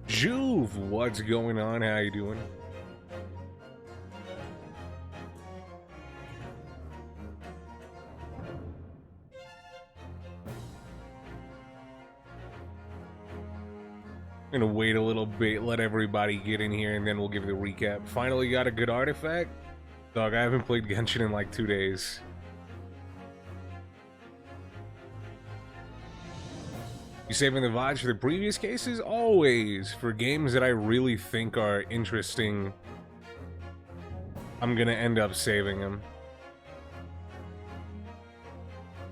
Juve, what's going on? How you doing? I'm gonna wait a little bit, let everybody get in here, and then we'll give the recap. Finally got a good artifact. Dog, I haven't played Genshin in like 2 days. You saving the VODs for the previous cases? Always. For games that I really think are interesting, I'm gonna end up saving them.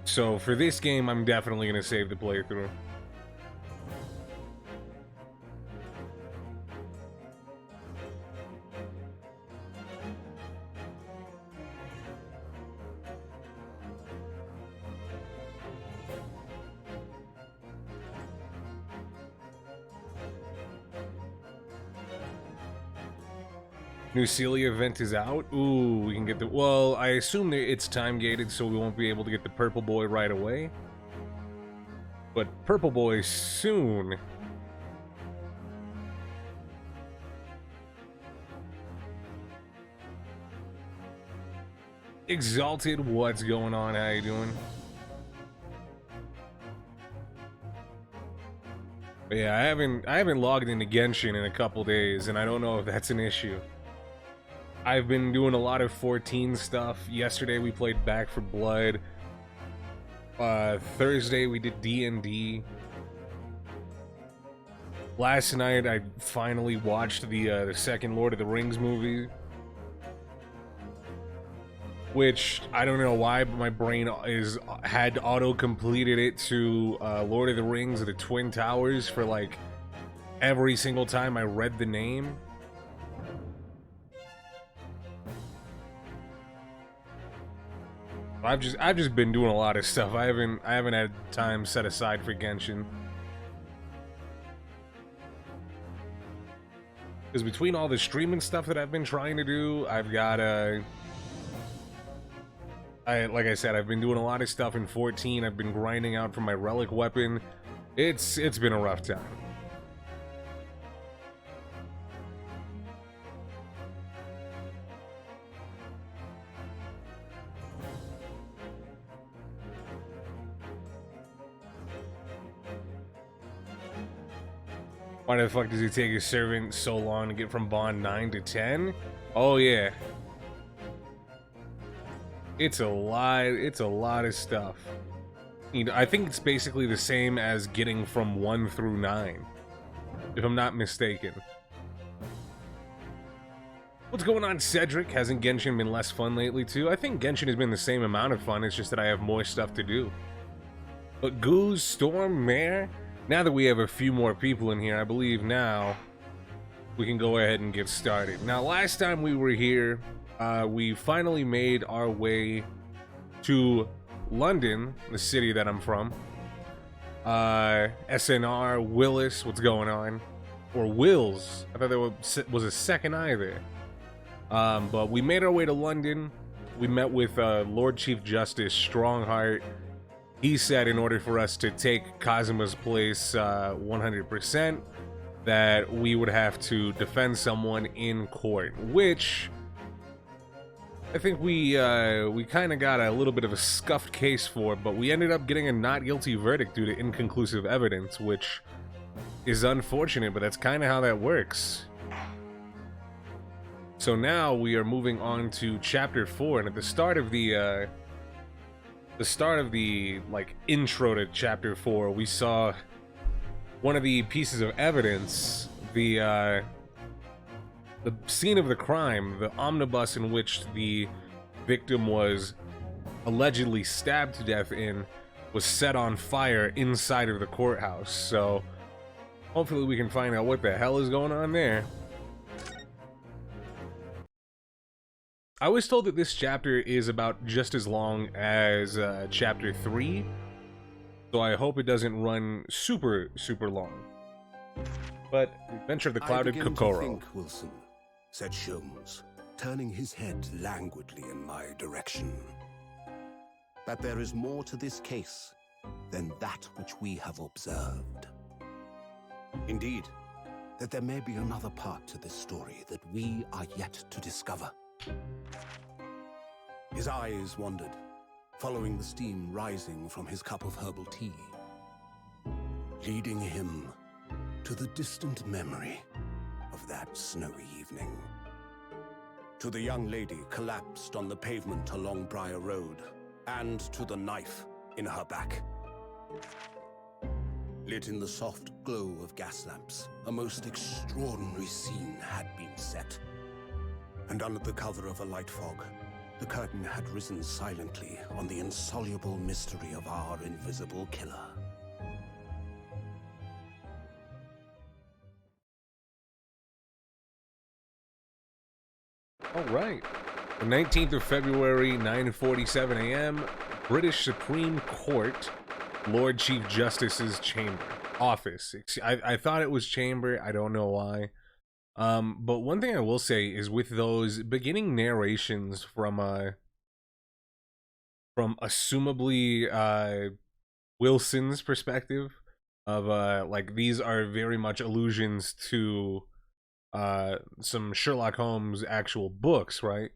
So for this game, I'm definitely gonna save the playthrough. New Celia event is out. Ooh, we can get the... Well, I assume that it's time-gated, so we won't be able to get the Purple Boy right away. But Purple Boy soon. Exalted, what's going on? How you doing? But yeah, I haven't logged into Genshin in a couple days, and I don't know if that's an issue. I've been doing a lot of 14 stuff. Yesterday we played Back for Blood. Thursday we did D&D. Last night I finally watched the second Lord of the Rings movie. Which, I don't know why, but my brain had auto-completed it to Lord of the Rings, the Twin Towers, for like every single time I read the name. I've just been doing a lot of stuff. I haven't had time set aside for Genshin. Because between all the streaming stuff that I've been trying to do, I've got like I said, I've been doing a lot of stuff in 14. I've been grinding out for my relic weapon. It's been a rough time. Why the fuck does it take a servant so long to get from Bond 9 to 10? Oh yeah. It's a lot of stuff. You know, I think it's basically the same as getting from 1 through 9, if I'm not mistaken. What's going on, Cedric? Hasn't Genshin been less fun lately too? I think Genshin has been the same amount of fun, it's just that I have more stuff to do. But Goose, Storm, Mare, now that we have a few more people in here, I believe now we can go ahead and get started. Now, last time we were here, we finally made our way to London, the city that I'm from. SNR, Willis, what's going on? Or Wills. I thought there was a second I there. But we made our way to London. We met with Lord Chief Justice Strongheart. He said in order for us to take Kazuma's place 100%, that we would have to defend someone in court, which I think we kind of got a little bit of a scuffed case for, but we ended up getting a not guilty verdict due to inconclusive evidence, which is unfortunate, but that's kind of how that works. So now we are moving on to chapter 4, and at the start of the like intro to chapter 4, we saw one of the pieces of evidence, the scene of the crime, the omnibus in which the victim was allegedly stabbed to death in, was set on fire inside of the courthouse. So hopefully we can find out what the hell is going on there. I was told that this chapter is about just as long as chapter 3, so I hope it doesn't run super long. But Adventure of the Clouded Kokoro. I begin to think, Wilson, said Sholmes, turning his head languidly in my direction, that there is more to this case than that which we have observed. Indeed, that there may be another part to this story that we are yet to discover. His eyes wandered, following the steam rising from his cup of herbal tea, leading him to the distant memory of that snowy evening. To the young lady collapsed on the pavement along Briar Road, and to the knife in her back. Lit in the soft glow of gas lamps, a most extraordinary scene had been set. And under the cover of a light fog, the curtain had risen silently on the insoluble mystery of our invisible killer. All right. The 19th of February, 9:47 a.m., British Supreme Court, Lord Chief Justice's chamber. Office. I thought it was chamber. I don't know why. But one thing I will say is with those beginning narrations from assumably Wilson's perspective of like these are very much allusions to some Sherlock Holmes actual books, right?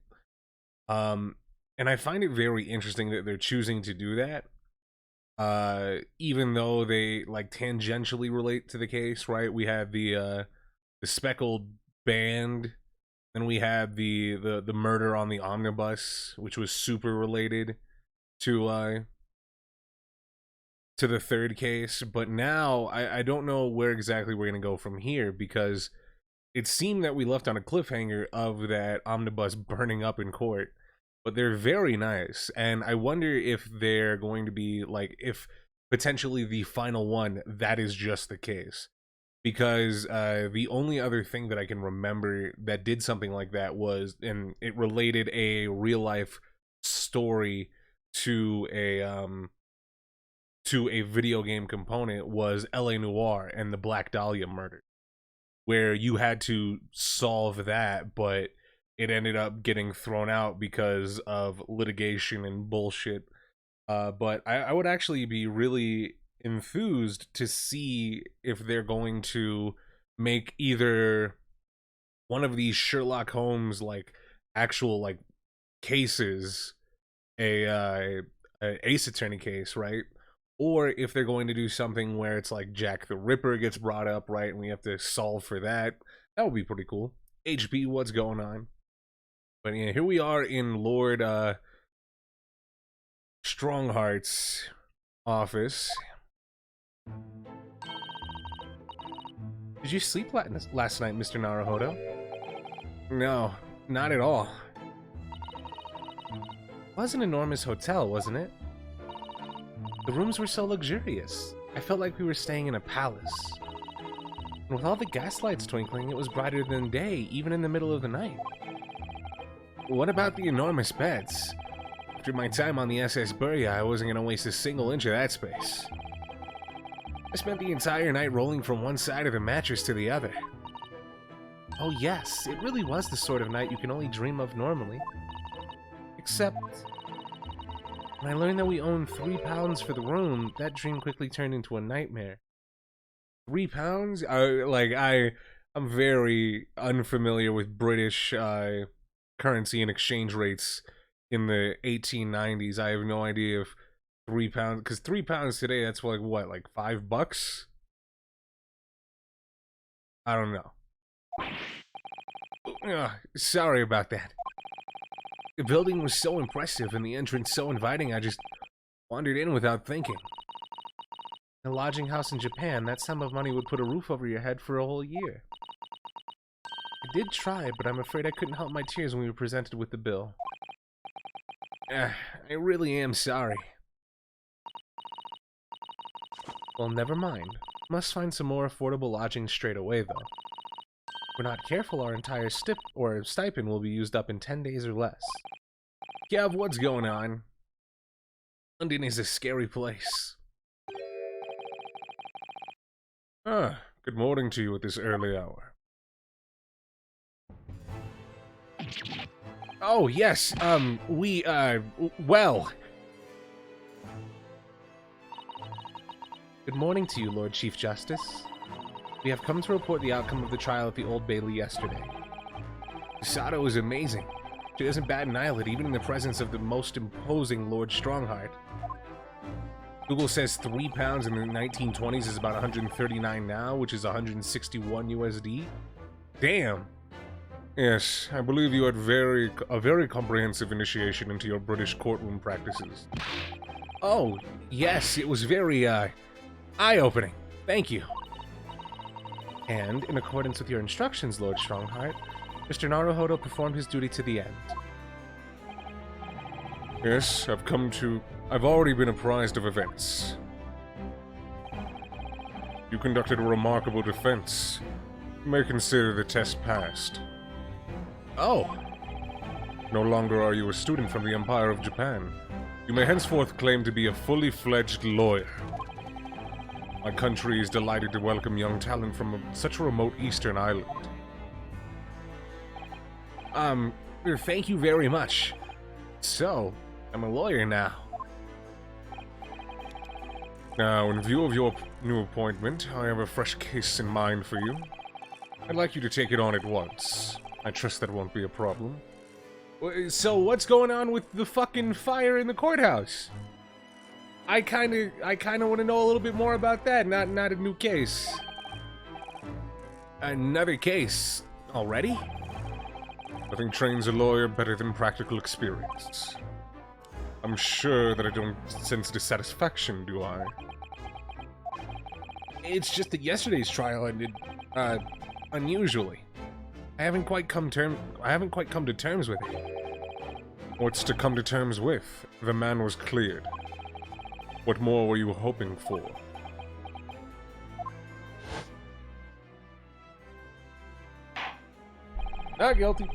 And I find it very interesting that they're choosing to do that. Even though they like tangentially relate to the case, right? We had the speckled band, then we had the murder on the omnibus, which was super related to the third case. But now I don't know where exactly we're gonna go from here, because it seemed that we left on a cliffhanger of that omnibus burning up in court. But they're very nice, and I wonder if they're going to be like, if potentially the final one that is just the case. Because the only other thing that I can remember that did something like that was, and it related a real life story to a video game component, was LA Noire and the Black Dahlia murder, where you had to solve that, but it ended up getting thrown out because of litigation and bullshit. But I would actually be really enthused to see if they're going to make either one of these Sherlock Holmes like actual like cases a Ace Attorney case, right? Or if they're going to do something where it's like Jack the Ripper gets brought up, right, and we have to solve for that. That would be pretty cool. HB, what's going on? But yeah, here we are in Lord Strongheart's office. Did you sleep last night, Mr. Naruhodo? No, not at all. It was an enormous hotel, wasn't it? The rooms were so luxurious. I felt like we were staying in a palace. And with all the gaslights twinkling, it was brighter than day, even in the middle of the night. What about the enormous beds? After my time on the SS Burya, I wasn't going to waste a single inch of that space. I spent the entire night rolling from one side of the mattress to the other. Oh yes, it really was the sort of night you can only dream of normally. Except, when I learned that we owned £3 for the room, that dream quickly turned into a nightmare. £3? I'm very unfamiliar with British currency and exchange rates in the 1890s. I have no idea if £3, because £3 today, that's like what, like $5? I don't know. Sorry about that. The building was so impressive and the entrance so inviting, I just wandered in without thinking. In a lodging house in Japan, that sum of money would put a roof over your head for a whole year. I did try, but I'm afraid I couldn't help my tears when we were presented with the bill. I really am sorry. Well, never mind. Must find some more affordable lodging straight away, though. If we're not careful, our entire stipend will be used up in 10 days or less. Kev, what's going on? London is a scary place. Good morning to you at this early hour. Oh, yes, well... Good morning to you, Lord Chief Justice. We have come to report the outcome of the trial at the Old Bailey yesterday. Sato is amazing. She doesn't bat an eyelid, even in the presence of the most imposing Lord Strongheart. Google says 3 pounds in the 1920s is about 139 now, which is 161 USD. Damn. Yes, I believe you had a very comprehensive initiation into your British courtroom practices. Oh, yes, it was very, eye-opening. Thank you. And, in accordance with your instructions, Lord Strongheart, Mr. Naruhodo performed his duty to the end. Yes, I've already been apprised of events. You conducted a remarkable defense. You may consider the test passed. Oh! No longer are you a student from the Empire of Japan. You may henceforth claim to be a fully fledged lawyer. My country is delighted to welcome young talent from such a remote eastern island. Thank you very much. So, I'm a lawyer now. Now, in view of your new appointment, I have a fresh case in mind for you. I'd like you to take it on at once. I trust that won't be a problem. So, what's going on with the fucking fire in the courthouse? I kinda want to know a little bit more about that, not a new case. Another case? Already? Nothing trains a lawyer better than practical experience. I'm sure that I don't sense dissatisfaction, do I? It's just that yesterday's trial ended, unusually. I haven't quite come to terms with it. What's to come to terms with? The man was cleared. What more were you hoping for? Not guilty.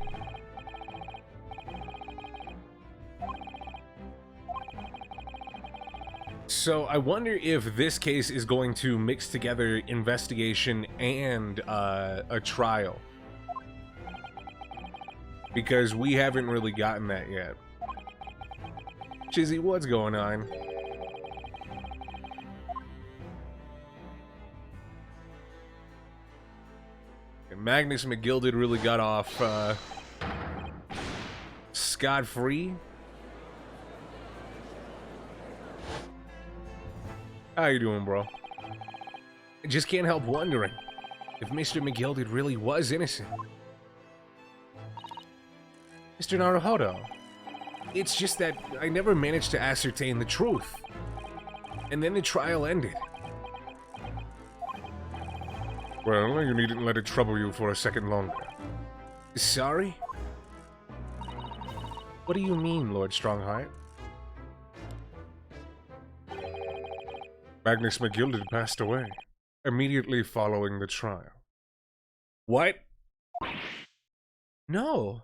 So I wonder if this case is going to mix together investigation and a trial. Because we haven't really gotten that yet. Chizzy, what's going on? And Magnus McGilded really got off scot-free. How you doing, bro? I just can't help wondering if Mr. McGilded really was innocent. Mr. Naruhodo, it's just that I never managed to ascertain the truth. And then the trial ended. Well, you needn't let it trouble you for a second longer. Sorry? What do you mean, Lord Strongheart? Magnus McGilded passed away, immediately following the trial. What? No.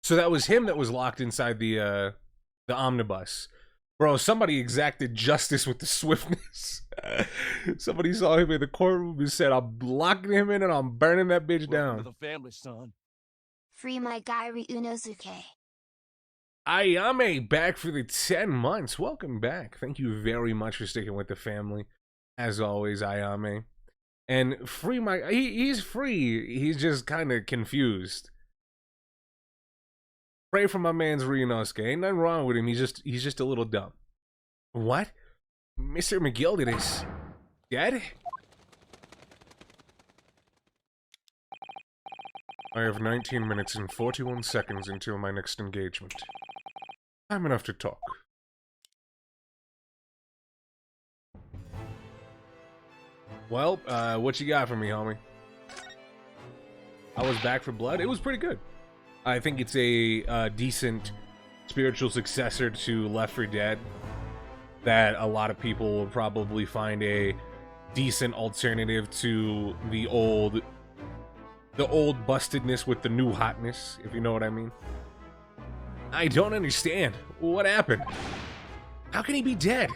So that was him that was locked inside the omnibus. Bro, somebody exacted justice with the swiftness. Somebody saw him in the courtroom and said, I'm locking him in and I'm burning that bitch down. Welcome to the family, son. Free my guy Ryunosuke. Ayame back for the 10 months. Welcome back. Thank you very much for sticking with the family. As always, Ayame. And free my... He's free. He's just kind of confused. Pray for my man's Ryunosuke. Ain't nothing wrong with him. He's just a little dumb. What? Mr. McGilded is dead? I have 19 minutes and 41 seconds until my next engagement. Time enough to talk. Well, what you got for me, homie? I was back for blood. It was pretty good. I think it's a decent spiritual successor to Left 4 Dead. that a lot of people will probably find a decent alternative to the old bustedness with the new hotness, if you know what I mean. I don't understand. What happened? How can he be dead?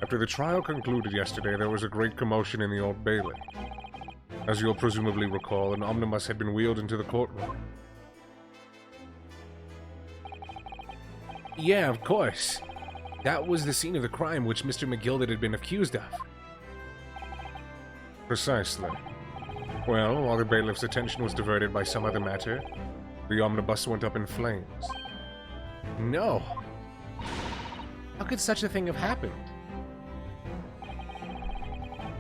After the trial concluded yesterday, there was a great commotion in the Old Bailey. As you'll presumably recall, an omnibus had been wheeled into the courtroom. Yeah, of course. That was the scene of the crime which Mr. McGilded had been accused of. Precisely. Well, while the bailiff's attention was diverted by some other matter, the omnibus went up in flames. No. How could such a thing have happened?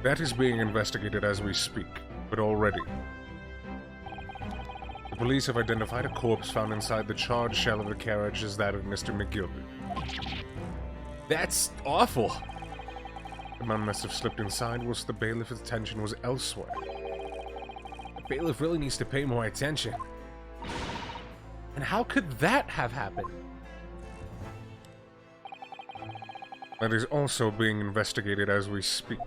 That is being investigated as we speak, but already. The police have identified a corpse found inside the charred shell of the carriage as that of Mr. McGilded. That's awful. The man must have slipped inside whilst the bailiff's attention was elsewhere. The bailiff really needs to pay more attention. And how could that have happened? That is also being investigated as we speak.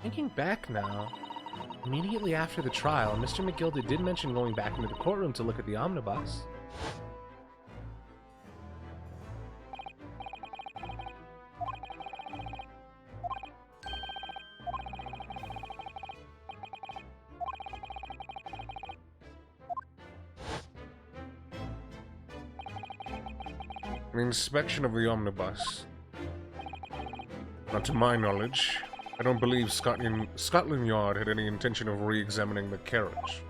Thinking back now, immediately after the trial, Mr. McGilded did mention going back into the courtroom to look at the omnibus. An inspection of the omnibus. Not to my knowledge. I don't believe Scotland Yard had any intention of re-examining the carriage.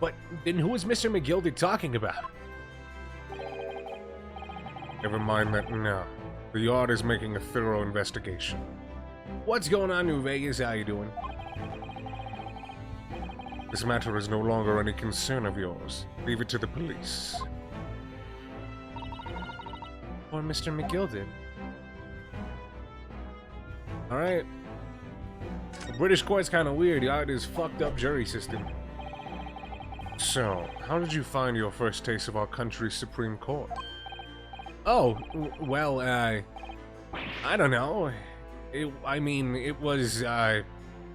But then who was Mr. McGilded talking about? Never mind that now. The Yard is making a thorough investigation. What's going on, New Vegas? How you doing? This matter is no longer any concern of yours. Leave it to the police. Or Mr. McGilded. Alright. The British court's kind of weird. You got this fucked up jury system. So, how did you find your first taste of our country's Supreme Court? Oh, well, I don't know. It was,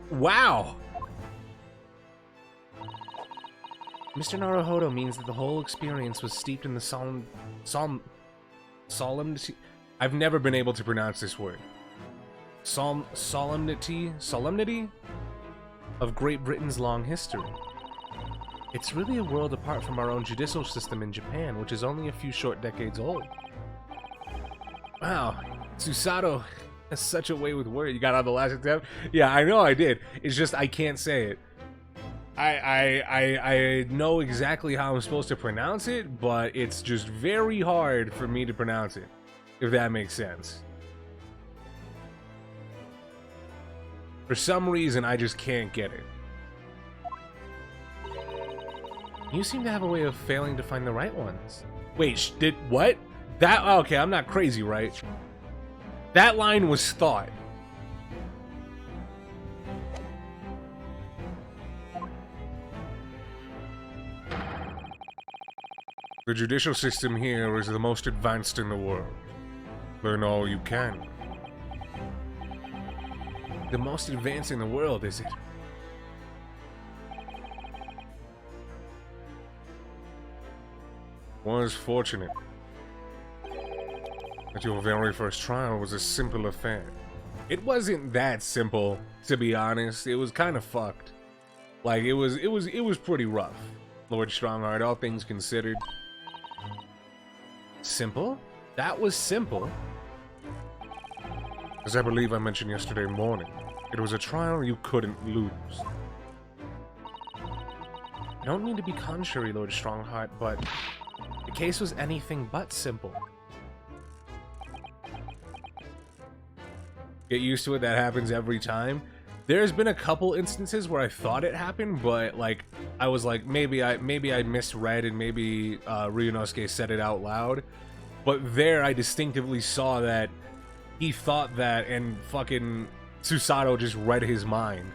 wow! Mr. Naruhodo means that the whole experience was steeped in the solemnity? I've never been able to pronounce this word. Solemnity of Great Britain's long history. It's really a world apart from our own judicial system in Japan, which is only a few short decades old. Wow, Susato has such a way with words. You got on the last attempt? Yeah, I know I did. It's just I can't say it. I know exactly how I'm supposed to pronounce it, but it's just very hard for me to pronounce it, if that makes sense. For some reason, I just can't get it. You seem to have a way of failing to find the right ones. Wait, did what? That, okay, I'm not crazy, right? That line was thought. The judicial system here is the most advanced in the world. Learn all you can. The most advanced in the world, is it? Was fortunate that your very first trial was a simple affair. It wasn't that simple, to be honest. It was kind of fucked. Like it was pretty rough. Lord Strongheart, all things considered. Simple? That was simple. As I believe I mentioned yesterday morning, it was a trial you couldn't lose. I don't mean to be contrary, Lord Strongheart, but the case was anything but simple. Get used to it, that happens every time. There's been a couple instances where I thought it happened, but like I was like, maybe I misread and maybe Ryunosuke said it out loud. But there I distinctively saw that he thought that and fucking Susato just read his mind.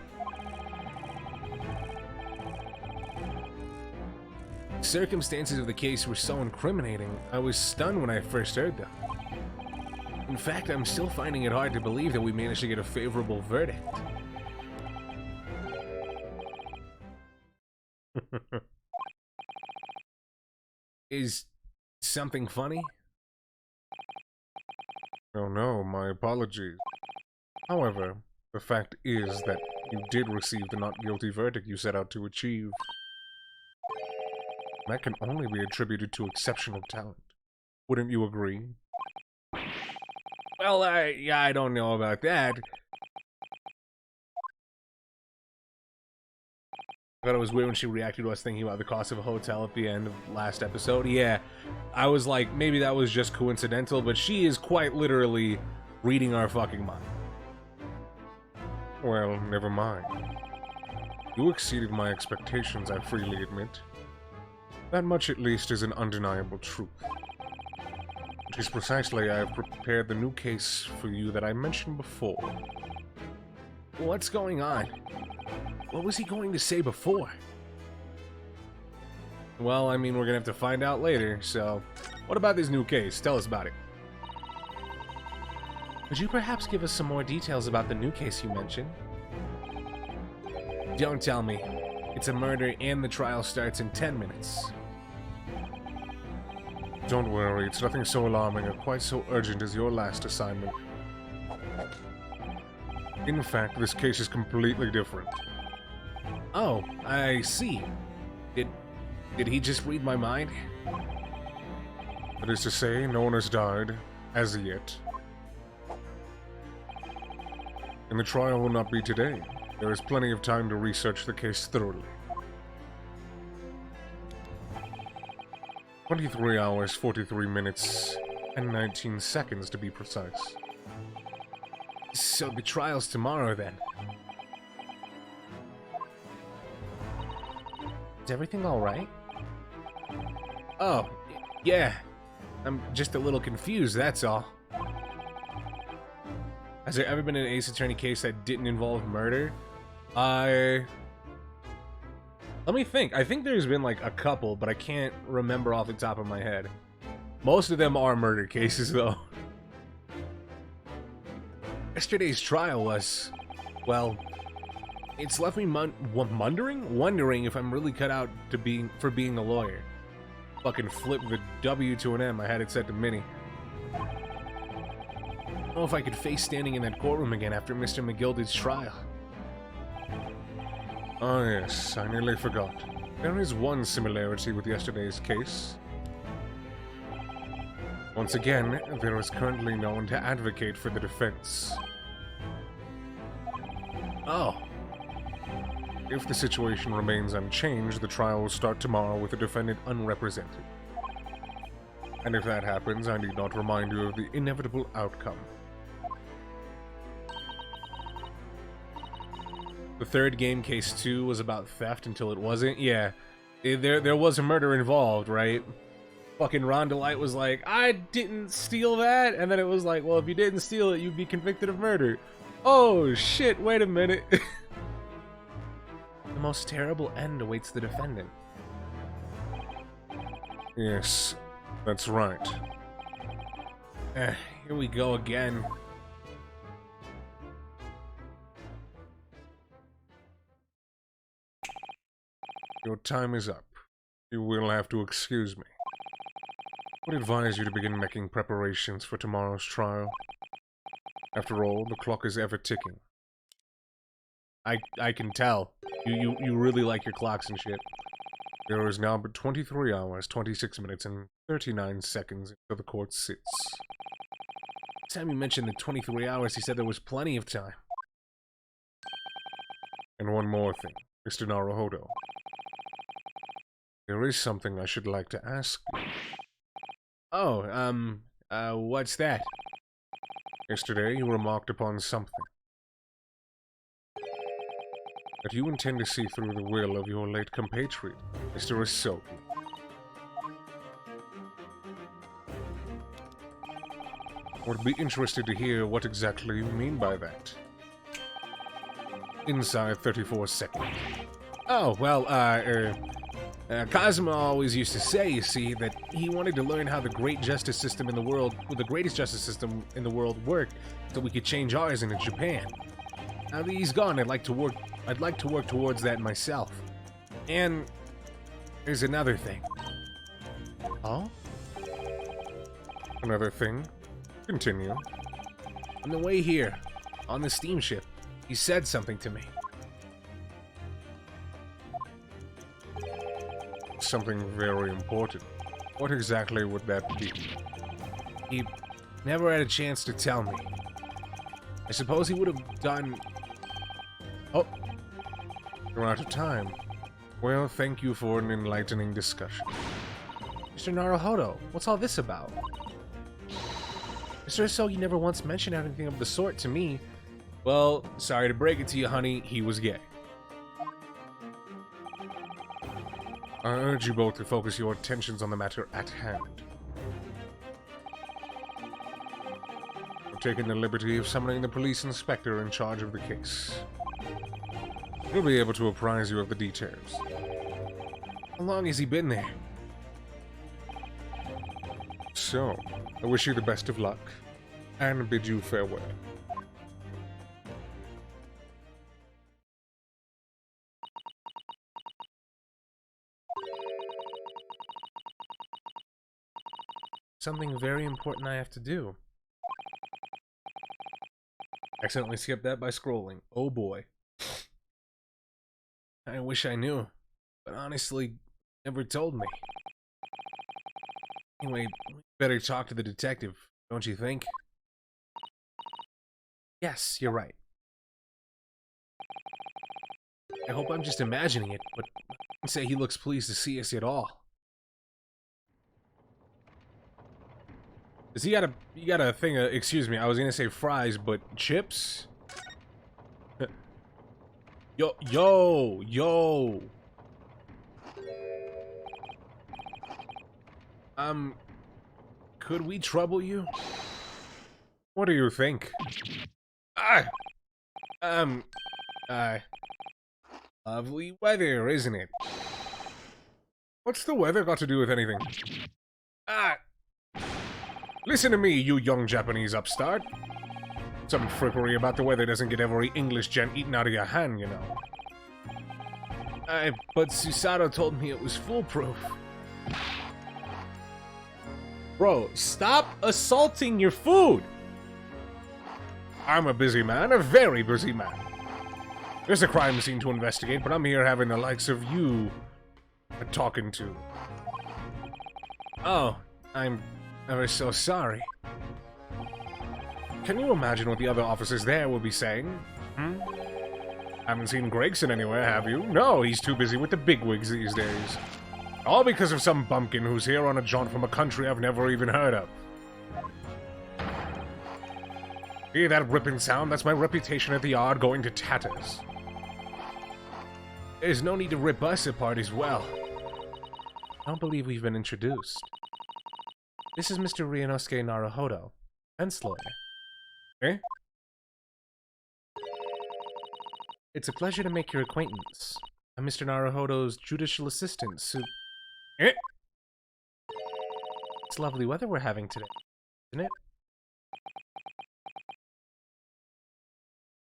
circumstances of the case were so incriminating, I was stunned when I first heard them. In fact, I'm still finding it hard to believe that we managed to get a favorable verdict. Is something funny? Oh no, my apologies. However, the fact is that you did receive the not guilty verdict you set out to achieve. That can only be attributed to exceptional talent. Wouldn't you agree? Well, I don't know about that. I thought it was weird when she reacted to us thinking about the cost of a hotel at the end of last episode. Yeah, I was like, maybe that was just coincidental, but she is quite literally reading our fucking mind. Well, never mind. You exceeded my expectations, I freely admit. That much, at least, is an undeniable truth. Which is precisely I have prepared the new case for you that I mentioned before. What's going on? What was he going to say before? Well, I mean, we're gonna have to find out later, so... What about this new case? Tell us about it. Would you perhaps give us some more details about the new case you mentioned? Don't tell me. It's a murder and the trial starts in 10 minutes. Don't worry, it's nothing so alarming or quite so urgent as your last assignment. In fact, this case is completely different. Oh, I see. Did he just read my mind? That is to say, no one has died, as yet. And the trial will not be today. There is plenty of time to research the case thoroughly. 23 hours, 43 minutes, and 19 seconds to be precise. So the trial's tomorrow, then? Is everything alright? Oh, yeah. I'm just a little confused, that's all. Has there ever been an Ace Attorney case that didn't involve murder? Let me think. I think there's been like a couple, but I can't remember off the top of my head. Most of them are murder cases, though. Yesterday's trial was, well, it's left me wondering if I'm really cut out for being a lawyer. Fucking flip the W to an M. I had it set to Minnie. I don't know if I could face standing in that courtroom again after Mr. McGildy's trial. Oh yes, I nearly forgot. There is one similarity with yesterday's case. Once again, there is currently no one to advocate for the defense. Oh. If the situation remains unchanged, the trial will start tomorrow with the defendant unrepresented. And if that happens, I need not remind you of the inevitable outcome. The third game, case 2, was about theft until it wasn't. Yeah, there was a murder involved, right? Fucking Rhonda Light was like, I didn't steal that, and then it was like, well, if you didn't steal it, you'd be convicted of murder. Oh shit, wait a minute. The most terrible end awaits the defendant. Yes, that's right. Here we go again. Your time is up. You will have to excuse me. I would advise you to begin making preparations for tomorrow's trial. After all, the clock is ever ticking. I can tell. You really like your clocks and shit. There is now but 23 hours, 26 minutes, and 39 seconds until the court sits. Last time you mentioned the 23 hours, he said there was plenty of time. And one more thing, Mr. Naruhodo. There is something I should like to ask you. Oh, what's that? Yesterday, you remarked upon something. That you intend to see through the will of your late compatriot, Mr. Isoki. I would be interested to hear what exactly you mean by that. Inside 34 seconds. Oh, well, Cosmo always used to say, you see, that he wanted to learn how the great justice system in the world, the greatest justice system in the world worked, so we could change ours into Japan. Now that he's gone, I'd like to work towards that myself. And there's another thing. Oh? Another thing? Continue. On the way here, on the steamship, he said something to me. Something very important. What exactly would that be? He never had a chance to tell me. I suppose he would have done... Oh, we're out of time. Well, thank you for an enlightening discussion. Mr. Naruhodo, what's all this about? Mr. Isogi never once mentioned anything of the sort to me. Well, sorry to break it to you, honey, he was gay. I urge you both to focus your attentions on the matter at hand. I've taken the liberty of summoning the police inspector in charge of the case. He'll be able to apprise you of the details. How long has he been there? So, I wish you the best of luck, and bid you farewell. Something very important I have to do. Accidentally skipped that by scrolling. Oh boy. I wish I knew, but honestly, never told me. Anyway, better talk to the detective, don't you think? Yes, you're right. I hope I'm just imagining it, but I can say he looks pleased to see us at all. Does he got a thing of, excuse me, I was gonna say fries, but chips? Yo! Could we trouble you? What do you think? Lovely weather, isn't it? What's the weather got to do with anything? Listen to me, you young Japanese upstart. Some frippery about the weather doesn't get every English gent eaten out of your hand, you know. But Susato told me it was foolproof. Bro, stop assaulting your food! I'm a busy man, a very busy man. There's a crime scene to investigate, but I'm here having the likes of you talking to. Oh, I'm ever so sorry. Can you imagine what the other officers there will be saying? Haven't seen Gregson anywhere, have you? No, he's too busy with the bigwigs these days. All because of some bumpkin who's here on a jaunt from a country I've never even heard of. Hear that ripping sound? That's my reputation at the yard going to tatters. There's no need to rip us apart as well. I don't believe we've been introduced. This is Mr. Ryunosuke Naruhodo, fence lawyer. Eh? It's a pleasure to make your acquaintance. I'm Mr. Naruhodo's judicial assistant, Eh? It's lovely weather we're having today, isn't it?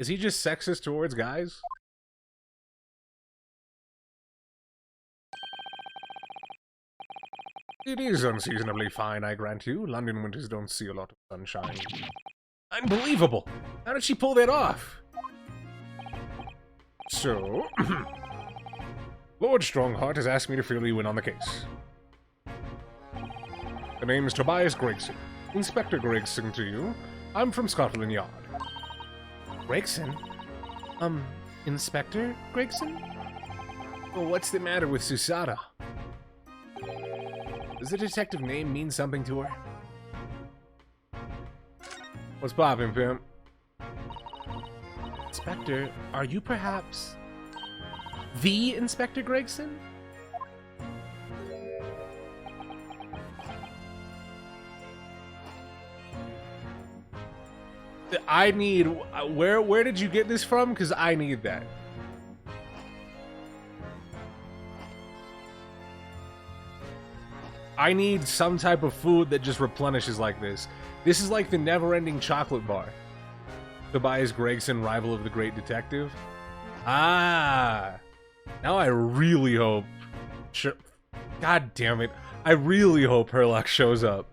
Is he just sexist towards guys? It is unseasonably fine, I grant you. London winters don't see a lot of sunshine. Unbelievable! How did she pull that off? So, Lord Strongheart has asked me to fill you in on the case. The name is Tobias Gregson. Inspector Gregson to you. I'm from Scotland Yard. Gregson? Inspector Gregson? Well, what's the matter with Susato? Does the detective name mean something to her? What's poppin', pimp? Inspector, are you perhaps the Inspector Gregson? I need... Where did you get this from? Because I need that. I need some type of food that just replenishes like this. This is like the never-ending chocolate bar. Tobias Gregson, rival of the great detective. Ah! Now I really hope... God damn it. I really hope Herlock shows up.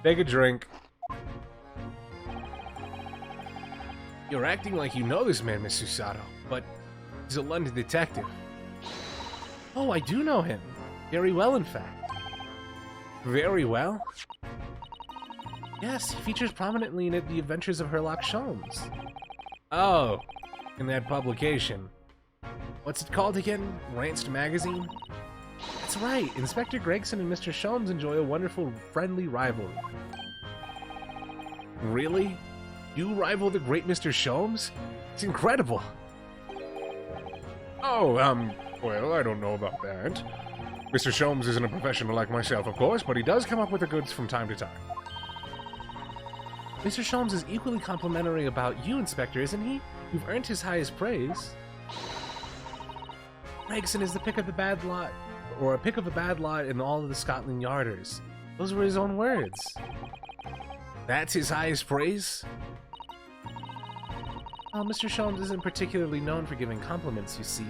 Take a drink. You're acting like you know this man, Miss Susato, but he's a London detective. Oh, I do know him. Very well, in fact. Very well? Yes, he features prominently in The Adventures of Herlock Sholmes. Oh, in that publication. What's it called again? Ranced Magazine? That's right, Inspector Gregson and Mr. Sholmes enjoy a wonderful, friendly rivalry. Really? You rival the great Mr. Sholmes? It's incredible. Oh, well, I don't know about that. Mr. Sholmes isn't a professional like myself, of course, but he does come up with the goods from time to time. Mr. Sholmes is equally complimentary about you, Inspector, isn't he? You've earned his highest praise. Gregson is the pick of the bad lot, or a pick of a bad lot in all of the Scotland Yarders. Those were his own words. That's his highest praise? Well, Mr. Sholmes isn't particularly known for giving compliments, you see.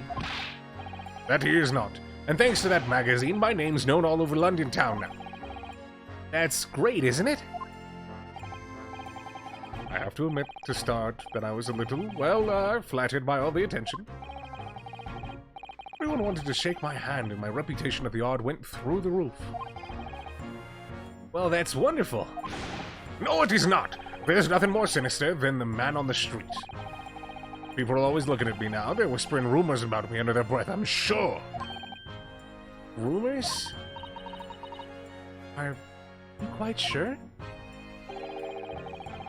That he is not. And thanks to that magazine, my name's known all over London town now. That's great, isn't it? I have to admit, to start, that I was a little, well, flattered by all the attention. Everyone wanted to shake my hand, and my reputation at the Yard went through the roof. Well, that's wonderful. No, it is not. There's nothing more sinister than the man on the street. People are always looking at me now. They're whispering rumors about me under their breath, I'm sure. Rumors? Are you quite sure?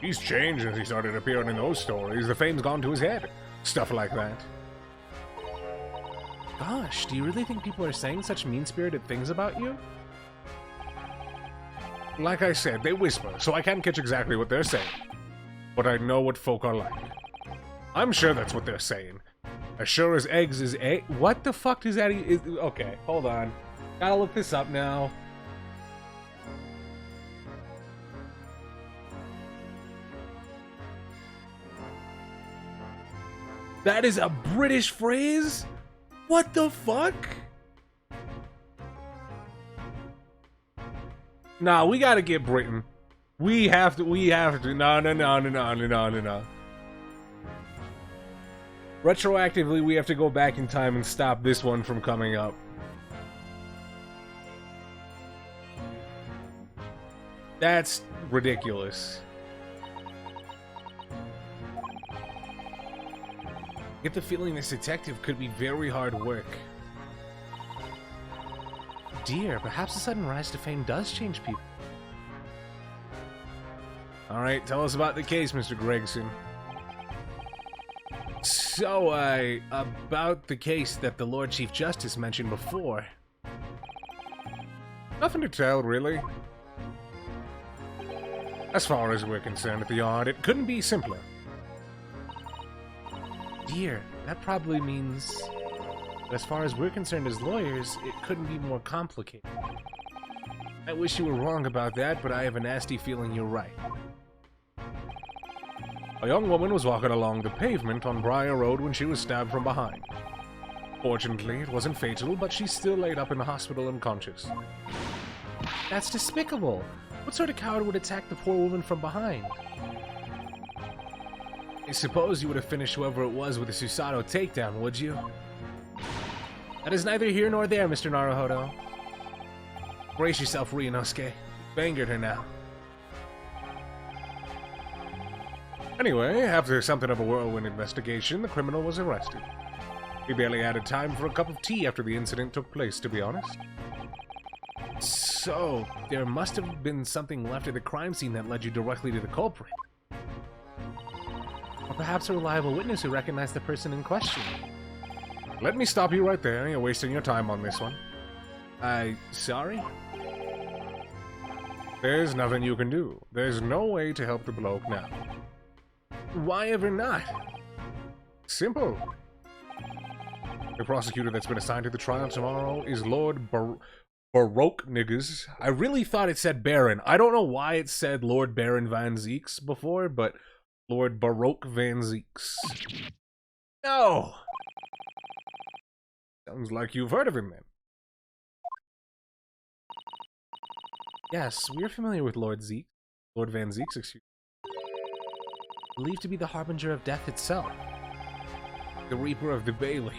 He's changed since he started appearing in those stories. The fame's gone to his head. Stuff like that. Gosh, do you really think people are saying such mean-spirited things about you? Like I said, they whisper, so I can't catch exactly what they're saying. But I know what folk are like. I'm sure that's what they're saying. As sure as eggs is egg. What the fuck does that okay, hold on. Gotta look this up now. That is a British phrase? What the fuck? Nah, we gotta get Britain. We have to. No. Retroactively, we have to go back in time and stop this one from coming up. That's ridiculous. I get the feeling this detective could be very hard work. Dear, perhaps the sudden rise to fame does change people. Alright, tell us about the case, Mr. Gregson. So, about the case that the Lord Chief Justice mentioned before. Nothing to tell, really. As far as we're concerned at the Yard, it couldn't be simpler. Dear, that probably means... as far as we're concerned as lawyers, it couldn't be more complicated. I wish you were wrong about that, but I have a nasty feeling you're right. A young woman was walking along the pavement on Briar Road when she was stabbed from behind. Fortunately, it wasn't fatal, but she's still laid up in the hospital unconscious. That's despicable! What sort of coward would attack the poor woman from behind? I suppose you would have finished whoever it was with a Susato takedown, would you? That is neither here nor there, Mr. Naruhodo. Brace yourself, Ryunosuke. You've angered her now. Anyway, after something of a whirlwind investigation, the criminal was arrested. He barely had time for a cup of tea after the incident took place, to be honest. So, there must have been something left at the crime scene that led you directly to the culprit. Or perhaps a reliable witness who recognized the person in question. Let me stop you right there. You're wasting your time on this one. Sorry? There's nothing you can do. There's no way to help the bloke now. Why ever not? Simple. The prosecutor that's been assigned to the trial tomorrow is Lord Baroque niggas. I really thought it said Baron. I don't know why it said Lord Baron Van Zeeks before, but Lord Baroque Van Zeeks. No! Sounds like you've heard of him then. Yes, we're familiar with Lord Van Zeeks, excuse me. Believed to be the harbinger of death itself. The Reaper of the Bailey.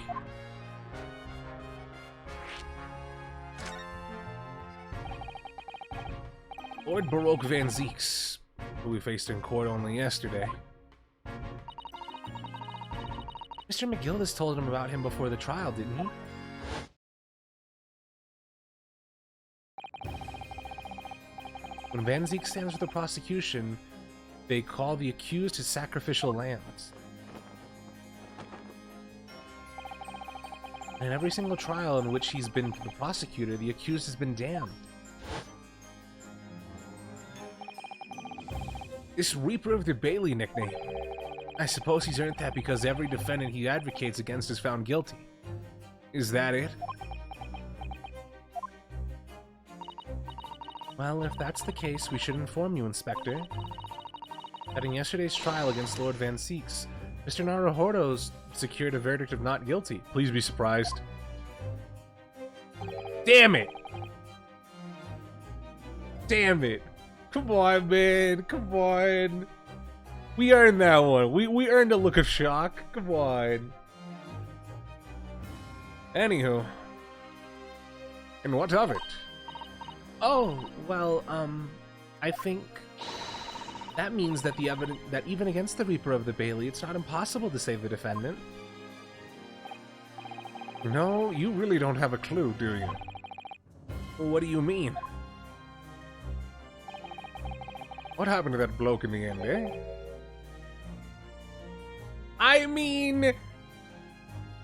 Lord Baroque Van Zeeks, who we faced in court only yesterday. Mr. McGillis told him about him before the trial, didn't he? When Van Zeek stands for the prosecution, they call the accused his sacrificial lambs. And in every single trial in which he's been the prosecutor, the accused has been damned. This Reaper of the Bailey nickname, I suppose he's earned that because every defendant he advocates against is found guilty. Is that it? Well, if that's the case, we should inform you, Inspector, that in yesterday's trial against Lord Van Zeeks, Mr. Naruhodo's secured a verdict of not guilty. Please be surprised. Damn it! Damn it! Come on, man. Come on. We earned that one. We earned a look of shock. Come on. Anywho. And what of it? Oh, well, I think that means that that even against the Reaper of the Bailey, it's not impossible to save the defendant. No, you really don't have a clue, do you? Well, what do you mean? What happened to that bloke in the end, eh? I mean,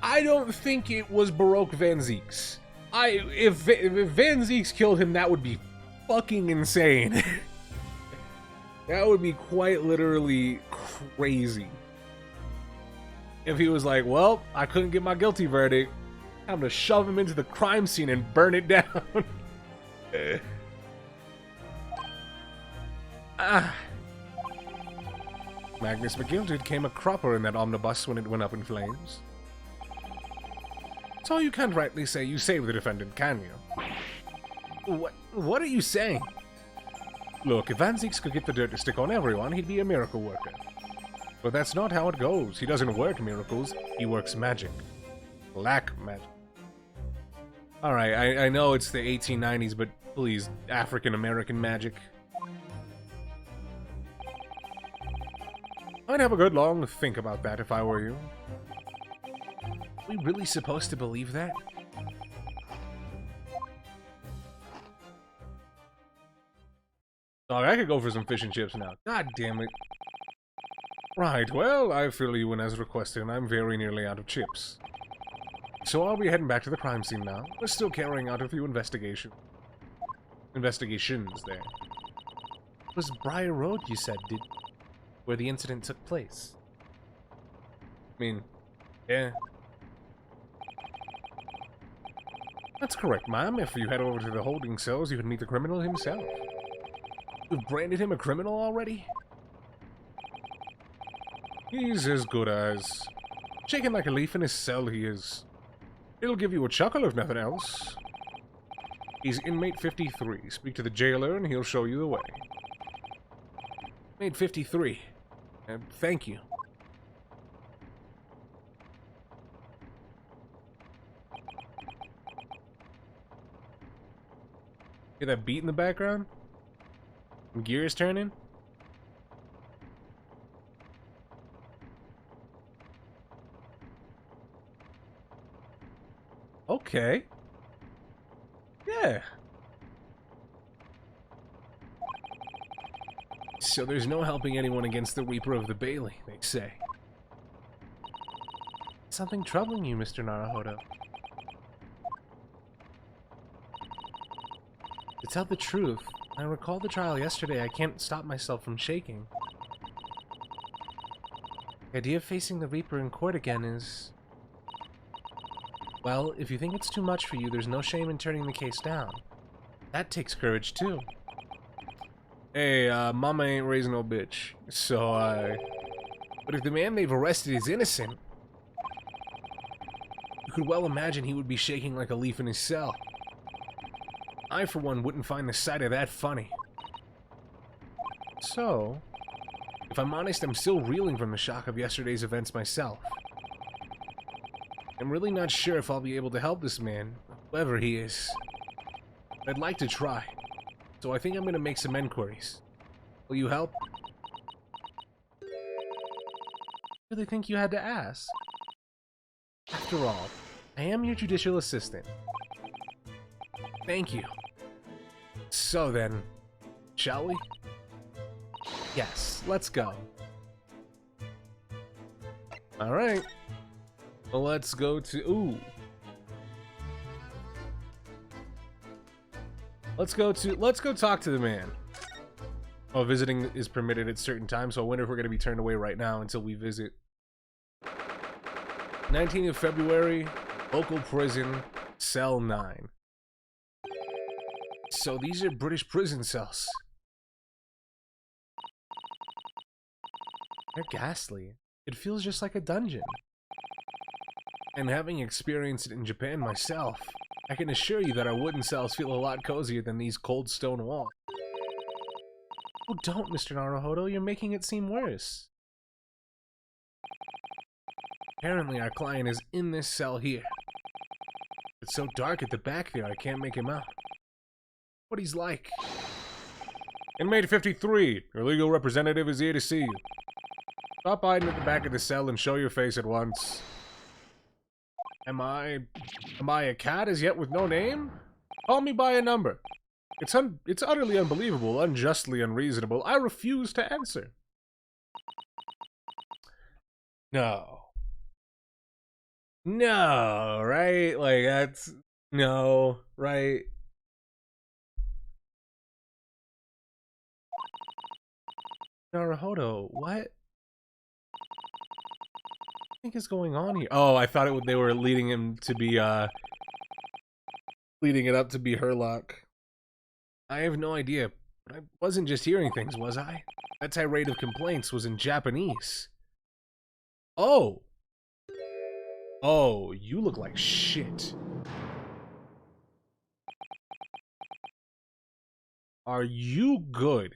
I don't think it was Baroque Van Zeeks. If Van Zeeks killed him, that would be fucking insane. That would be quite literally crazy. If he was like, well, I couldn't get my guilty verdict, I'm gonna shove him into the crime scene and burn it down. Magnus McGilded came a cropper in that omnibus when it went up in flames. So you can't rightly say you saved the defendant, can you? What are you saying? Look, if Van Zeeks could get the dirt to stick on everyone, he'd be a miracle worker. But that's not how it goes. He doesn't work miracles, he works magic. Black magic. Alright, I know it's the 1890s, but please, African-American magic. I'd have a good long think about that if I were you. Are we really supposed to believe that? Dog, I could go for some fish and chips now. God damn it. Right, well, I fill you in as requested, and I'm very nearly out of chips. So I'll be heading back to the crime scene now. We're still carrying out a few investigations there. It was Briar Road, you said, where the incident took place. I mean, yeah. That's correct, ma'am. If you head over to the holding cells, you can meet the criminal himself. You've branded him a criminal already? He's as good as... Shaking like a leaf in his cell, he is. It'll give you a chuckle if nothing else. He's inmate 53. Speak to the jailer and he'll show you the way. Inmate 53. Thank you. Hear that beat in the background? Some gears turning? Okay. Yeah. So there's no helping anyone against the Reaper of the Bailey, they say. Something troubling you, Mr. Naruhodo. To tell the truth, I recall the trial yesterday. I can't stop myself from shaking. The idea of facing the Reaper in court again is... Well, if you think it's too much for you, there's no shame in turning the case down. That takes courage, too. Hey, mama ain't raising no bitch. So, but if the man they've arrested is innocent, you could well imagine he would be shaking like a leaf in his cell. I, for one, wouldn't find the sight of that funny. So, if I'm honest, I'm still reeling from the shock of yesterday's events myself. I'm really not sure if I'll be able to help this man, whoever he is. I'd like to try, so I think I'm gonna make some enquiries. Will you help? I really think you had to ask. After all, I am your judicial assistant. Thank you. So then, shall we? Yes, let's go. Alright. Well, let's go to... Ooh. Let's go talk to the man. Oh, visiting is permitted at certain times, so I wonder if we're going to be turned away right now until we visit. 19th of February, local prison, cell 9. So these are British prison cells. They're ghastly. It feels just like a dungeon. And having experienced it in Japan myself, I can assure you that our wooden cells feel a lot cozier than these cold stone walls. Oh, don't, Mr. Naruhodo. You're making it seem worse. Apparently, our client is in this cell here. It's so dark at the back there, I can't make him out. What he's like. Inmate 53, your legal representative is here to see you. Stop hiding at the back of the cell and show your face at once. Am I a cat as yet with no name? Call me by a number. It's utterly unbelievable, unjustly unreasonable. I refuse to answer. No. No, right? Like, that's... No, right? Naruhodo, what? Think is going on here? Oh, I thought they were leading him to be leading it up to be Herlock. I have no idea, but I wasn't just hearing things, was I? That tirade of complaints was in Japanese. Oh. Oh, you look like shit. Are you good?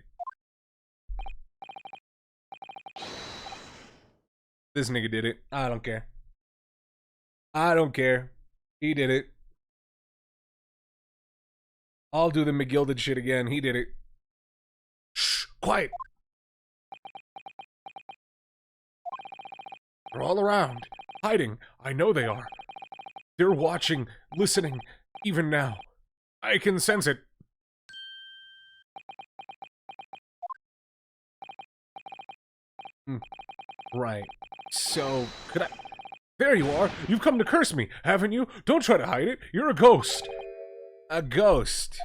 This nigga did it. I don't care. I don't care. He did it. I'll do the McGilded shit again. He did it. Shh! Quiet! They're all around. Hiding. I know they are. They're watching, listening, even now. I can sense it. Right. So, could I... There you are! You've come to curse me, haven't you? Don't try to hide it. You're a ghost. A ghost.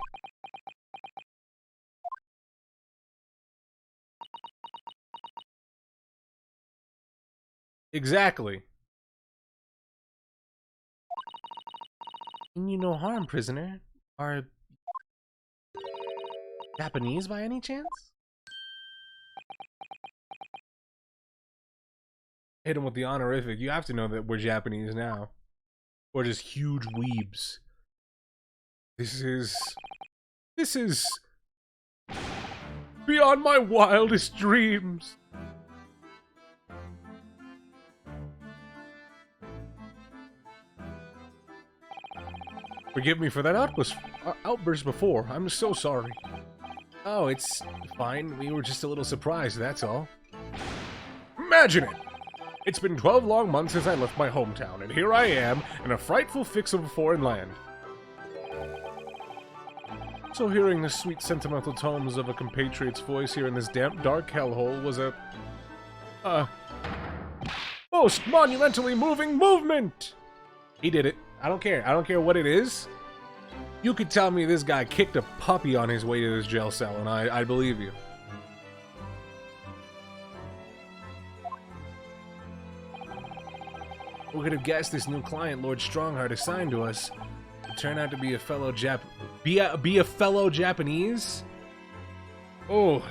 Exactly. Mean you no harm, prisoner. Are... Japanese by any chance? Hit him with the honorific. You have to know that we're Japanese now. Or just huge weebs. This is... beyond my wildest dreams. Forgive me for that outburst before. I'm so sorry. Oh, it's fine. We were just a little surprised, that's all. Imagine it! It's been 12 long months since I left my hometown, and here I am, in a frightful fix of a foreign land. So hearing the sweet sentimental tones of a compatriot's voice here in this damp, dark hellhole was a... most monumentally moving movement! He did it. I don't care. I don't care what it is. You could tell me this guy kicked a puppy on his way to this jail cell, and I believe you. Who could have guessed this new client Lord Strongheart assigned to us Turn out to be a fellow be a fellow Japanese? Oh.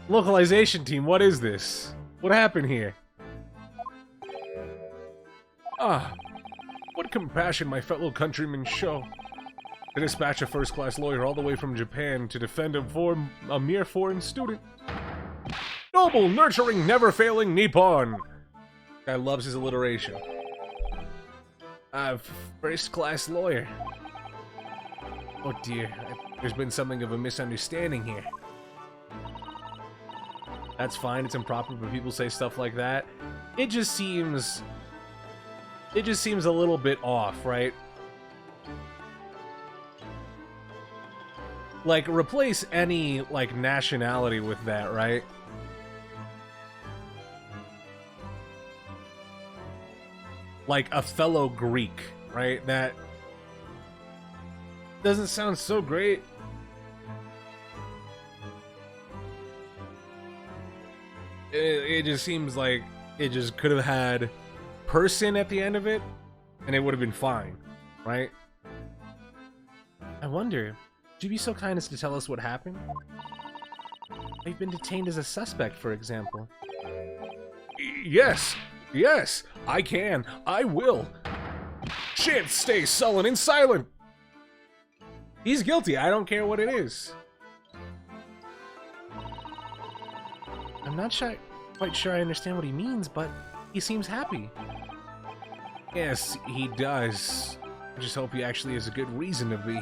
Localization team, what is this? What happened here? Ah, what compassion my fellow countrymen show. To dispatch a first-class lawyer all the way from Japan to defend a mere foreign student. Noble, nurturing, never-failing Nippon. Guy loves his alliteration. First-class lawyer. Oh dear, there's been something of a misunderstanding here. That's fine, it's improper, but people say stuff like that. It just seems a little bit off, right? Like, replace any, like, nationality with that, right? Like a fellow Greek, right? That doesn't sound so great. It just seems like it just could have had person at the end of it, and it would have been fine, right? I wonder, would you be so kind as to tell us what happened? I've been detained as a suspect, for example. Yes, I can. I will. Shan't stay sullen and silent. He's guilty. I don't care what it is. I'm not quite sure I understand what he means, but he seems happy. Yes, he does. I just hope he actually has a good reason to be.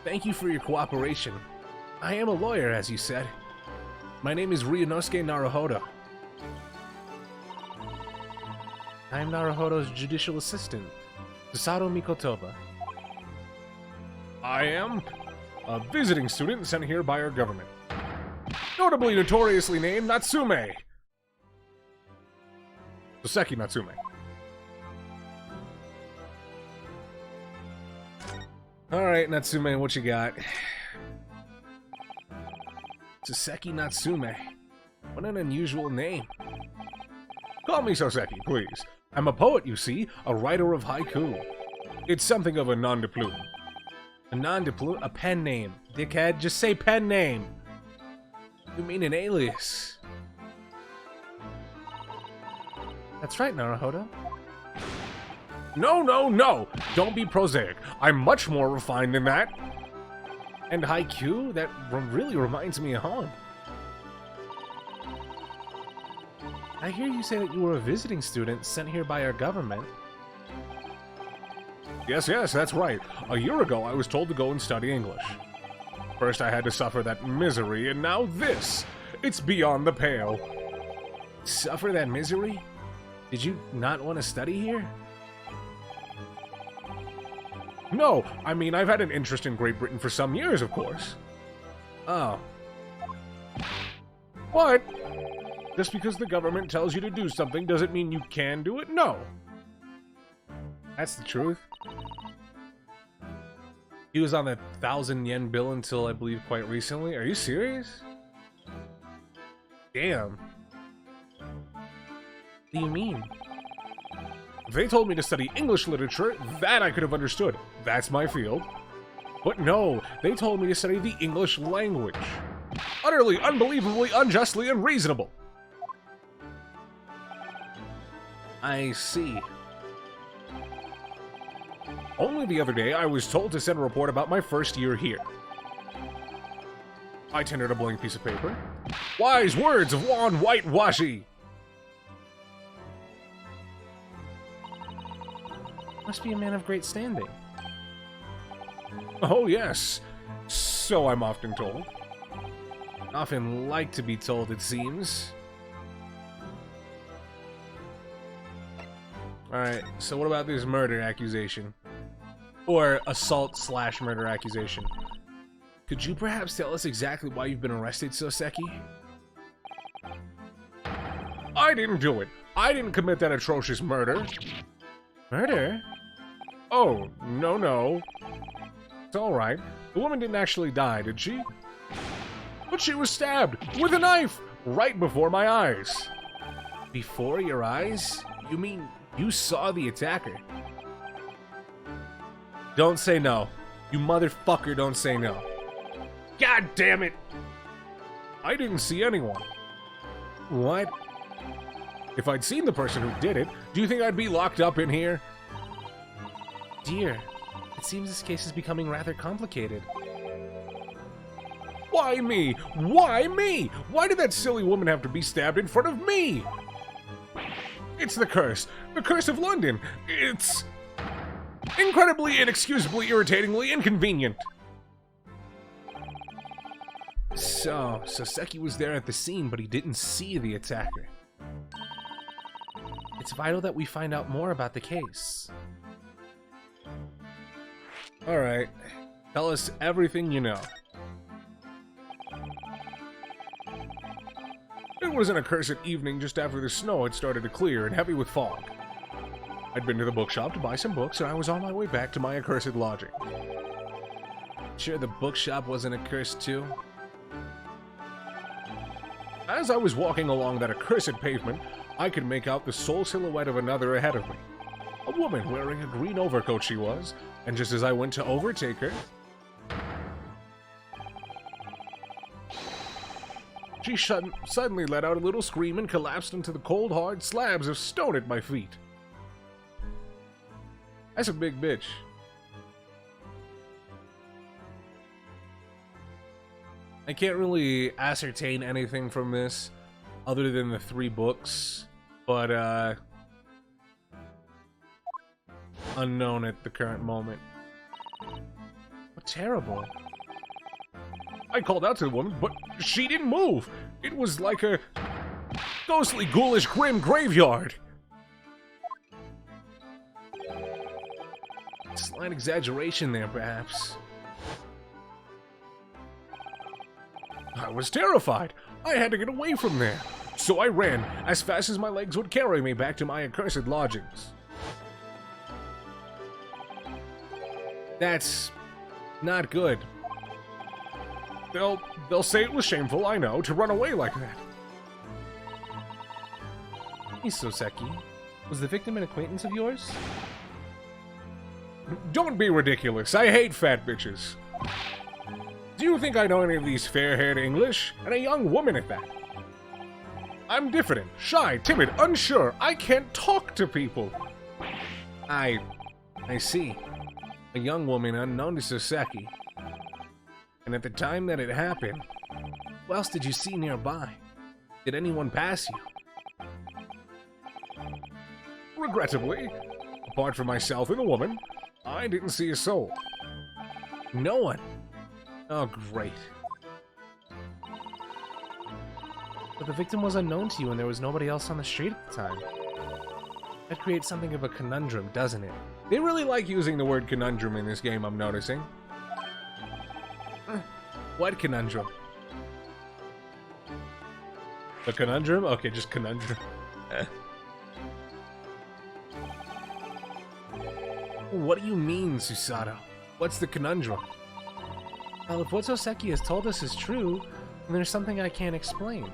Thank you for your cooperation. I am a lawyer, as you said. My name is Ryunosuke Naruhodo. I am Naruhodo's judicial assistant, Susato Mikotoba. I am a visiting student sent here by our government. Notably notoriously named Natsume. Soseki Natsume. Alright, Natsume, what you got? Soseki Natsume. What an unusual name. Call me Soseki, please. I'm a poet, you see, a writer of haiku. It's something of a nom de plume. A nom de plume? A pen name. Dickhead, just say pen name. You mean an alias? That's right, Naruhodo. No! Don't be prosaic. I'm much more refined than that. And haiku? That really reminds me of home. I hear you say that you were a visiting student sent here by our government. Yes, that's right. A year ago, I was told to go and study English. First, I had to suffer that misery, and now this! It's beyond the pale. Suffer that misery? Did you not want to study here? No, I mean, I've had an interest in Great Britain for some years, of course. Oh. What? Just because the government tells you to do something doesn't mean you can do it? No. That's the truth. He was on the 1,000 yen bill until, I believe, quite recently. Are you serious? Damn. What do you mean? If they told me to study English literature, that I could have understood. That's my field. But no, they told me to study the English language. Utterly, unbelievably, unjustly unreasonable. I see. Only the other day, I was told to send a report about my first year here. I tendered a blank piece of paper. Wise words of Juan Whitewashi! Must be a man of great standing. Oh, yes. So I'm often told. Often like to be told, it seems. Alright, so what about this murder accusation? Or assault/murder accusation? Could you perhaps tell us exactly why you've been arrested, Soseki? I didn't do it. I didn't commit that atrocious murder. Murder? Oh, no. It's alright. The woman didn't actually die, did she? But she was stabbed with a knife right before my eyes. Before your eyes? You mean you saw the attacker? Don't say no. You motherfucker, don't say no. God damn it! I didn't see anyone. What? If I'd seen the person who did it, do you think I'd be locked up in here? Dear, it seems this case is becoming rather complicated. Why me? Why me? Why did that silly woman have to be stabbed in front of me? It's the curse of London. It's incredibly, inexcusably, irritatingly inconvenient. So Soseki was there at the scene, but he didn't see the attacker. It's vital that we find out more about the case. Alright, tell us everything you know. It was an accursed evening just after the snow had started to clear and heavy with fog. I'd been to the bookshop to buy some books, and I was on my way back to my accursed lodging. Sure the bookshop wasn't accursed too? As I was walking along that accursed pavement, I could make out the sole silhouette of another ahead of me. A woman wearing a green overcoat she was, and just as I went to overtake her, she suddenly let out a little scream and collapsed into the cold, hard slabs of stone at my feet. That's a big bitch. I can't really ascertain anything from this other than the 3 books, but unknown at the current moment. What terrible. I called out to the woman, but she didn't move. It was like a ghostly, ghoulish, grim graveyard. Slight exaggeration there, perhaps. I was terrified. I had to get away from there. So I ran as fast as my legs would carry me back to my accursed lodgings. That's not good. They'll say it was shameful, I know, to run away like that. Hey, Soseki. Was the victim an acquaintance of yours? Don't be ridiculous. I hate fat bitches. Do you think I know any of these fair-haired English? And a young woman at that. I'm diffident, shy, timid, unsure. I can't talk to people. I see. A young woman unknown to Soseki. And at the time that it happened, who else did you see nearby? Did anyone pass you? Regrettably, apart from myself and the woman, I didn't see a soul. No one? Oh, great. But the victim was unknown to you and there was nobody else on the street at the time. That creates something of a conundrum, doesn't it? They really like using the word conundrum in this game, I'm noticing. What conundrum? The conundrum? Okay, just conundrum. What do you mean, Susato? What's the conundrum? Well, if what Soseki has told us is true, then there's something I can't explain.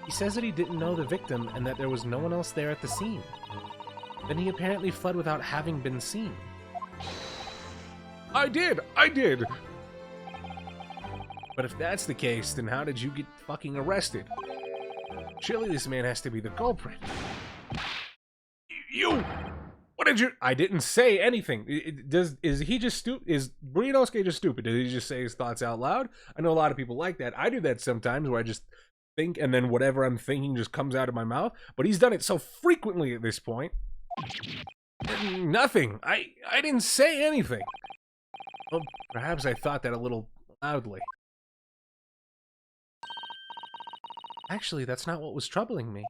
He says that he didn't know the victim and that there was no one else there at the scene. Then he apparently fled without having been seen. I did! But if that's the case, then how did you get fucking arrested? Surely this man has to be the culprit. You! What did you... I didn't say anything. Is he just stupid? Is Burinosuke just stupid? Did he just say his thoughts out loud? I know a lot of people like that. I do that sometimes where I just think and then whatever I'm thinking just comes out of my mouth. But he's done it so frequently at this point. Nothing. I didn't say anything. Well, perhaps I thought that a little loudly. Actually, that's not what was troubling me.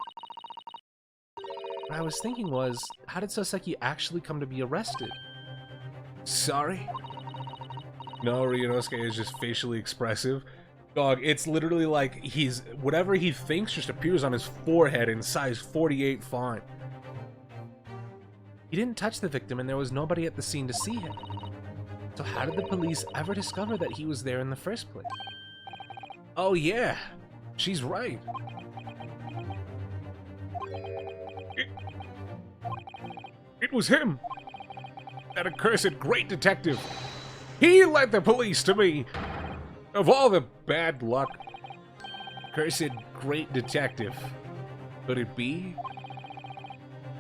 What I was thinking was, how did Soseki actually come to be arrested? Sorry? No, Ryunosuke is just facially expressive. Dog, it's literally like whatever he thinks just appears on his forehead in size 48 font. He didn't touch the victim and there was nobody at the scene to see him. So how did the police ever discover that he was there in the first place? Oh yeah, she's right. It was him! That accursed great detective! He led the police to me! Of all the bad luck. Cursed great detective. Could it be?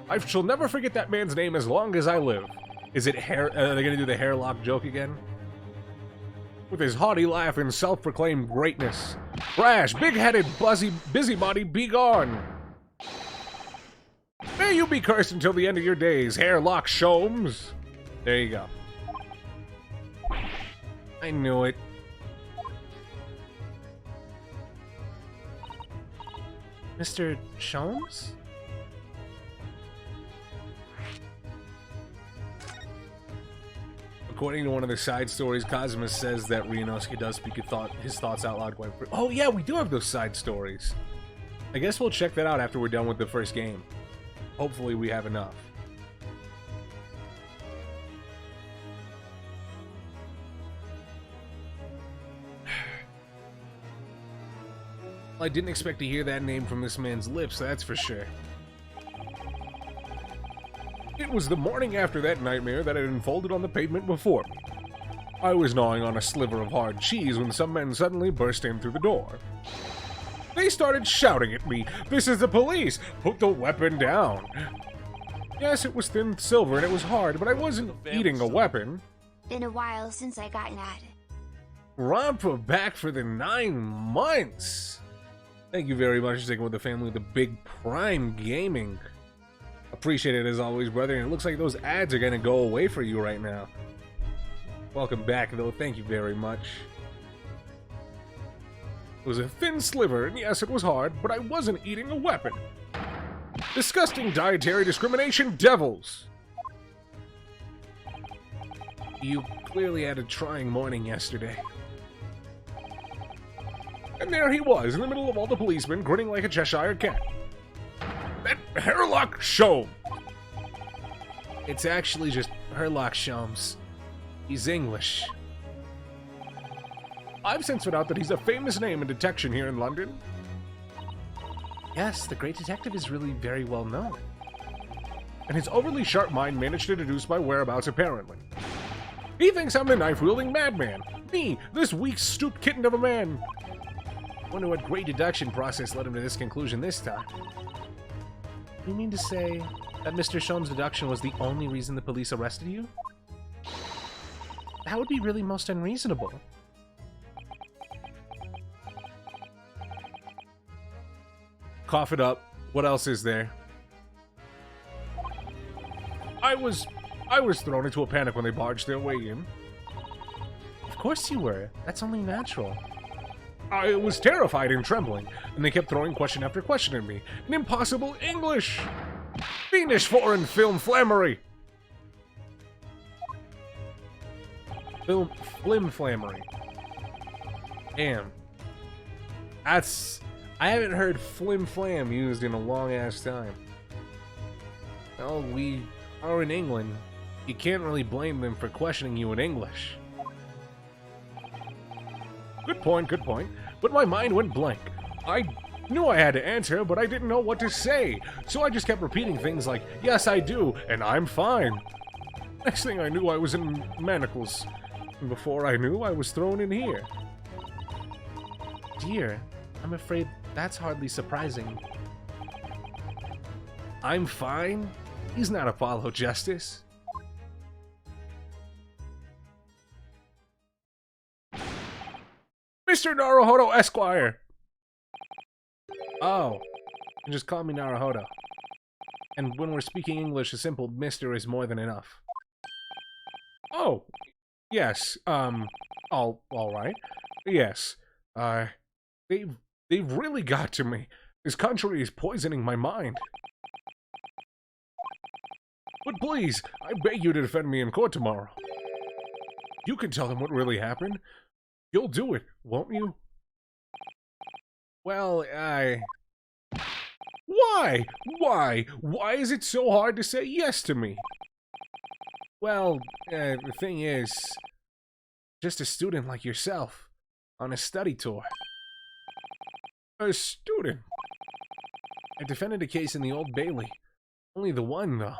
I shall never forget that man's name as long as I live. Is it hair? Are they gonna do the hairlock joke again? With his haughty laugh and self-proclaimed greatness. Brash, big-headed, busybody, be gone! May you be cursed until the end of your days, Hairlock Sholmes! There you go. I knew it. Mr. Sholmes? According to one of the side stories, Cosmus says that Ryunosuke does speak his thoughts out loud quite frequently. Oh yeah, we do have those side stories. I guess we'll check that out after we're done with the first game. Hopefully we have enough. Well, I didn't expect to hear that name from this man's lips, that's for sure. It was the morning after that nightmare that had unfolded on the pavement before me. I was gnawing on a sliver of hard cheese when some men suddenly burst in through the door. They started shouting at me, "This is the police! Put the weapon down!" Yes, it was thin silver and it was hard, but I wasn't eating a weapon. Been a while since I got at it. Romper back for the 9 months! Thank you very much for sticking with the family with the big Prime Gaming. Appreciate it as always, brother, and it looks like those ads are gonna go away for you right now. Welcome back, though. Thank you very much. It was a thin sliver, and yes, it was hard, but I wasn't eating a weapon. Disgusting dietary discrimination devils! You clearly had a trying morning yesterday. And there he was, in the middle of all the policemen, grinning like a Cheshire cat. That Hairlock Sholmes! It's actually just Hairlock Sholmes. He's English. I've since found out that he's a famous name in detection here in London. Yes, the great detective is really very well known. And his overly sharp mind managed to deduce my whereabouts, apparently. He thinks I'm the knife-wielding madman. Me, this weak, stooped kitten of a man. Wonder what great deduction process led him to this conclusion this time. You mean to say that Mr. Sholmes' deduction was the only reason the police arrested you? That would be really most unreasonable. Cough it up. What else is there? I was thrown into a panic when they barged their way in. Of course you were. That's only natural. I was terrified and trembling, and they kept throwing question after question at me. In impossible English! Fiendish foreign film flammery! Flimflammery. Damn. That's... I haven't heard flim-flam used in a long-ass time. Well, we are in England. You can't really blame them for questioning you in English. Good point, good point. But my mind went blank. I knew I had to answer, but I didn't know what to say. So I just kept repeating things like, yes, I do, and I'm fine. Next thing I knew, I was in manacles. And before I knew, I was thrown in here. Dear, I'm afraid that's hardly surprising. I'm fine? He's not Apollo Justice. Mr. Naruhodo Esquire! Oh, you just call me Naruhodo. And when we're speaking English, a simple Mr. is more than enough. Oh, yes, all right. Yes, they've really got to me. This country is poisoning my mind. But please, I beg you to defend me in court tomorrow. You can tell them what really happened. You'll do it, won't you? Well, Why? Why is it so hard to say yes to me? Well, the thing is, just a student like yourself, on a study tour. A student? I defended a case in the Old Bailey. Only the one, though.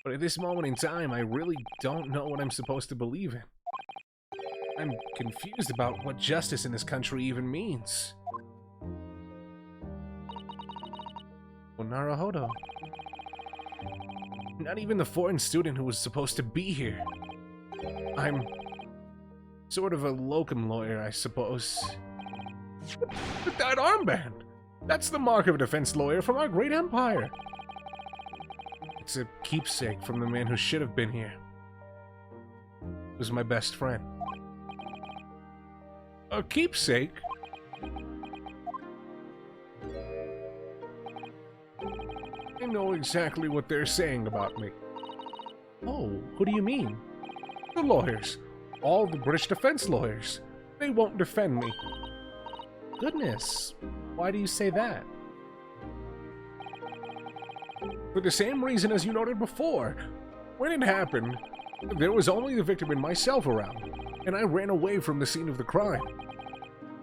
But at this moment in time, I really don't know what I'm supposed to believe in. I'm confused about what justice in this country even means. Oh, Naruhodo. Not even the foreign student who was supposed to be here. I'm sort of a locum lawyer, I suppose. But that armband! That's the mark of a defense lawyer from our great empire. It's a keepsake from the man who should have been here. He was my best friend. A keepsake? I know exactly what they're saying about me. Oh, who do you mean? The lawyers. All the British defense lawyers. They won't defend me. Goodness, why do you say that? For the same reason as you noted before. When it happened, there was only the victim and myself around, and I ran away from the scene of the crime.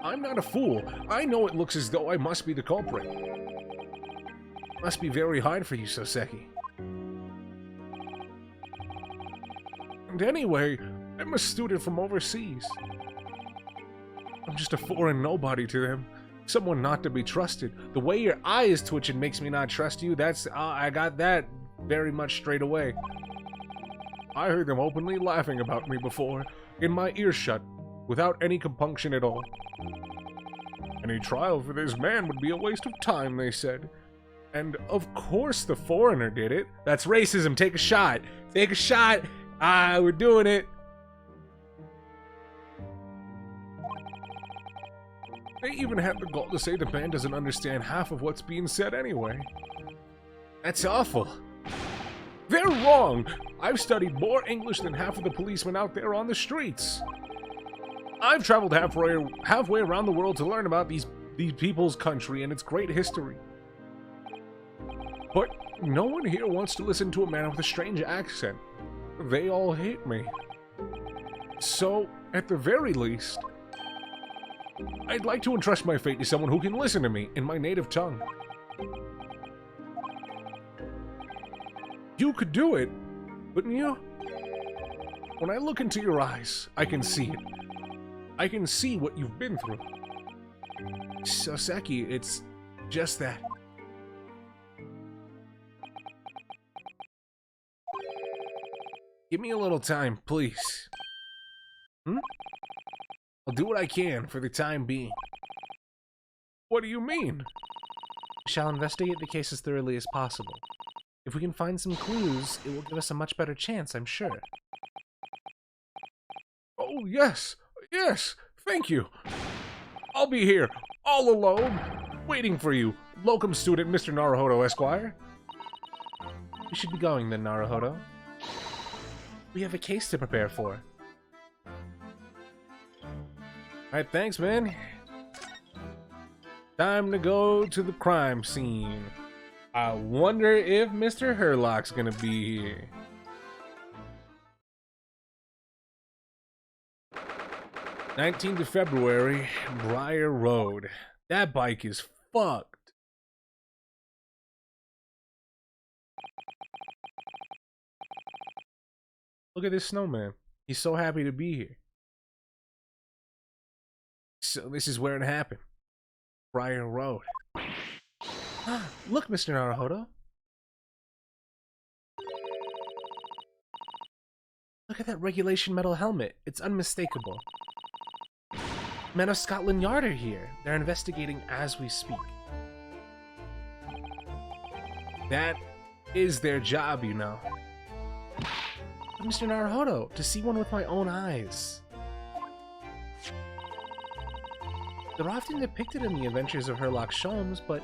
I'm not a fool. I know it looks as though I must be the culprit. Must be very hard for you, Soseki. And anyway, I'm a student from overseas. I'm just a foreign nobody to them. Someone not to be trusted. The way your eye is twitching makes me not trust you. That's, I got that very much straight away. I heard them openly laughing about me before, in my earshot, without any compunction at all. Any trial for this man would be a waste of time, they said. And of course the foreigner did it. That's racism. Take a shot. Take a shot. Ah, we're doing it. They even had the gall to say the man doesn't understand half of what's being said anyway. That's awful. They're wrong. I've studied more English than half of the policemen out there on the streets. I've traveled halfway around the world to learn about these people's country and its great history. But no one here wants to listen to a man with a strange accent. They all hate me. So, at the very least, I'd like to entrust my fate to someone who can listen to me in my native tongue. You could do it, wouldn't you? When I look into your eyes, I can see it. I can see what you've been through. Soseki, it's just that. Give me a little time, please. I'll do what I can for the time being. What do you mean? We shall investigate the case as thoroughly as possible. If we can find some clues, it will give us a much better chance, I'm sure. Oh, yes! Yes! Thank you! I'll be here, all alone, waiting for you, locum student Mr. Naruhodo, Esquire. We should be going then, Naruhodo. We have a case to prepare for. Alright, thanks, man. Time to go to the crime scene. I wonder if Mr. Herlock's gonna be here. "19th of February, Briar Road. That bike is fucked. Look at this snowman. He's so happy to be here. So this is where it happened. Briar Road. Look, Mr. Naruhodo. Look at that regulation metal helmet. It's unmistakable. Men of Scotland Yard are here. They're investigating as we speak. That is their job, you know. But Mr. Naruhodo, to see one with my own eyes. They're often depicted in the adventures of Herlock Sholmes, but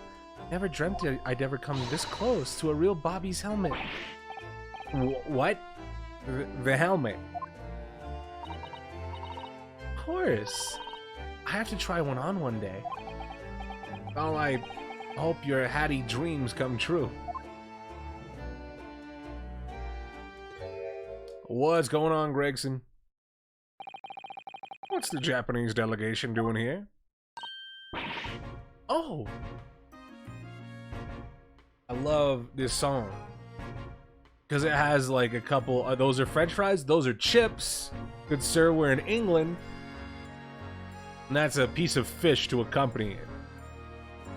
never dreamt I'd ever come this close to a real Bobby's helmet. What? The helmet? Of course. I have to try one on one day. Well, I hope your hatty dreams come true. What's going on, Gregson? What's the Japanese delegation doing here? Oh! A love this song. Because it has like a couple, those are French fries, those are chips. Good sir, we're in England. And that's a piece of fish to accompany it.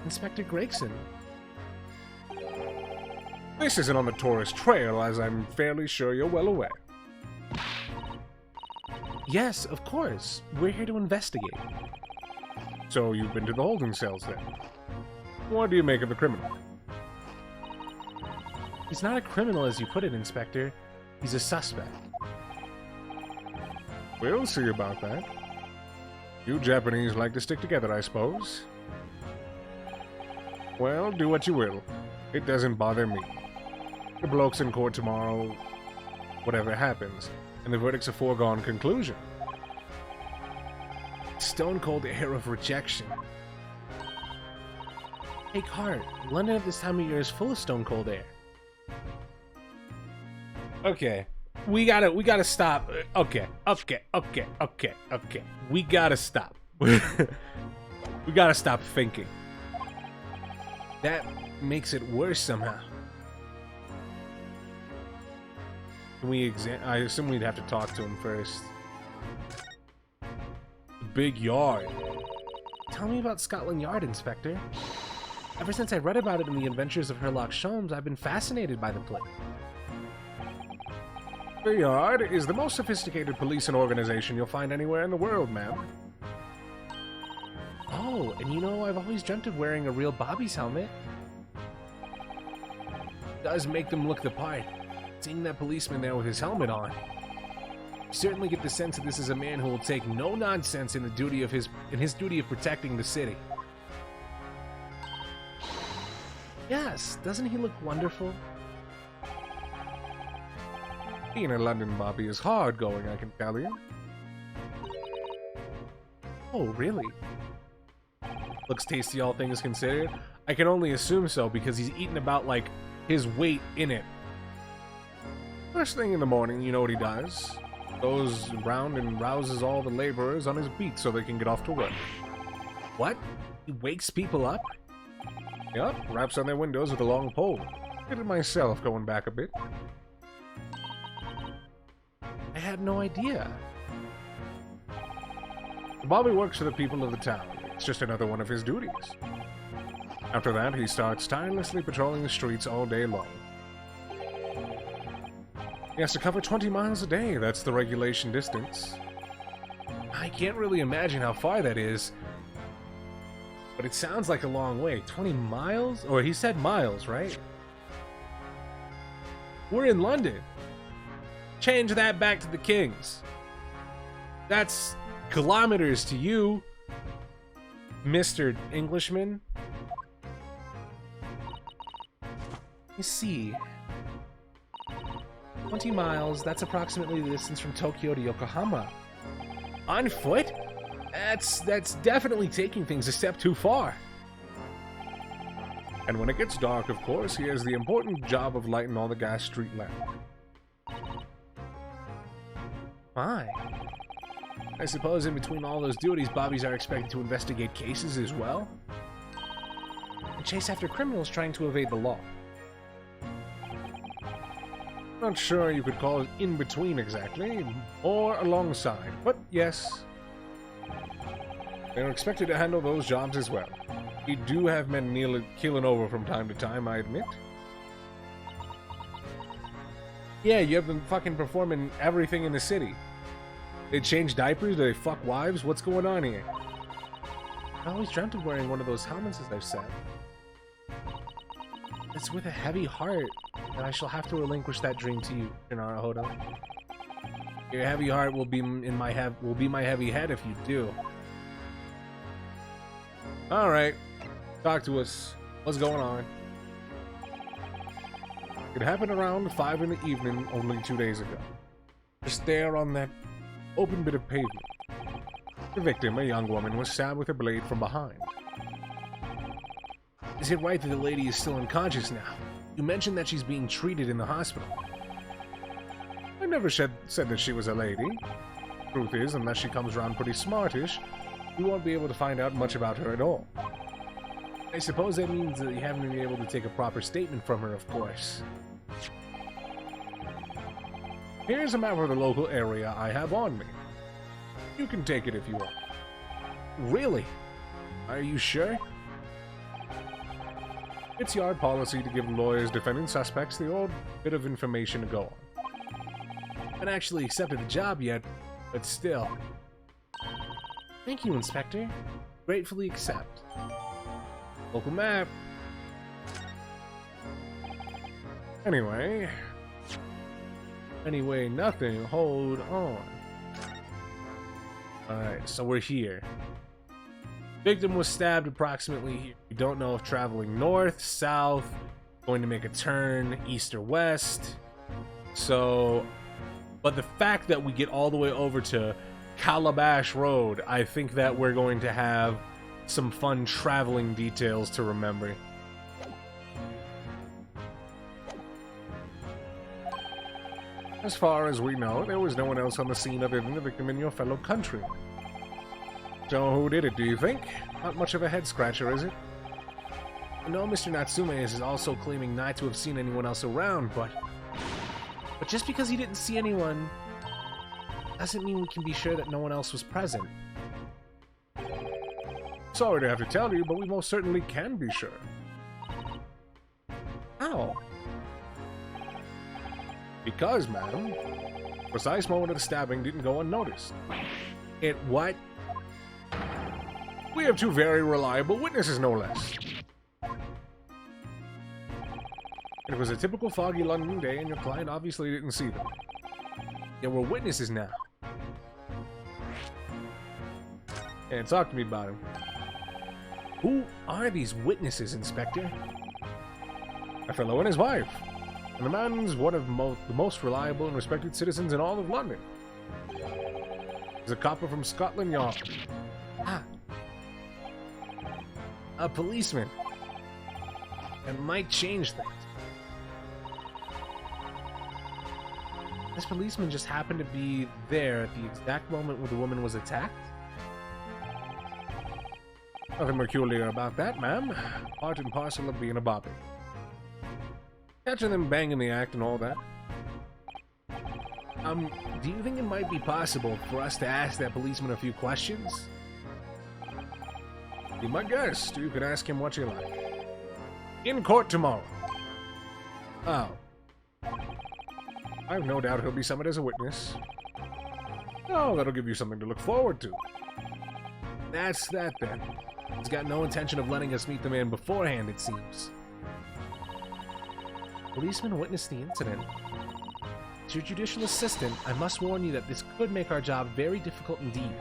Inspector Gregson. This isn't on the tourist trail, as I'm fairly sure you're well aware. Yes, of course. We're here to investigate. So you've been to the holding cells then? What do you make of the criminal? He's not a criminal as you put it, Inspector. He's a suspect. We'll see about that. You Japanese like to stick together, I suppose. Well, do what you will. It doesn't bother me. The bloke's in court tomorrow, whatever happens, and the verdict's a foregone conclusion. Stone cold air of rejection. Take heart. London at this time of year is full of stone cold air. Okay. We gotta stop. Okay. We gotta stop. We gotta stop thinking. That makes it worse somehow. Can we I assume we'd have to talk to him first. Big yard. Tell me about Scotland Yard, Inspector. Ever since I read about it in the Adventures of Sherlock Holmes, I've been fascinated by the place. The Yard is the most sophisticated police and organization you'll find anywhere in the world, ma'am. Oh, and you know, I've always dreamt of wearing a real Bobby's helmet. It does make them look the part. Seeing that policeman there with his helmet on. You certainly get the sense that this is a man who will take no nonsense in his duty of protecting the city. Yes, doesn't he look wonderful? Being a London Bobby is hard going, I can tell you. Oh, really? Looks tasty, all things considered. I can only assume so because he's eaten about, like, his weight in it. First thing in the morning, you know what he does? Goes round and rouses all the laborers on his beat so they can get off to work. What? He wakes people up? Yup, raps on their windows with a long pole. Did it myself going back a bit. I had no idea. Bobby works for the people of the town. It's just another one of his duties. After that, he starts tirelessly patrolling the streets all day long. He has to cover 20 miles a day. That's the regulation distance. I can't really imagine how far that is, but it sounds like a long way. 20 miles? Or he said miles, right? We're in London. Change that back to the Kings. That's kilometers to you, Mr. Englishman. You see, 20 miles, that's approximately the distance from Tokyo to Yokohama. On foot? That's definitely taking things a step too far. And when it gets dark, of course, he has the important job of lighting all the gas street lamps. My. I suppose in between all those duties, Bobbies are expected to investigate cases as well? And chase after criminals trying to evade the law. Not sure you could call it in between exactly, or alongside, but yes. They're expected to handle those jobs as well. We do have men keeling over from time to time, I admit. Yeah, you have them fucking performing everything in the city. They change diapers, do they fuck wives? What's going on here? I always dreamt of wearing one of those helmets, as I've said. It's with a heavy heart that I shall have to relinquish that dream to you, Shannara Hodo. Your heavy heart will be my heavy head if you do. All right, talk to us. What's going on? It happened around 5 in the evening only 2 days ago. Just there on that open bit of pavement. The victim, a young woman, was stabbed with a blade from behind. Is it right that the lady is still unconscious now? You mentioned that she's being treated in the hospital. I never said that she was a lady. Truth is, unless she comes around pretty smartish, we won't be able to find out much about her at all. I suppose that means that you haven't been able to take a proper statement from her, of course. Here's a map of the local area I have on me. You can take it if you want. Really? Are you sure? It's yard policy to give lawyers defending suspects the odd bit of information to go on. I haven't actually accepted the job yet, but still. Thank you, Inspector. Gratefully accept. Local map. Anyway, nothing. Hold on. Alright, so we're here. Victim was stabbed approximately here. We don't know if traveling north, south, going to make a turn, east or west. So, but the fact that we get all the way over to Calabash Road, I think that we're going to have some fun traveling details to remember. As far as we know, there was no one else on the scene other than the victim and your fellow countrymen. So who did it, do you think? Not much of a head-scratcher, is it? I know Mr. Natsume is also claiming not to have seen anyone else around, but just because he didn't see anyone doesn't mean we can be sure that no one else was present. Sorry to have to tell you, but we most certainly can be sure. How? Because, madam, the precise moment of the stabbing didn't go unnoticed. It what? We have two very reliable witnesses, no less. It was a typical foggy London day, and your client obviously didn't see them. Yeah, we're witnesses now. And talk to me about him. Who are these witnesses, Inspector? A fellow and his wife. And the man's one of the most reliable and respected citizens in all of London. He's a copper from Scotland Yard. Ah. A policeman. It might change things. This policeman just happened to be there at the exact moment when the woman was attacked? Nothing peculiar about that, ma'am. Part and parcel of being a bobby. Catching them banging the act and all that. Do you think it might be possible for us to ask that policeman a few questions? Be my guest. You can ask him what you like. In court tomorrow. Oh. I have no doubt he'll be summoned as a witness. Oh, that'll give you something to look forward to. That's that, then. He's got no intention of letting us meet the man beforehand, it seems. Policeman witnessed the incident. As your judicial assistant, I must warn you that this could make our job very difficult indeed.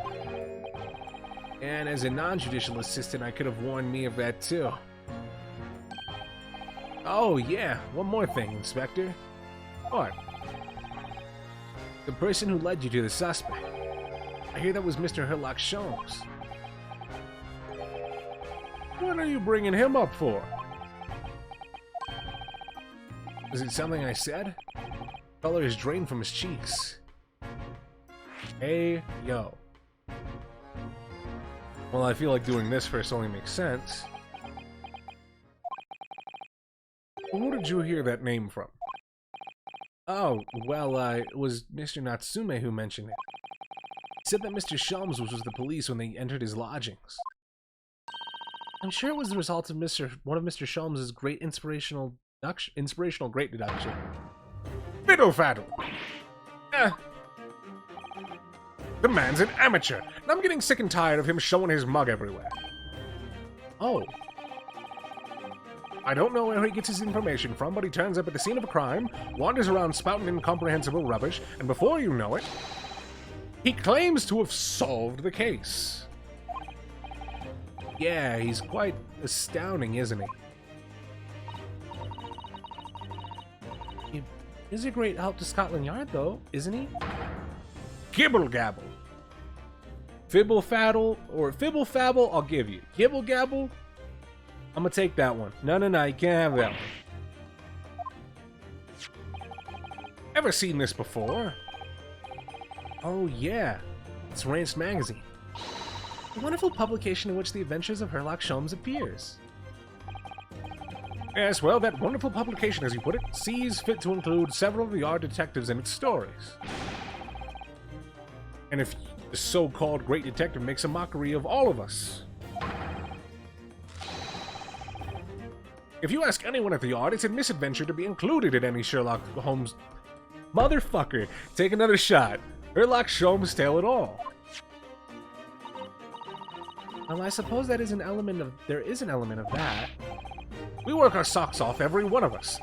And as a non-judicial assistant, I could have warned me of that too. Oh yeah, one more thing, Inspector. What? The person who led you to the suspect. I hear that was Mr. Herlock Sholmes. What are you bringing him up for? Is it something I said? Color is drained from his cheeks. Hey, yo. Well, I feel like doing this first only makes sense. Who did you hear that name from? Oh, well, it was Mr. Natsume who mentioned it. He said that Mr. Sholmes was with the police when they entered his lodgings. I'm sure it was the result of one of Mr. Sholmes' great inspirational great deduction. Fiddle faddle! The man's an amateur, and I'm getting sick and tired of him showing his mug everywhere. Oh. I don't know where he gets his information from, but he turns up at the scene of a crime, wanders around spouting incomprehensible rubbish, and before you know it, he claims to have solved the case. Yeah, he's quite astounding, isn't he? He is a great help to Scotland Yard, though, isn't he? Gibble gabble. Fibble faddle, or fibble fabble, I'll give you. Gibble gabble? I'm gonna take that one. No, you can't have that one. Ever seen this before? Oh, yeah. It's Rance Magazine. A wonderful publication in which the adventures of Herlock Sholmes appears. Yes, well, that wonderful publication, as you put it, sees fit to include several of the Yard detectives in its stories. And if the so-called great detective makes a mockery of all of us. If you ask anyone at the Yard, it's a misadventure to be included in any Sherlock Holmes... Motherfucker, take another shot. Sherlock Holmes' tale at all. Well, I suppose that is an element of... There is an element of that. We work our socks off, every one of us,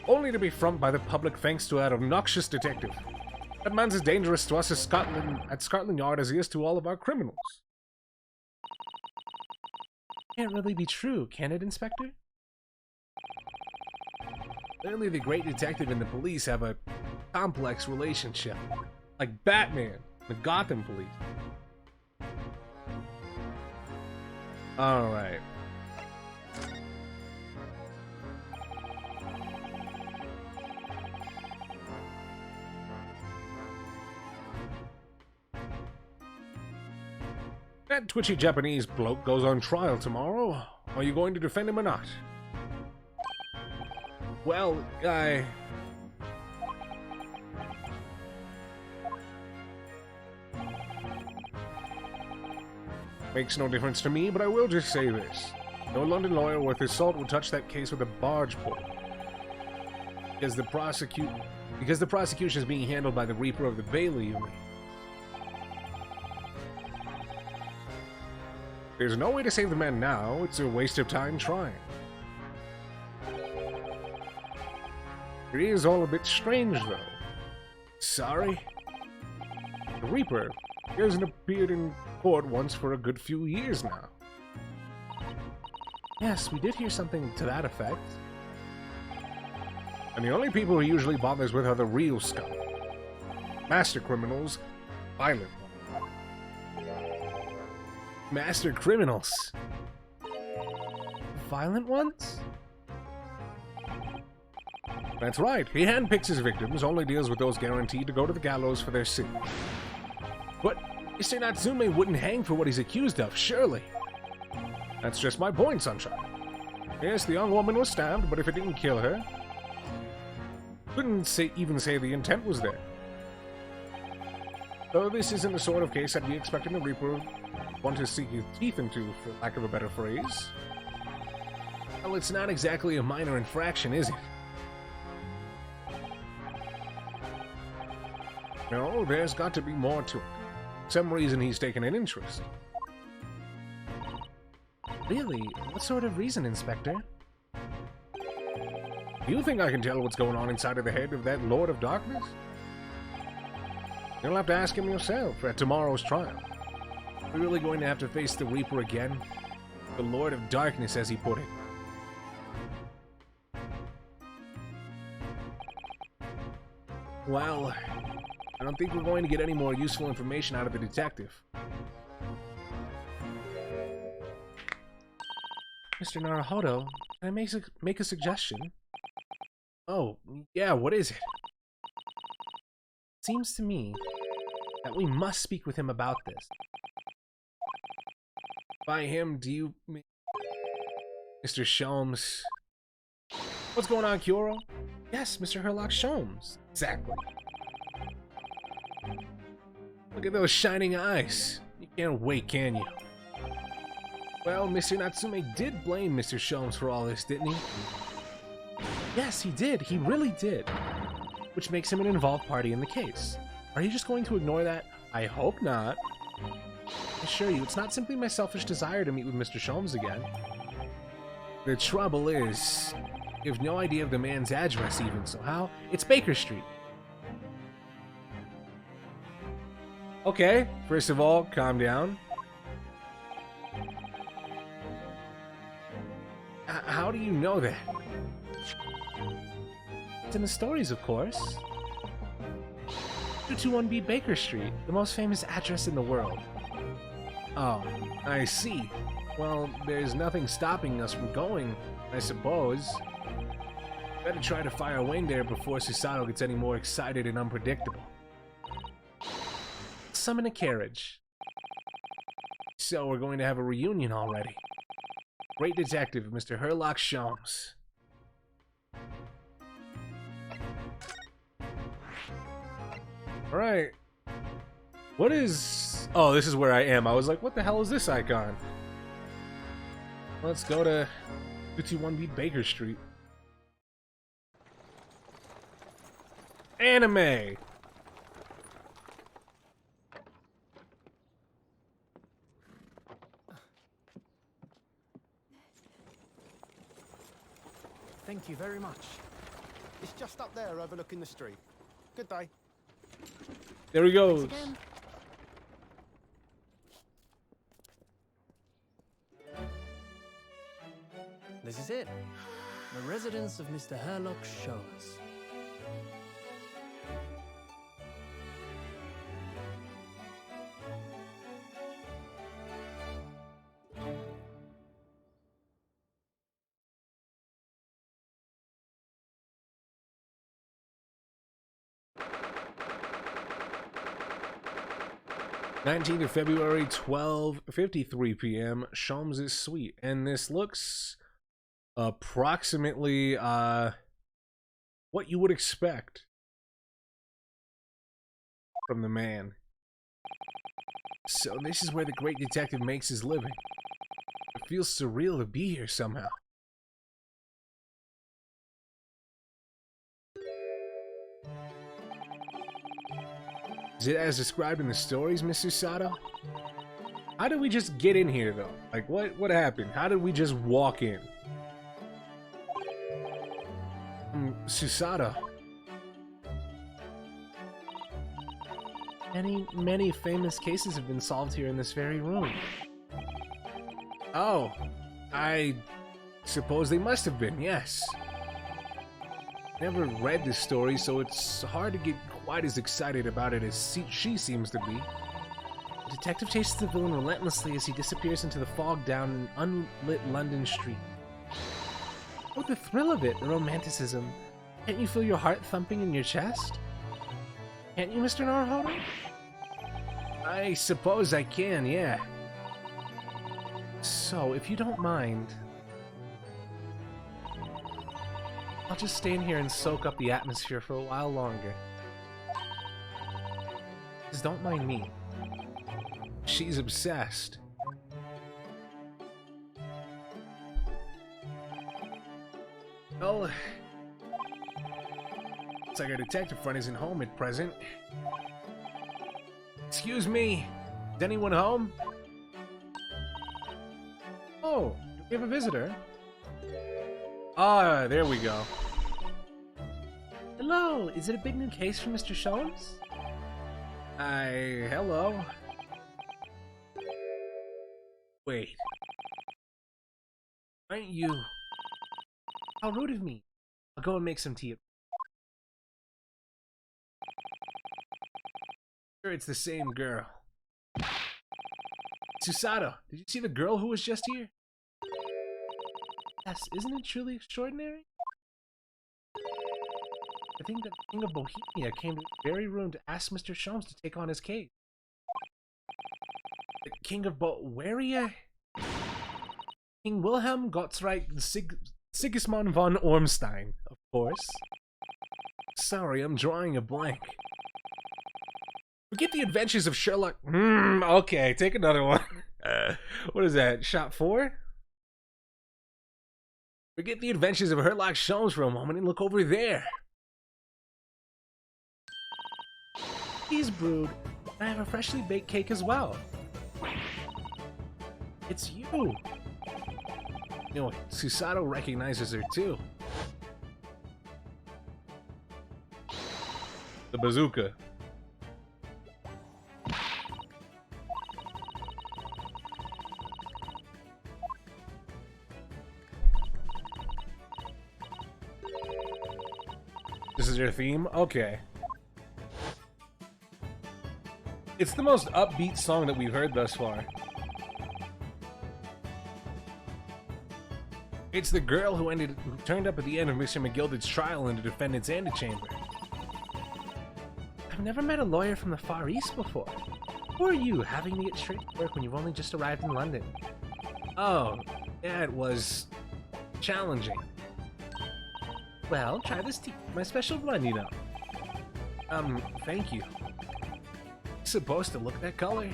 only to be frumped by the public thanks to that obnoxious detective. That man's as dangerous to us at Scotland Yard as he is to all of our criminals. Can't really be true, can it, Inspector? Clearly the great detective and the police have a complex relationship. Like Batman, the Gotham police. Alright. That twitchy Japanese bloke goes on trial tomorrow. Are you going to defend him or not? Well, makes no difference to me, but I will just say this. No London lawyer worth his salt would touch that case with a barge pole. Because the prosecution is being handled by the Reaper of the Bailey unit. There's no way to save the man now. It's a waste of time trying. It is all a bit strange, though. Sorry? The Reaper hasn't appeared in court once for a good few years now. Yes, we did hear something to that effect. And the only people he usually bothers with are the real scum. Master criminals, violent. Master criminals. Violent ones? That's right. He handpicks his victims, only deals with those guaranteed to go to the gallows for their sin. But Mr. Natsume wouldn't hang for what he's accused of, surely. That's just my point, Sunshine. Yes, the young woman was stabbed, but if it didn't kill her, couldn't even say the intent was there. Though this isn't the sort of case I'd be expecting the Reaper want to sink his teeth into, for lack of a better phrase. Well, it's not exactly a minor infraction, is it? No, there's got to be more to it. Some reason he's taken an interest. Really? What sort of reason, Inspector? Do you think I can tell what's going on inside of the head of that Lord of Darkness? You'll have to ask him yourself at tomorrow's trial. We're really going to have to face the Reaper again? The Lord of Darkness, as he put it. Well, I don't think we're going to get any more useful information out of the detective. Mr. Naruhodo, can I make a suggestion? Oh, yeah, what is it? Seems to me that we must speak with him about this. By him, do you mean Mr. Sholmes? What's going on, Kyoro? Yes, Mr. Sherlock Sholmes. Exactly. Look at those shining eyes. You can't wait, can you? Well, Mr. Natsume did blame Mr. Sholmes for all this, didn't he? Yes, he did. He really did. Which makes him an involved party in the case. Are you just going to ignore that? I hope not. I assure you, it's not simply my selfish desire to meet with Mr. Sholmes again. The trouble is, you have no idea of the man's address even, so how? It's Baker Street. Okay, first of all, calm down. How do you know that? It's in the stories, of course. 221B Baker Street, the most famous address in the world. Oh, I see. Well, there's nothing stopping us from going, I suppose. Better try to fire Wayne there before Susato gets any more excited and unpredictable. Summon a carriage. So we're going to have a reunion already. Great detective, Mr. Sherlock Sholmes. Alright. What is... Oh, this is where I am. I was like, what the hell is this icon? Let's go to 221B Baker Street. Anime! Thank you very much. It's just up there overlooking the street. Good day. There he goes. Again. This is it. The residence of Mr. Herlock Sholmes. '19th of February, 12:53 p.m. Sholmes' suite, and this looks approximately what you would expect from the man. So this is where the great detective makes his living. It feels surreal to be here somehow. Is it as described in the stories, Mr. Sato? How did we just get in here, though? Like, what happened? How did we just walk in? Susato. Many famous cases have been solved here in this very room. Oh, I suppose they must have been, yes. Never read this story, so it's hard to get quite as excited about it as she seems to be. The detective chases the villain relentlessly as he disappears into the fog down an unlit London street. Oh, the thrill of it, the romanticism. Can't you feel your heart thumping in your chest? Can't you, Mr. Naruhodo? I suppose I can, yeah. So, if you don't mind, I'll just stay in here and soak up the atmosphere for a while longer. Just don't mind me. She's obsessed. Well, looks like our detective friend isn't home at present. Excuse me, is anyone home? Oh, we have a visitor. Ah, there we go. Hello, is it a big new case for Mr. Sholmes? Hello. Wait. Aren't you... How rude of me. I'll go and make some tea. Sure, it's the same girl. Susato, did you see the girl who was just here? Yes, isn't it truly extraordinary? I think that the King of Bohemia came to the very room to ask Mr. Sholmes to take on his case. The King of Bohemia? King Wilhelm Gottsreich Sigismund von Ormstein, of course. Sorry, I'm drawing a blank. Forget the adventures of Sherlock... okay, take another one. What is that, shot 4? Forget the adventures of Sherlock Sholmes for a moment and look over there. He's brewed. I have a freshly baked cake as well. It's you. You know, Susato recognizes her too. The bazooka. This is your theme? Okay. It's the most upbeat song that we've heard thus far. It's the girl who turned up at the end of Mr. McGilded's trial in the defendant's antechamber. I've never met a lawyer from the Far East before. Who are you, having to get straight to work when you've only just arrived in London? Oh, yeah, it was challenging. Well, try this tea. My special blend, you know. Thank you. supposed to look that color?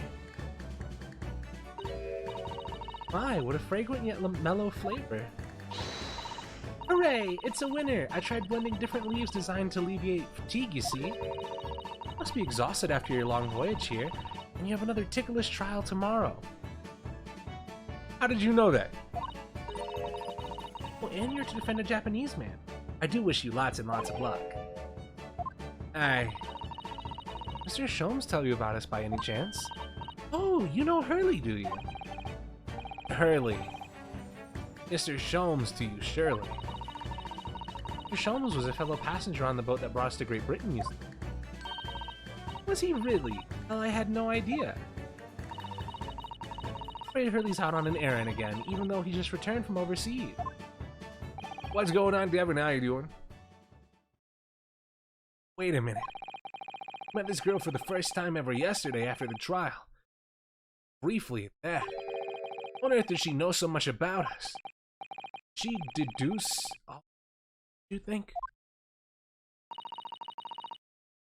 My, what a fragrant yet mellow flavor. Hooray! It's a winner! I tried blending different leaves designed to alleviate fatigue, you see. You must be exhausted after your long voyage here, and you have another ticklish trial tomorrow. How did you know that? Oh, and you're to defend a Japanese man. I do wish you lots and lots of luck. Aye. Mr. Sholmes tell you about us by any chance? Oh, you know Hurley, do you? Hurley. Mr. Sholmes to you, surely. Mr. Sholmes was a fellow passenger on the boat that brought us to Great Britain, you see. Was he really? Well, I had no idea. Afraid Hurley's out on an errand again, even though he just returned from overseas. What's going on, Devin? How you doing? Wait a minute. I met this girl for the first time ever yesterday after the trial. Briefly at that. On earth does she know so much about us? She deduce all, you think?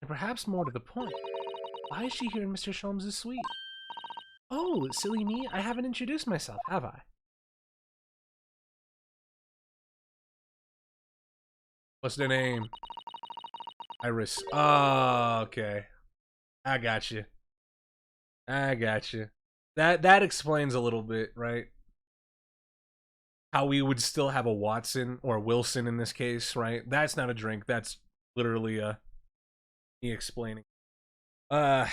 And perhaps more to the point, why is she here in Mr. Sholmes' suite? Oh, silly me, I haven't introduced myself, have I? What's their name? Iris. Oh, okay. I got you. I got you. That explains a little bit, right? How we would still have a Watson or Wilson in this case, right? That's not a drink. That's literally me explaining. And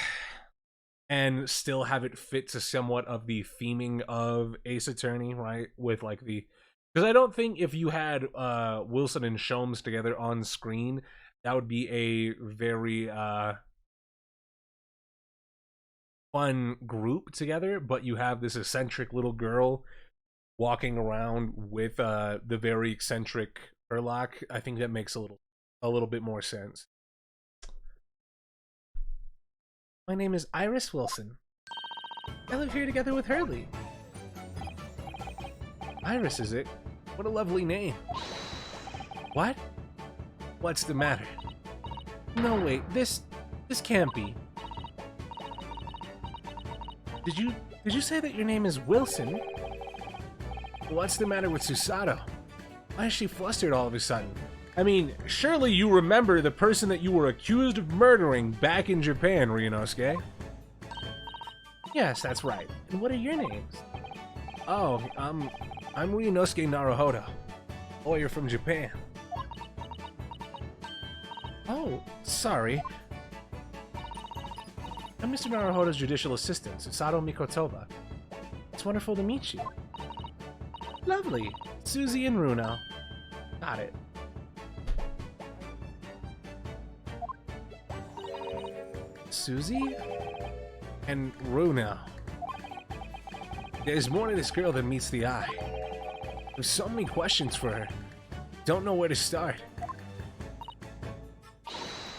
still have it fit to somewhat of the theming of Ace Attorney, right? With like the, because I don't think if you had Wilson and Sholmes together on screen, that would be a very fun group together. But you have this eccentric little girl walking around with the very eccentric Sherlock. I think that makes a little bit more sense. My name is Iris Wilson. I live here together with Hurley. Iris, is it? What a lovely name. What? What's the matter? No, wait, this can't be. Did you say that your name is Wilson? What's the matter with Susato? Why is she flustered all of a sudden? I mean, surely you remember the person that you were accused of murdering back in Japan, Ryunosuke? Yes, that's right. And what are your names? Oh, I'm Ryunosuke Naruhodo, lawyer from Japan. Oh, sorry. I'm Mr. Naruhodo's judicial assistant, Susato Mikotoba. It's wonderful to meet you. Lovely. Susie and Runo. Got it. Susie? And Runo. There's more to this girl than meets the eye. There's so many questions for her. Don't know where to start.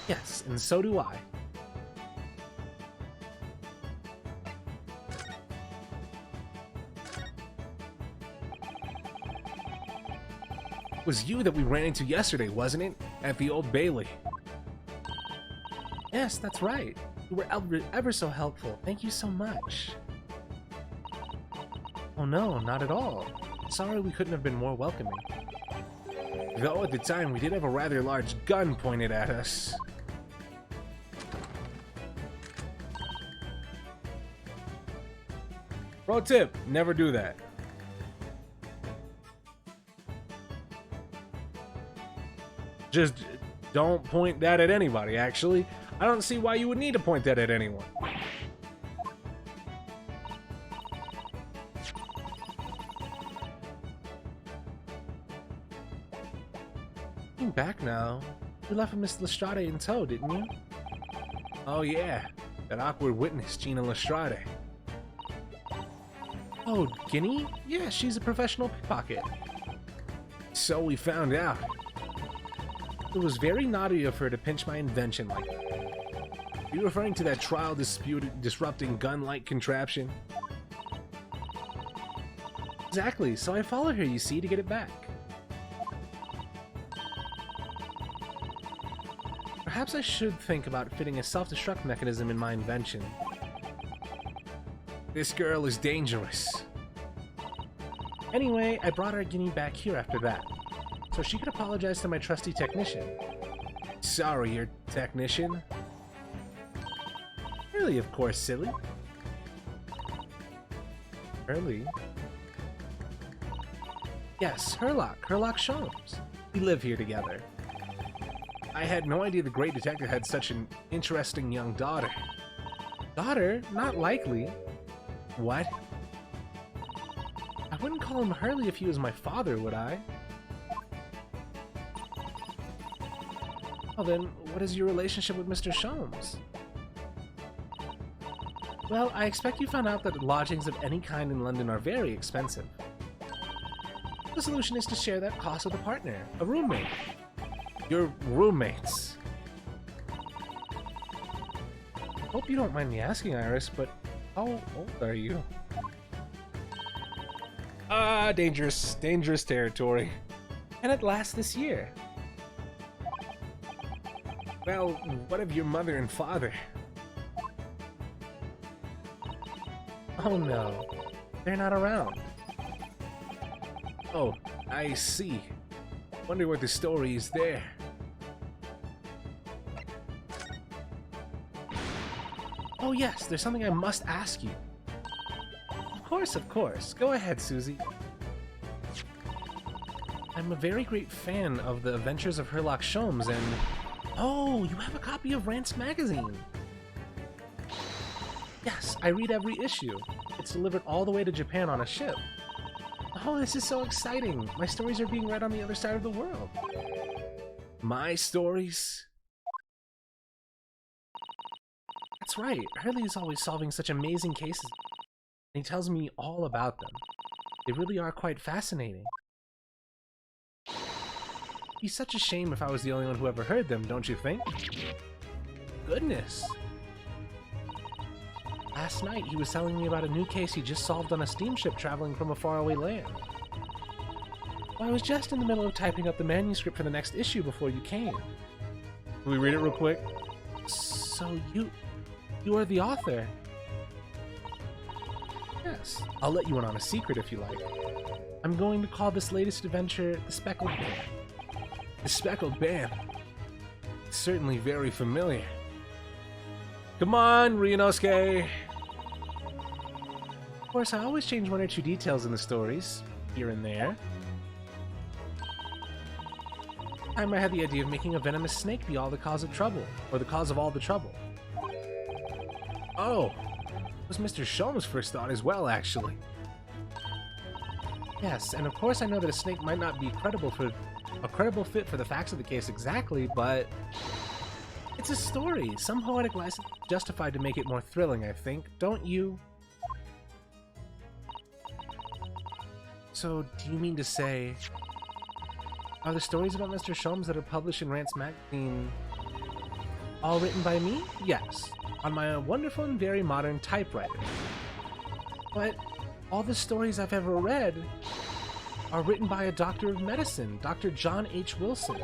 Yes, and so do I. It was you that we ran into yesterday, wasn't it? At the Old Bailey. Yes, that's right. You were ever so helpful. Thank you so much. Oh no, not at all. Sorry we couldn't have been more welcoming. Though at the time we did have a rather large gun pointed at us. Pro tip, never do that. Just don't point that at anybody, actually. I don't see why you would need to point that at anyone. Looking back now, you left with Miss Lestrade in tow, didn't you? Oh yeah, that awkward witness, Gina Lestrade. Oh, Guinea? Yeah, she's a professional pickpocket. So we found out. It was very naughty of her to pinch my invention like that. Are you referring to that trial disrupting gun-like contraption? Exactly, so I followed her, you see, to get it back. Perhaps I should think about fitting a self-destruct mechanism in my invention. This girl is dangerous. Anyway, I brought our guinea back here after that, so she could apologize to my trusty technician. Sorry, your technician. Really, of course, silly. Hurley? Yes, Herlock Sholmes. We live here together. I had no idea the great detective had such an interesting young daughter. Daughter? Not likely. What? I wouldn't call him Hurley if he was my father, would I? Well then, what is your relationship with Mr. Sholmes? Well, I expect you found out that lodgings of any kind in London are very expensive. The solution is to share that cost with a partner, a roommate. Your roommates. Hope you don't mind me asking, Iris, but how old are you? Dangerous territory. And at last this year. Well, what of your mother and father? Oh no, they're not around. Oh, I see. Wonder what the story is there. Oh yes, there's something I must ask you. Of course. Go ahead, Susie. I'm a very great fan of the adventures of Herlock Sholmes and... Oh, you have a copy of Rance magazine! Yes, I read every issue. It's delivered all the way to Japan on a ship. Oh, this is so exciting! My stories are being read on the other side of the world. My stories? That's right, Hurley is always solving such amazing cases. And he tells me all about them. They really are quite fascinating. It'd be such a shame if I was the only one who ever heard them, don't you think? Goodness! Last night, he was telling me about a new case he just solved on a steamship traveling from a faraway land. Well, I was just in the middle of typing up the manuscript for the next issue before you came. Can we read it real quick? So you are the author? Yes, I'll let you in on a secret if you like. I'm going to call this latest adventure the Speckled Band. The Speckled Band. It's certainly very familiar. Come on, Ryunosuke! Of course, I always change one or two details in the stories, here and there. This time I had the idea of making a venomous snake be all the cause of trouble, or the cause of all the trouble. Oh! It was Mr. Sholmes' first thought as well, actually. Yes, and of course I know that a snake might not be a credible fit for the facts of the case exactly, but it's a story. Some poetic license is justified to make it more thrilling, I think. Don't you? So, do you mean to say... Are the stories about Mr. Sholmes that are published in Rance magazine all written by me? Yes, on my wonderful and very modern typewriter. But all the stories I've ever read are written by a doctor of medicine, Dr. John H. Wilson.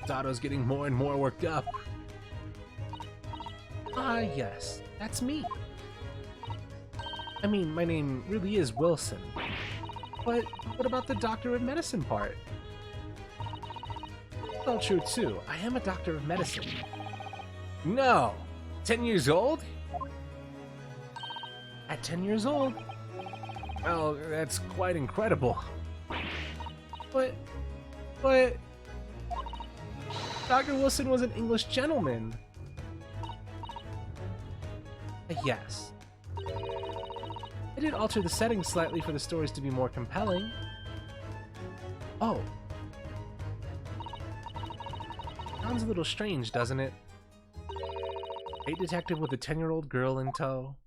Dotto's getting more and more worked up. Ah, yes, that's me. I mean, my name really is Wilson. But what about the doctor of medicine part? Well, true too. I am a doctor of medicine. No! 10 years old? At 10 years old? Well, that's quite incredible. But... Dr. Wilson was an English gentleman. Yes. I did alter the setting slightly for the stories to be more compelling. Oh. Sounds a little strange, doesn't it? Great detective with a 10-year-old girl in tow.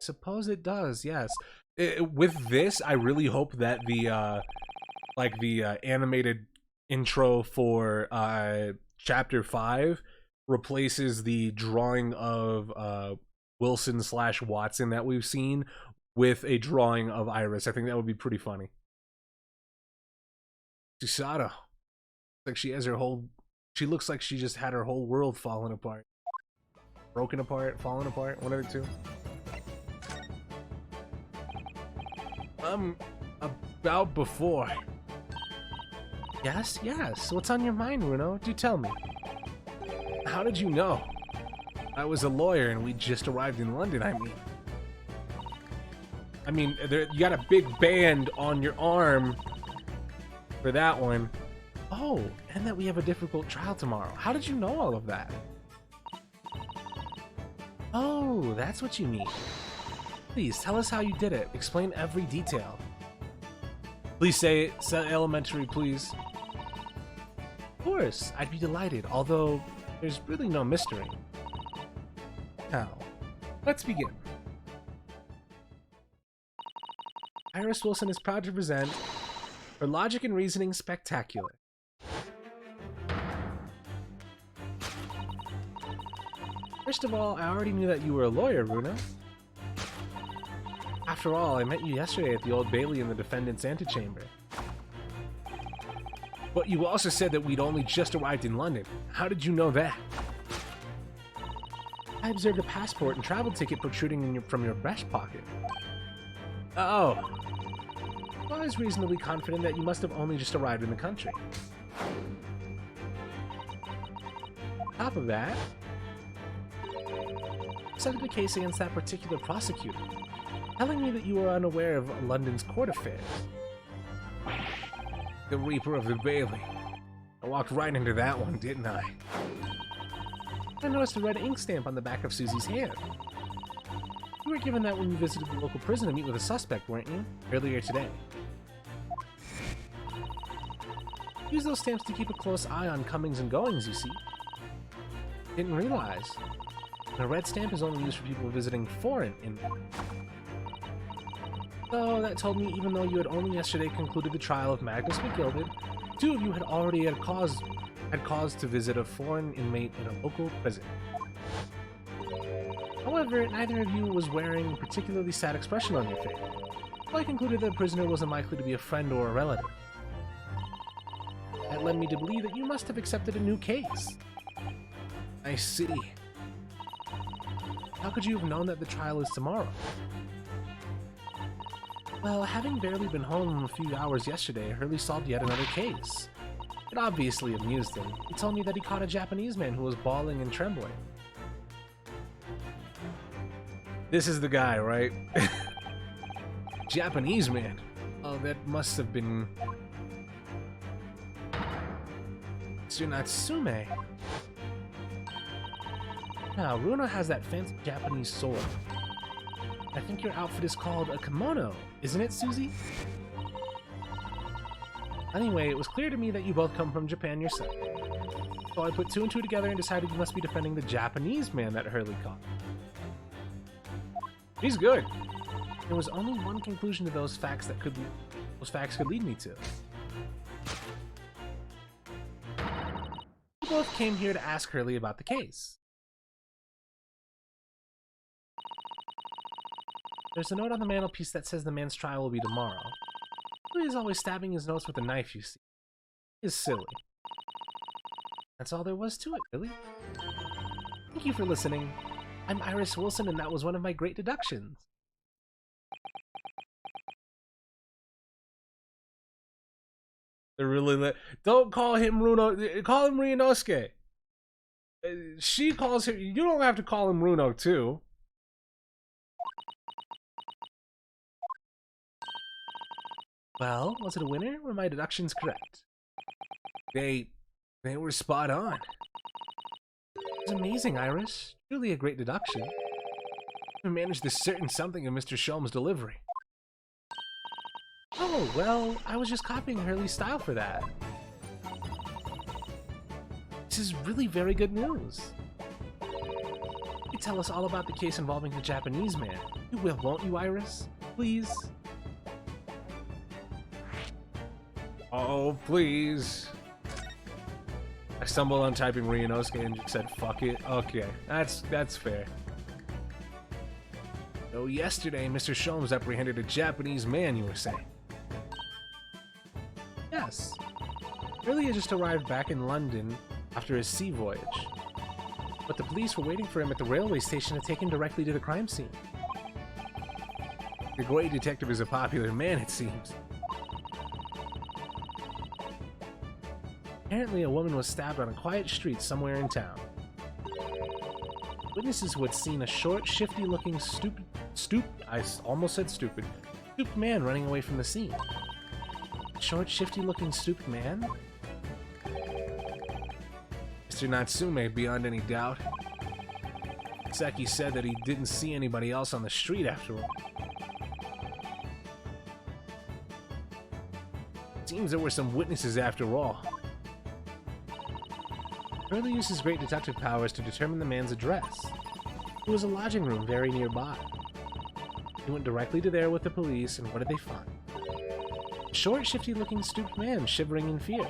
Suppose it does, yes. With this, I really hope that the animated intro for Chapter 5 replaces the drawing of Wilson/Watson that we've seen with a drawing of Iris. I think that would be pretty funny. Susato. Like she has her whole... She looks like she just had her whole world falling apart. Broken apart, falling apart, one of the two. About before. Yes, yes. What's on your mind, Runo? Do tell me. How did you know? I was a lawyer and we just arrived in London, I mean, you got a big band on your arm for that one. Oh, and that we have a difficult trial tomorrow. How did you know all of that? Oh, that's what you mean. Please, tell us how you did it. Explain every detail. Please say elementary, please. Of course, I'd be delighted, although there's really no mystery. Now, let's begin. Iris Wilson is proud to present her Logic and Reasoning Spectacular. First of all, I already knew that you were a lawyer, Runa. After all, I met you yesterday at the Old Bailey in the defendant's antechamber. But you also said that we'd only just arrived in London. How did you know that? I observed a passport and travel ticket protruding from your breast pocket. Oh. Well, I was reasonably confident that you must have only just arrived in the country. On top of that, I settled the case against that particular prosecutor, telling me that you were unaware of London's court affairs. The Reaper of the Bailey. I walked right into that one, didn't I? I noticed a red ink stamp on the back of Susie's hand. You were given that when you visited the local prison to meet with a suspect, weren't you? Earlier today. Use those stamps to keep a close eye on comings and goings, you see. Didn't realize. The red stamp is only used for people visiting foreign inmates. So that told me even though you had only yesterday concluded the trial of Magnus McGilded, two of you had already had cause to visit a foreign inmate in a local prison. However, neither of you was wearing a particularly sad expression on your face, so I concluded that the prisoner was unlikely to be a friend or a relative. That led me to believe that you must have accepted a new case. I see. How could you have known that the trial is tomorrow? Well, having barely been home a few hours yesterday, Hurley solved yet another case. It obviously amused him. He told me that he caught a Japanese man who was bawling and trembling. This is the guy, right? Japanese man. Oh, that must have been... Tsunatsume. Now, Runa has that fancy Japanese sword. I think your outfit is called a kimono, isn't it, Susie? Anyway, it was clear to me that you both come from Japan yourself. So I put two and two together and decided you must be defending the Japanese man that Hurley caught. He's good. There was only one conclusion to those facts could lead me to. We both came here to ask Hurley about the case. There's a note on the mantelpiece that says the man's trial will be tomorrow. He is always stabbing his notes with a knife, you see. It's silly. That's all there was to it, really. Thank you for listening. I'm Iris Wilson, and that was one of my great deductions. They're really don't call him Runo. Call him Ryunosuke. She calls him. You don't have to call him Runo too. Well, was it a winner? Were my deductions correct? They were spot on. It was amazing, Iris. Truly a great deduction. You managed this certain something of Mr. Sholmes' delivery. Oh, well, I was just copying Hurley's style for that. This is really very good news. You tell us all about the case involving the Japanese man. You will, won't you, Iris? Please? Oh, please. I stumbled on typing Ryunosuke and just said, fuck it. Okay, that's fair. So yesterday, Mr. Sholmes apprehended a Japanese man, you were saying? Yes. Hurley had just arrived back in London after his sea voyage, but the police were waiting for him at the railway station to take him directly to the crime scene. The great detective is a popular man, it seems. Apparently, a woman was stabbed on a quiet street somewhere in town. Witnesses who had seen a short, shifty-looking, stooped man running away from the scene. Short, shifty-looking, stooped man? Mr. Natsume, beyond any doubt. Seki said that he didn't see anybody else on the street after all. Seems there were some witnesses after all. Hurley used his great detective powers to determine the man's address. It was a lodging room very nearby. He went directly to there with the police, and what did they find? A short, shifty-looking, stooped man shivering in fear.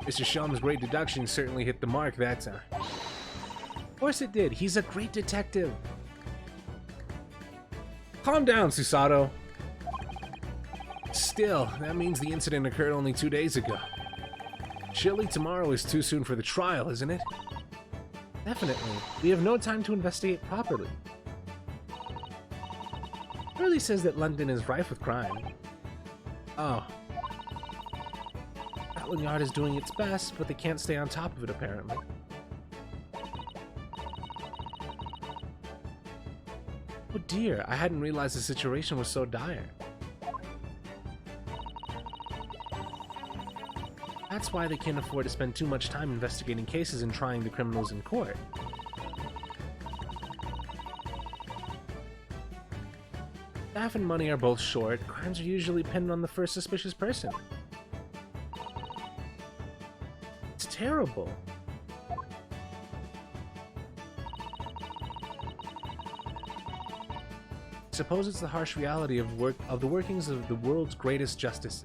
Mr. Shum's great deduction certainly hit the mark that time. Of course it did. He's a great detective. Calm down, Susato. Still, that means the incident occurred only 2 days ago. Surely tomorrow is too soon for the trial, isn't it? Definitely. We have no time to investigate properly. Hurley says that London is rife with crime. Oh. Scotland Yard is doing its best, but they can't stay on top of it, apparently. Oh dear, I hadn't realized the situation was so dire. That's why they can't afford to spend too much time investigating cases and trying the criminals in court. Staff and money are both short. Crimes are usually pinned on the first suspicious person. It's terrible. Suppose it's the harsh reality of the workings of the world's greatest justice.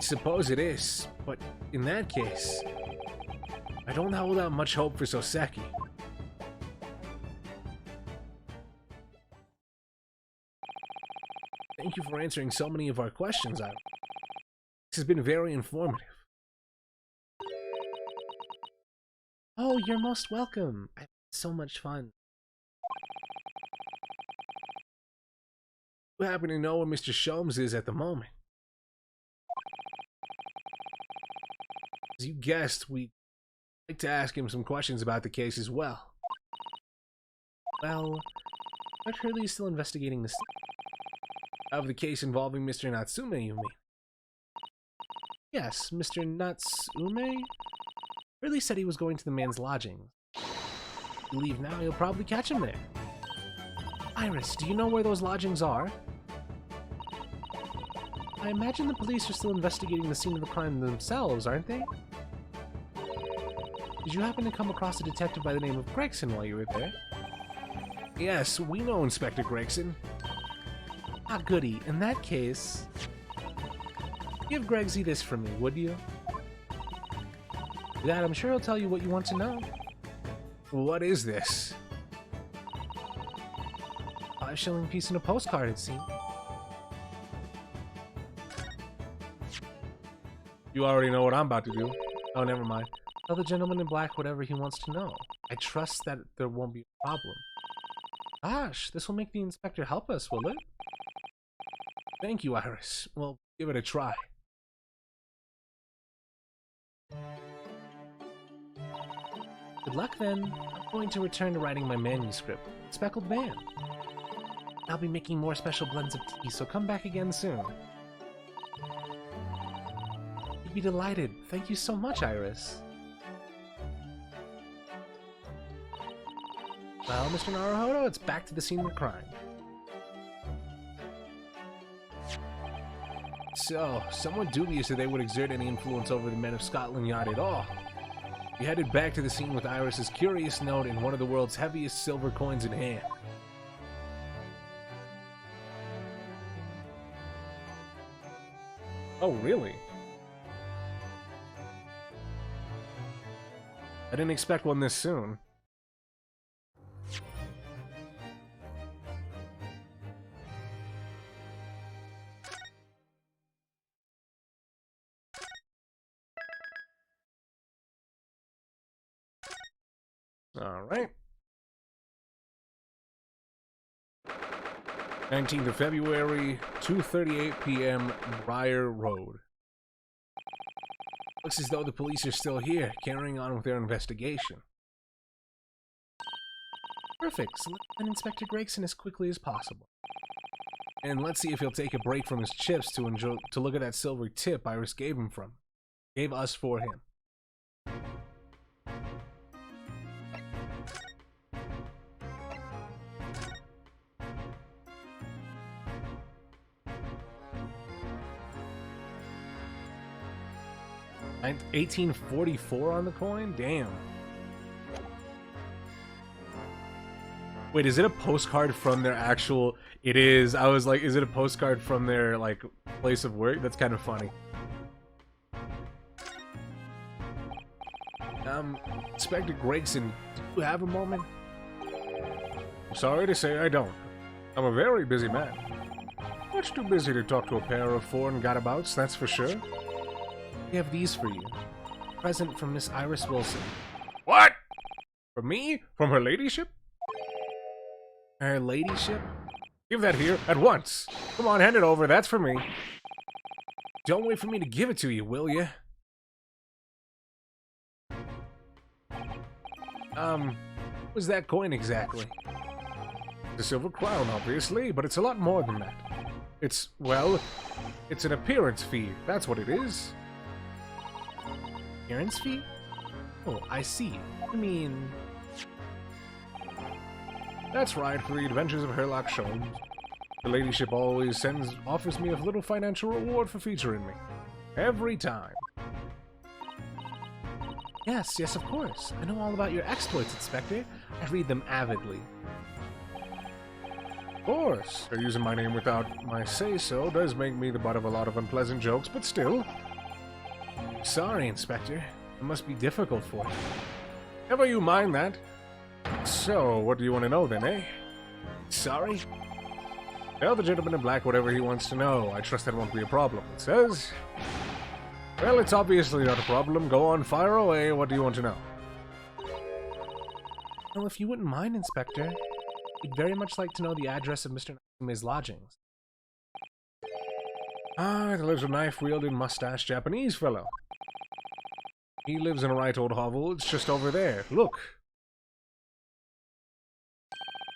Suppose it is, but in that case, I don't hold out much hope for Soseki. Thank you for answering so many of our questions. This has been very informative. Oh, you're most welcome. I had so much fun. You happen to know where Mr. Sholmes is at the moment? As you guessed, we'd like to ask him some questions about the case as well. Well, but Hurley is still investigating this of the case involving Mr. Natsume, you mean? Yes, Mr. Natsume? Hurley said he was going to the man's lodgings. If you leave now, you'll probably catch him there. Iris, do you know where those lodgings are? I imagine the police are still investigating the scene of the crime themselves, aren't they? Did you happen to come across a detective by the name of Gregson while you were there? Yes, we know Inspector Gregson. Ah, goody. In that case, give Gregsy this for me, would you? With that, I'm sure he'll tell you what you want to know. What is this? 5-shilling piece in a postcard, it seems. You already know what I'm about to do. Oh, never mind. Tell the gentleman in black whatever he wants to know. I trust that there won't be a problem. Gosh, this will make the inspector help us, will it? Thank you, Iris. Well, give it a try. Good luck then. I'm going to return to writing my manuscript, Speckled Man. I'll be making more special blends of tea, so come back again soon. You'd be delighted. Thank you so much, Iris. Well, Mr. Naruhodo, it's back to the scene of the crime. So, somewhat dubious that they would exert any influence over the men of Scotland Yard at all. We headed back to the scene with Iris's curious note and one of the world's heaviest silver coins in hand. Oh, really? I didn't expect one this soon. All right. 19th of February, 2:38 p.m., Briar Road. Looks as though the police are still here, carrying on with their investigation. Perfect. So let's find Inspector Gregson as quickly as possible. And let's see if he'll take a break from his chips to look at that silver tip Iris gave us for him. And 1844 on the coin? Damn. Wait, is it a postcard from their actual... It is. I was like, is it a postcard from their, like, place of work? That's kind of funny. Inspector Gregson, do you have a moment? Sorry to say I don't. I'm a very busy man. Much too busy to talk to a pair of foreign gadabouts, that's for sure. We have these for you. Present from Miss Iris Wilson. What? From me? From her ladyship? Her ladyship? Give that here, at once! Come on, hand it over, that's for me. Don't wait for me to give it to you, will you? What was that coin exactly? The silver crown, obviously, but it's a lot more than that. It's, well, it's an appearance fee, that's what it is. Appearance fee? Oh, I see. I mean... That's right, for the adventures of Sherlock Holmes. The ladyship always offers me a little financial reward for featuring me. Every time. Yes, of course. I know all about your exploits, Inspector. I read them avidly. Of course. They're using my name without my say-so does make me the butt of a lot of unpleasant jokes, but still. Sorry, Inspector. It must be difficult for you. Never you mind that. So, what do you want to know then, eh? Sorry? Tell the gentleman in black whatever he wants to know. I trust that won't be a problem. It says... Well, it's obviously not a problem. Go on, fire away. What do you want to know? Well, if you wouldn't mind, Inspector, we'd very much like to know the address of Mr. Natsume's lodgings. Ah, there lives a knife-wielding, mustache Japanese fellow. He lives in a right old hovel. It's just over there. Look.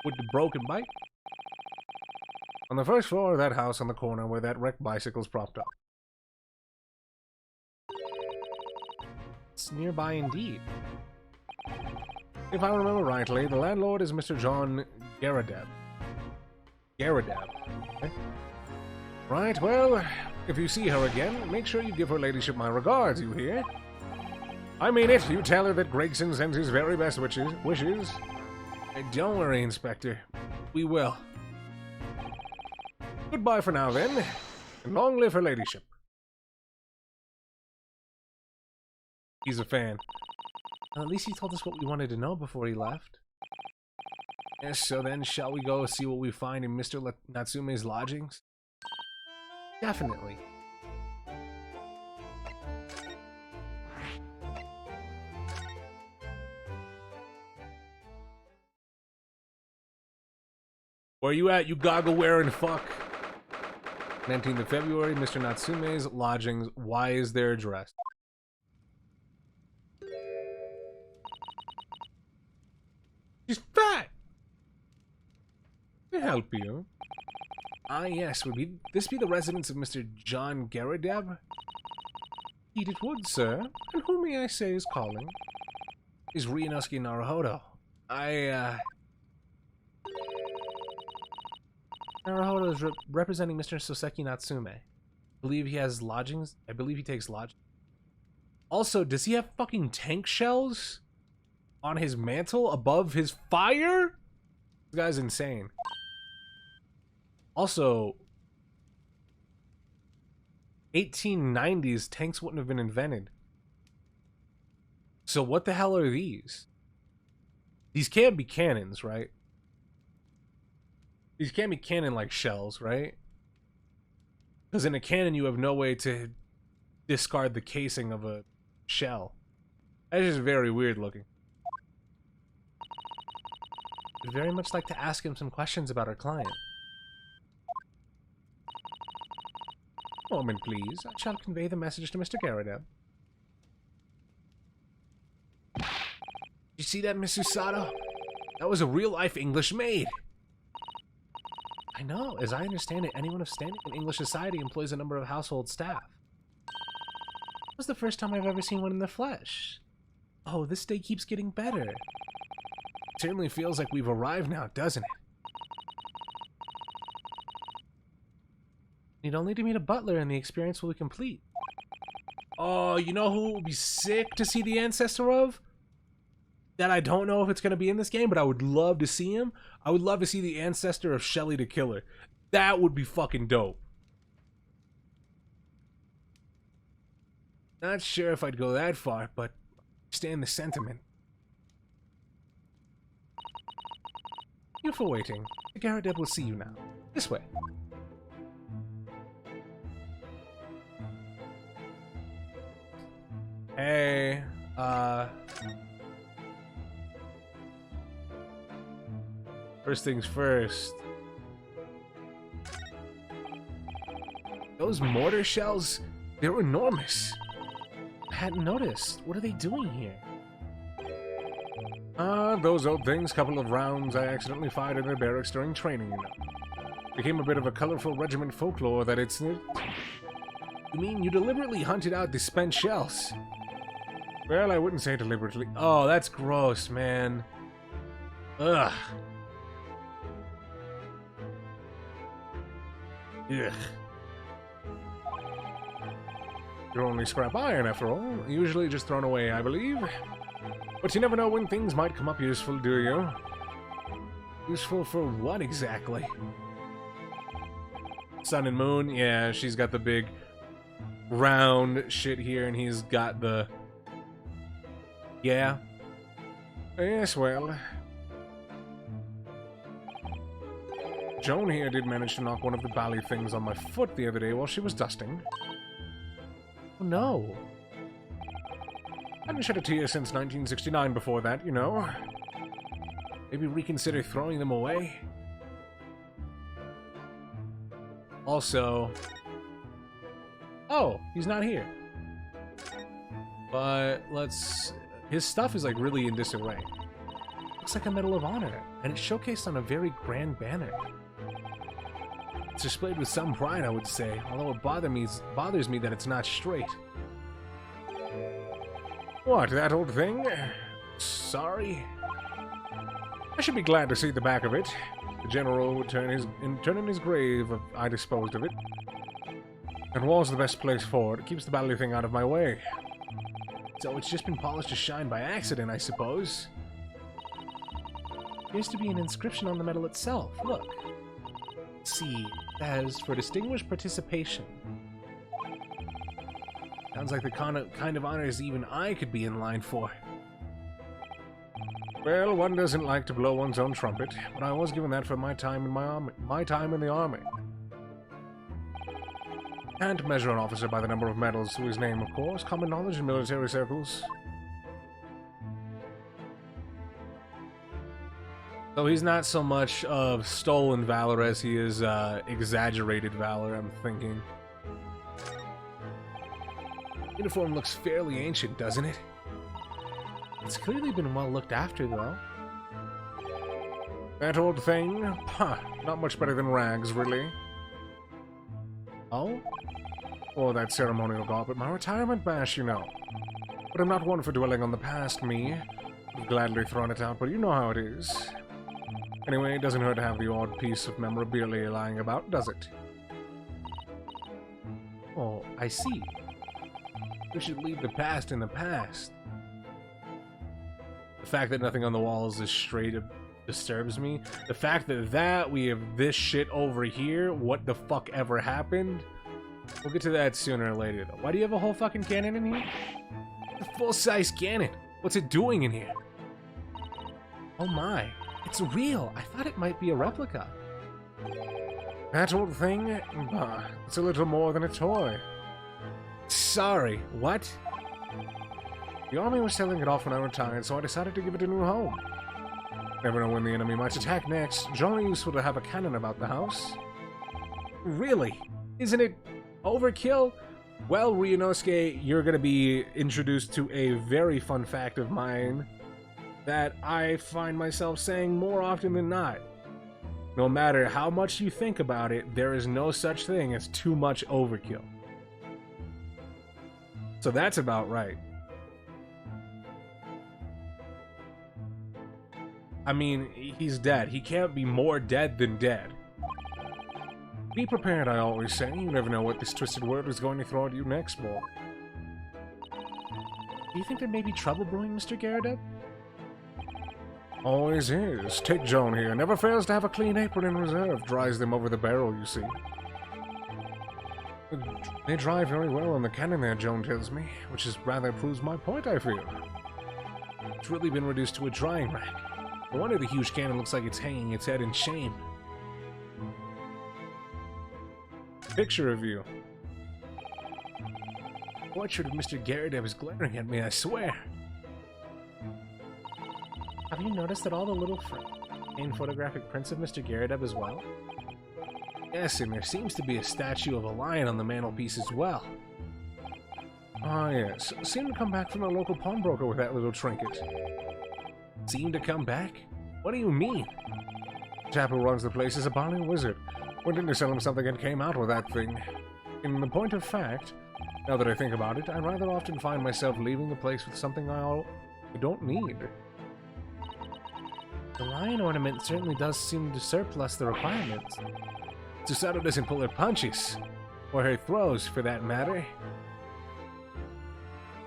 With the broken bike. On the first floor of that house on the corner where that wrecked bicycle's propped up. It's nearby indeed. If I remember rightly, the landlord is Mr. John Garadeb. Okay. Right, well, if you see her again, make sure you give her ladyship my regards, you hear? I mean it, you tell her that Gregson sends his very best wishes. Don't worry, Inspector. We will. Goodbye for now, then. And long live her ladyship. He's a fan. Well, at least he told us what we wanted to know before he left. Yes, so then shall we go see what we find in Mr. Natsume's lodgings? Definitely. Where you at, you goggle-wearing fuck? 19th of February, Mr. Natsume's lodgings. Why is their address? She's fat! To help you. Ah, yes. Would this be the residence of Mr. John Garadeb? Indeed it would, sir. And who may I say is calling? Is Ryunosuke Naruhodo. Naruhodo is representing Mr. Soseki Natsume. I believe he has lodgings. I believe he takes lodgings. Also, does he have fucking tank shells on his mantle above his fire? This guy's insane. Also, 1890s tanks wouldn't have been invented. So what the hell are these? These can't be cannons, right? These can't be cannon-like shells, right? Because in a cannon, you have no way to discard the casing of a shell. That's just very weird looking. I'd very much like to ask him some questions about our client. Moment, please. I shall convey the message to Mr. Garadeb. You see that, Miss Usada? That was a real-life English maid. I know. As I understand it, anyone of standing in English society employs a number of household staff. It was the first time I've ever seen one in the flesh. Oh, this day keeps getting better. It certainly feels like we've arrived now, doesn't it? Need only to meet a butler and the experience will be complete. Oh, you know who would be sick to see the ancestor of? That I don't know if it's going to be in this game, but I would love to see him. I would love to see the ancestor of Shelly the Killer. That would be fucking dope. Not sure if I'd go that far, but stand the sentiment. Thank you for waiting. The Garadeb will see you now. This way. Hey, first things first. Those mortar shells, they're enormous. I hadn't noticed. What are they doing here? Those old things. Couple of rounds I accidentally fired in their barracks during training, you know. Became a bit of a colorful regiment folklore that it's... You mean you deliberately hunted out the spent shells? Well, I wouldn't say deliberately. Oh, that's gross, man. Ugh. Ugh. You're only scrap iron, after all. Usually just thrown away, I believe. But you never know when things might come up useful, do you? Useful for what, exactly? Sun and Moon? Yeah, she's got the big round shit here, and he's got the... Yeah. Yes, well... Joan here did manage to knock one of the bally things on my foot the other day while she was dusting. Oh no. I hadn't shed a tear since 1969 before that, you know. Maybe reconsider throwing them away. Also... Oh, he's not here. But let's... His stuff is like really in disarray. Looks like a Medal of Honor, and it's showcased on a very grand banner. It's displayed with some pride, I would say, although it bothers me that it's not straight. What, that old thing? Sorry. I should be glad to see the back of it. The general would turn in his grave if I disposed of it. And war's the best place for it. It keeps the bally thing out of my way. So it's just been polished to shine by accident, I suppose. Appears to be an inscription on the medal itself. Look. See, as for distinguished participation. Sounds like the kind of honors even I could be in line for. Well, one doesn't like to blow one's own trumpet, but I was given that for my time in my time in the army. Can't measure an officer by the number of medals to his name, of course. Common knowledge in military circles. Though he's not so much of stolen valor as he is exaggerated valor, I'm thinking. Uniform looks fairly ancient, doesn't it? It's clearly been well looked after, though. That old thing? Huh, not much better than rags, really. Oh? Or that ceremonial garb at my retirement bash, you know. But I'm not one for dwelling on the past, me. I've gladly thrown it out, but you know how it is. Anyway, it doesn't hurt to have the odd piece of memorabilia lying about, does it? Oh, I see. We should leave the past in the past. The fact that nothing on the walls is straight disturbs me. The fact that we have this shit over here, what the fuck ever happened? We'll get to that sooner or later, though. Why do you have a whole fucking cannon in here? A full-size cannon. What's it doing in here? Oh my. It's real. I thought it might be a replica. That old thing? Bah, it's a little more than a toy. Sorry, what? The army was selling it off when I retired, so I decided to give it a new home. Never know when the enemy might attack next. Jolly useful to have a cannon about the house. Really? Isn't it overkill? Well, Ryunosuke, you're going to be introduced to a very fun fact of mine that I find myself saying more often than not. No matter how much you think about it, there is no such thing as too much overkill. So that's about right. I mean, he's dead. He can't be more dead than dead. Be prepared, I always say. You never know what this twisted world is going to throw at you next, boy. Do you think there may be trouble brewing, Mr. Garrett? Always is. Take Joan here. Never fails to have a clean apron in reserve. Dries them over the barrel, you see. They dry very well on the cannon there, Joan tells me, which is rather proves my point, I feel. It's really been reduced to a drying rack. No wonder the huge cannon looks like it's hanging its head in shame. Picture of you. Portrait of Mr. Garrett is glaring at me, I swear. Have you noticed that all the little framed photographic prints of Mr. Garrett as well? Yes, and there seems to be a statue of a lion on the mantelpiece as well. Ah, yes. Seemed to come back from a local pawnbroker with that little trinket. Seemed to come back? What do you mean? The chap who runs the place is a Barley wizard. Went in to sell him something and came out with that thing. In the point of fact, now that I think about it, I rather often find myself leaving the place with something I don't need. The lion ornament certainly does seem to surplus the requirements. Susato doesn't pull her punches. Or her throws, for that matter.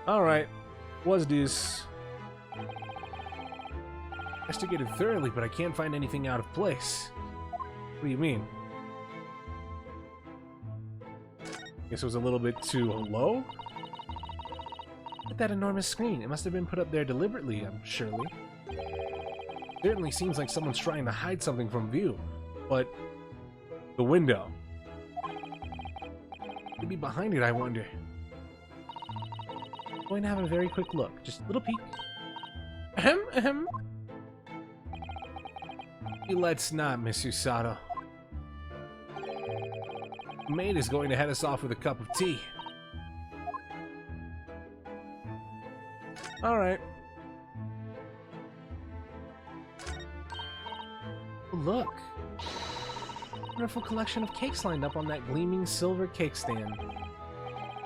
Alright. What's this? Investigated thoroughly, but I can't find anything out of place. What do you mean? Guess it was a little bit too low? Look at that enormous screen. It must have been put up there deliberately, surely. Certainly seems like someone's trying to hide something from view. But the window. Maybe behind it, I wonder. I'm going to have a very quick look. Just a little peek. Ahem, ahem. Let's not, Miss Susato. The maid is going to head us off with a cup of tea. Alright. Look. Wonderful collection of cakes lined up on that gleaming silver cake stand.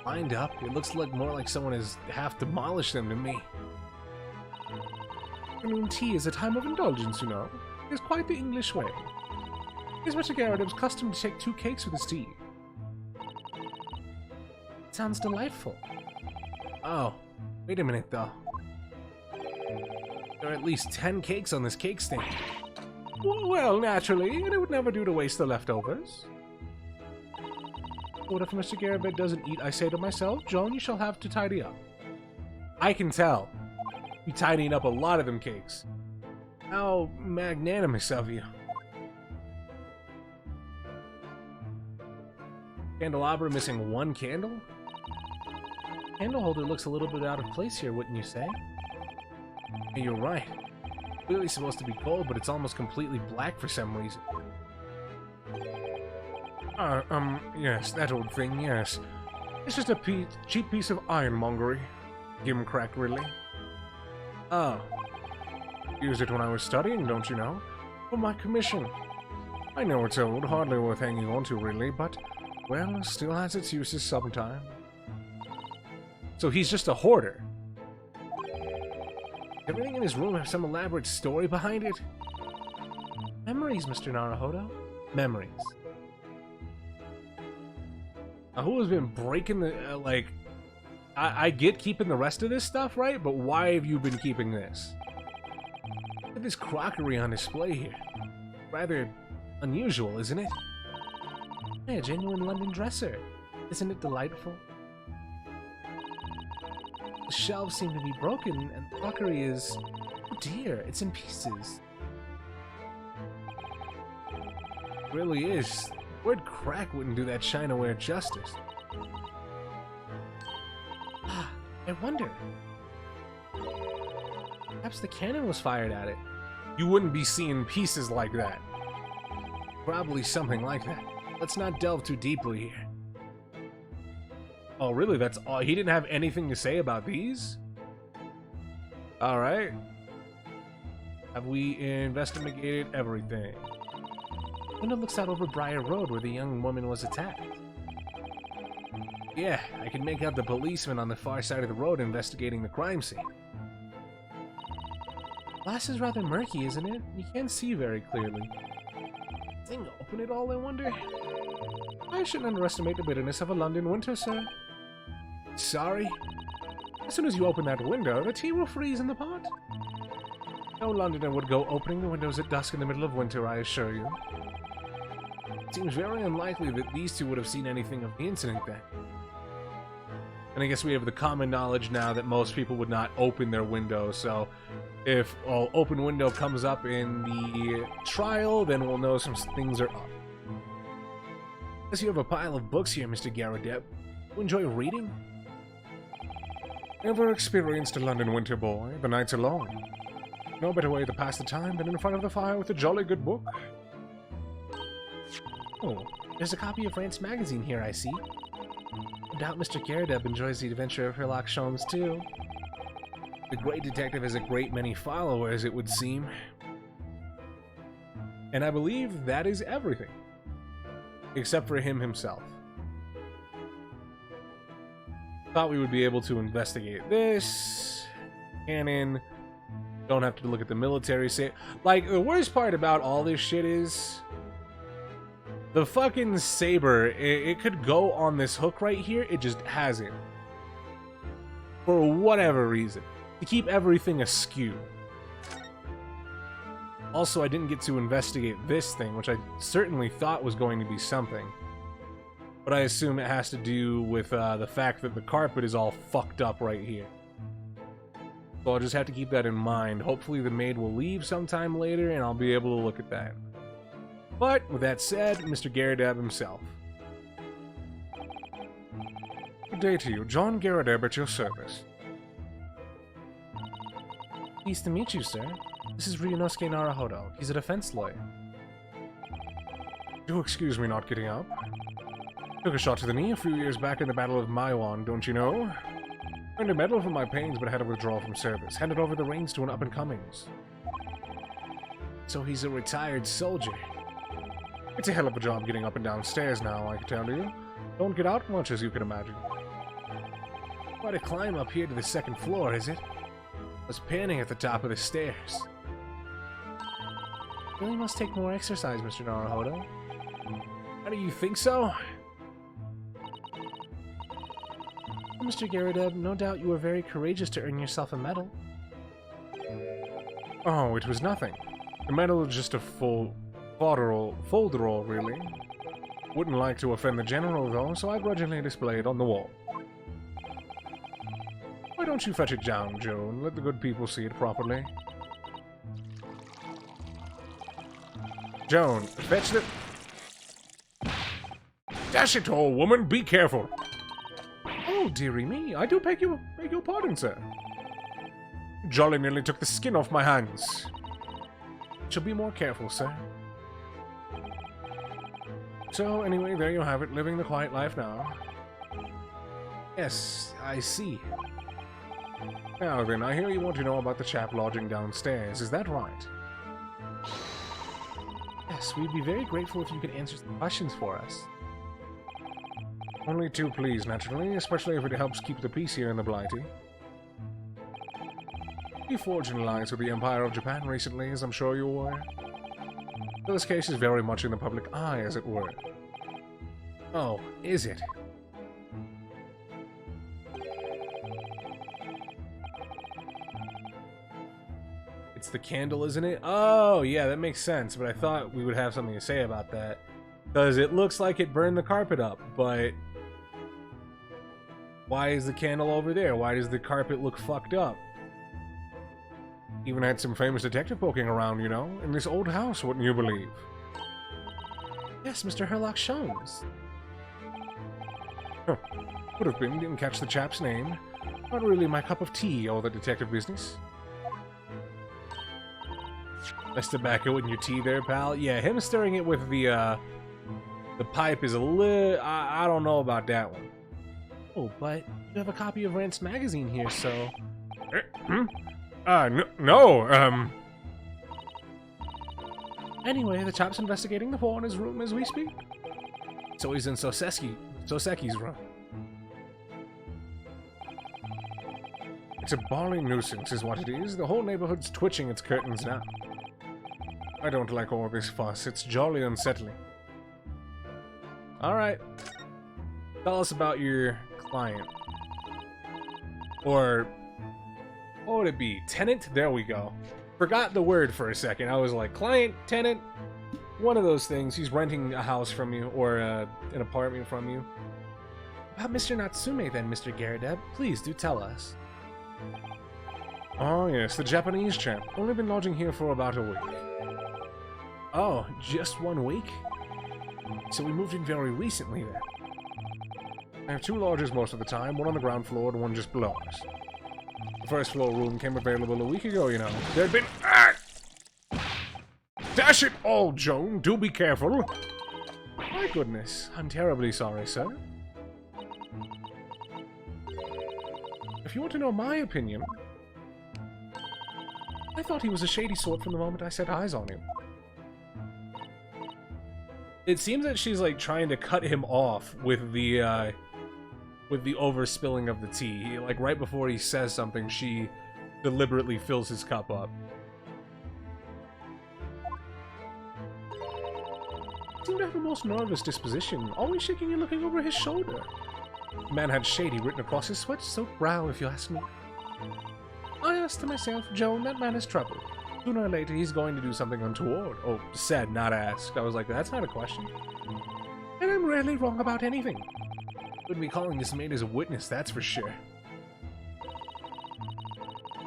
Lined up? It looks more like someone has half demolished them to me. Afternoon tea is a time of indulgence, you know. It's quite the English way. It is Mr. Garrett's custom to take 2 cakes with his tea. Sounds delightful. Oh, wait a minute though. There are at least 10 cakes on this cake stand. Well, naturally, and it would never do to waste the leftovers. What if Mr. Garrett doesn't eat? I say to myself, Joan, you shall have to tidy up. I can tell. You tidying up a lot of them cakes. How magnanimous of you. Candelabra missing 1 candle? Candle holder looks a little bit out of place here, wouldn't you say? Hey, you're right. Clearly supposed to be gold, but it's almost completely black for some reason. Yes, that old thing, yes. It's just a cheap piece of ironmongery. Gimcrack, really. Oh. Used it when I was studying, don't you know? For my commission. I know it's old, hardly worth hanging on to, really, but, well, still has its uses sometime. So he's just a hoarder. Everything in his room have some elaborate story behind it? Memories, Mr. Naruhodo. Memories. Now, who has been breaking the, I get keeping the rest of this stuff, right? But why have you been keeping this? Look at this crockery on display here. Rather unusual, isn't it? Hey, a genuine London dresser. Isn't it delightful? The shelves seem to be broken, and the crockery is... Oh dear, it's in pieces. It really is. The word crack wouldn't do that chinaware justice. Ah, I wonder. Perhaps the cannon was fired at it. you wouldn't be seeing pieces like that. Probably something like that. Let's not delve too deeply here. Oh, really? That's all? He didn't have anything to say about these? Alright. Have we investigated everything? Window looks out over Briar Road where the young woman was attacked. Yeah, I can make out the policeman on the far side of the road investigating the crime scene. Glass is rather murky, isn't it? You can't see very clearly. Thing open it all, I wonder? I shouldn't underestimate the bitterness of a London winter, sir. Sorry? As soon as you open that window, the tea will freeze in the pot. No Londoner would go opening the windows at dusk in the middle of winter, I assure you. It seems very unlikely that these two would have seen anything of the incident then. And I guess we have the common knowledge now that most people would not open their window, so if an open window comes up in the trial, then we'll know some things are up. As you have a pile of books here, Mr. Garadeb. You enjoy reading? Never experienced a London winter, boy. The nights are long. No better way to pass the time than in front of the fire with a jolly good book. Oh, there's a copy of France magazine here, I see. No doubt Mr. Garadeb enjoys the adventure of Sherlock Sholmes, too. The great detective has a great many followers, it would seem. And I believe that is everything. Except for him himself. Thought we would be able to investigate this. Cannon. Don't have to look at the military say. Like, the worst part about all this shit is the fucking saber, it could go on this hook right here, it just hasn't. For whatever reason. To keep everything askew. Also, I didn't get to investigate this thing, which I certainly thought was going to be something. But I assume it has to do with the fact that the carpet is all fucked up right here. So I'll just have to keep that in mind. Hopefully the maid will leave sometime later and I'll be able to look at that. But, with that said, Mr. Garadeb himself. Good day to you. John Garadeb at your service. Pleased to meet you, sir. This is Ryunosuke Naruhodo. He's a defense lawyer. Do excuse me not getting up. Took a shot to the knee a few years back in the Battle of Maiwan, don't you know? Earned a medal for my pains, but had to withdraw from service. Handed over the reins to an up-and-comings. So he's a retired soldier. It's a hell of a job getting up and down stairs now, I can tell you. Don't get out much, as you can imagine. Quite a climb up here to the second floor, is it? I was panning at the top of the stairs. Really must take more exercise, Mr. Naruhodo. How do you think so? Mr. Garadeb, no doubt you were very courageous to earn yourself a medal. Oh, it was nothing. The medal is just a folderol, really. Wouldn't like to offend the general, though, so I grudgingly display it on the wall. Why don't you fetch it down, Joe, and let the good people see it properly? Joan, fetch the... Dash it all, woman, be careful! Oh, dearie me, I do beg your pardon, sir. Jolly nearly took the skin off my hands. Shall be more careful, sir. So, anyway, there you have it, living the quiet life now. Yes, I see. Now then, I hear you want to know about the chap lodging downstairs, is that right? Yes, we'd be very grateful if you could answer some questions for us. Only too pleased, naturally, especially if it helps keep the peace here in the Blighty. We forged an alliance with the Empire of Japan recently, as I'm sure you're aware. So this case is very much in the public eye, as it were. Oh, is it? It's the candle, isn't it? Oh, yeah, that makes sense, but I thought we would have something to say about that. Because it looks like it burned the carpet up, but... why is the candle over there? Why does the carpet look fucked up? Even had some famous detective poking around, you know? In this old house, wouldn't you believe? Yes, Mr. Sherlock Sholmes. Huh. Would have been, didn't catch the chap's name. Not really my cup of tea, all the detective business. Nice tobacco in your tea there, pal. Yeah, him stirring it with the pipe is a little... I don't know about that one. Oh, but you have a copy of Rant's magazine here, so... No. Anyway, the chap's investigating the hole in his room as we speak. So he's in Soseki's room. It's a bawling nuisance is what it is. The whole neighborhood's twitching its curtains now. I don't like all this fuss. It's jolly unsettling. Alright. Tell us about your client. Or... what would it be? Tenant? There we go. Forgot the word for a second. I was like, client, tenant, one of those things. He's renting a house from you, or an apartment from you. About Mr. Natsume then, Mr. Garadeb. Please do tell us. Oh yes, the Japanese chap. Only been lodging here for about a week. Oh, just 1 week? So we moved in very recently then. I have 2 lodgers most of the time, one on the ground floor and one just below us. The first floor room came available a week ago, you know. There'd been... Dash it all, Joan! Do be careful! My goodness, I'm terribly sorry, sir. If you want to know my opinion... I thought he was a shady sort from the moment I set eyes on him. It seems that she's like trying to cut him off with the overspilling of the tea. Like right before he says something, she deliberately fills his cup up. Seemed to have a most nervous disposition, always shaking and looking over his shoulder. The man had shady written across his sweat-soaked brow, if you ask me. I asked to myself, Joan, that man is trouble. Sooner or later, he's going to do something untoward. Oh, said, not asked. I was like, that's not a question. And I'm rarely wrong about anything. Wouldn't be calling this maid as a witness, that's for sure. Is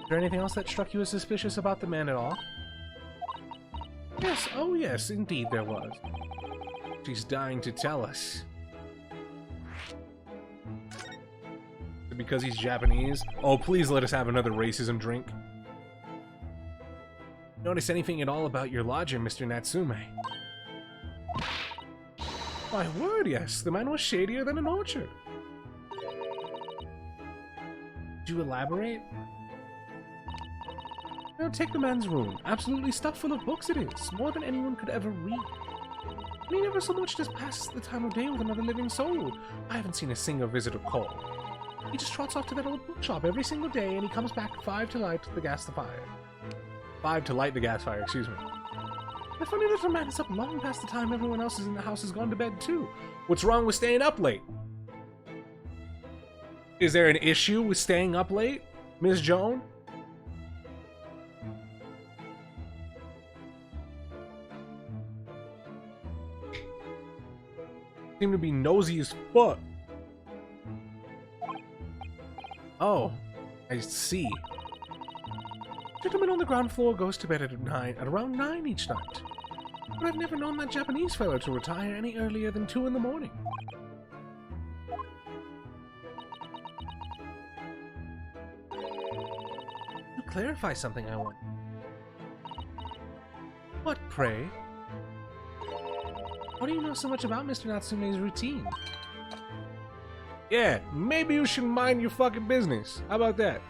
there anything else that struck you as suspicious about the man at all? Yes, oh yes, indeed there was. She's dying to tell us. Because he's Japanese? Oh, please let us have another racism drink. Notice anything at all about your lodger, Mr. Natsume? My word, yes. The man was shadier than an orchard. Could you elaborate? Now take the man's room. Absolutely stuffed full of books it is. More than anyone could ever read. And he never so much as passes the time of day with another living soul. I haven't seen a single visitor call. He just trots off to that old bookshop every single day, and he comes back 5 to light the gas fire. 5 to light the gas fire, excuse me. The funny little man is up long past the time everyone else is in the house has gone to bed too. What's wrong with staying up late? Is there an issue with staying up late, Miss Joan? Seem to be nosy as fuck. Oh, I see. Gentleman on the ground floor goes to bed at around 9 each night. But I've never known that Japanese fellow to retire any earlier than 2 in the morning. To clarify something I want. What, pray? How do you know so much about Mr. Natsume's routine? Yeah, maybe you should mind your fucking business. How about that?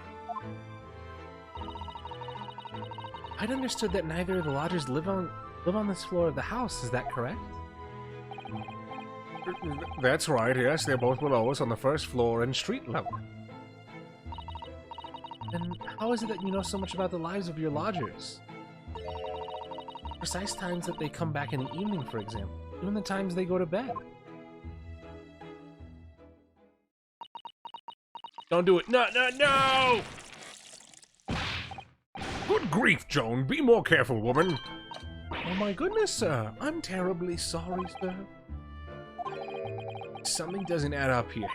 I'd understood that neither of the lodgers live on this floor of the house. Is that correct? That's right, yes. They're both below us on the first floor and street level. Then how is it that you know so much about the lives of your lodgers? Precise times that they come back in the evening, for example. Even the times they go to bed. Don't do it. No, no, no! Good grief, Joan. Be more careful, woman. Oh my goodness, sir. I'm terribly sorry, sir. Something doesn't add up here.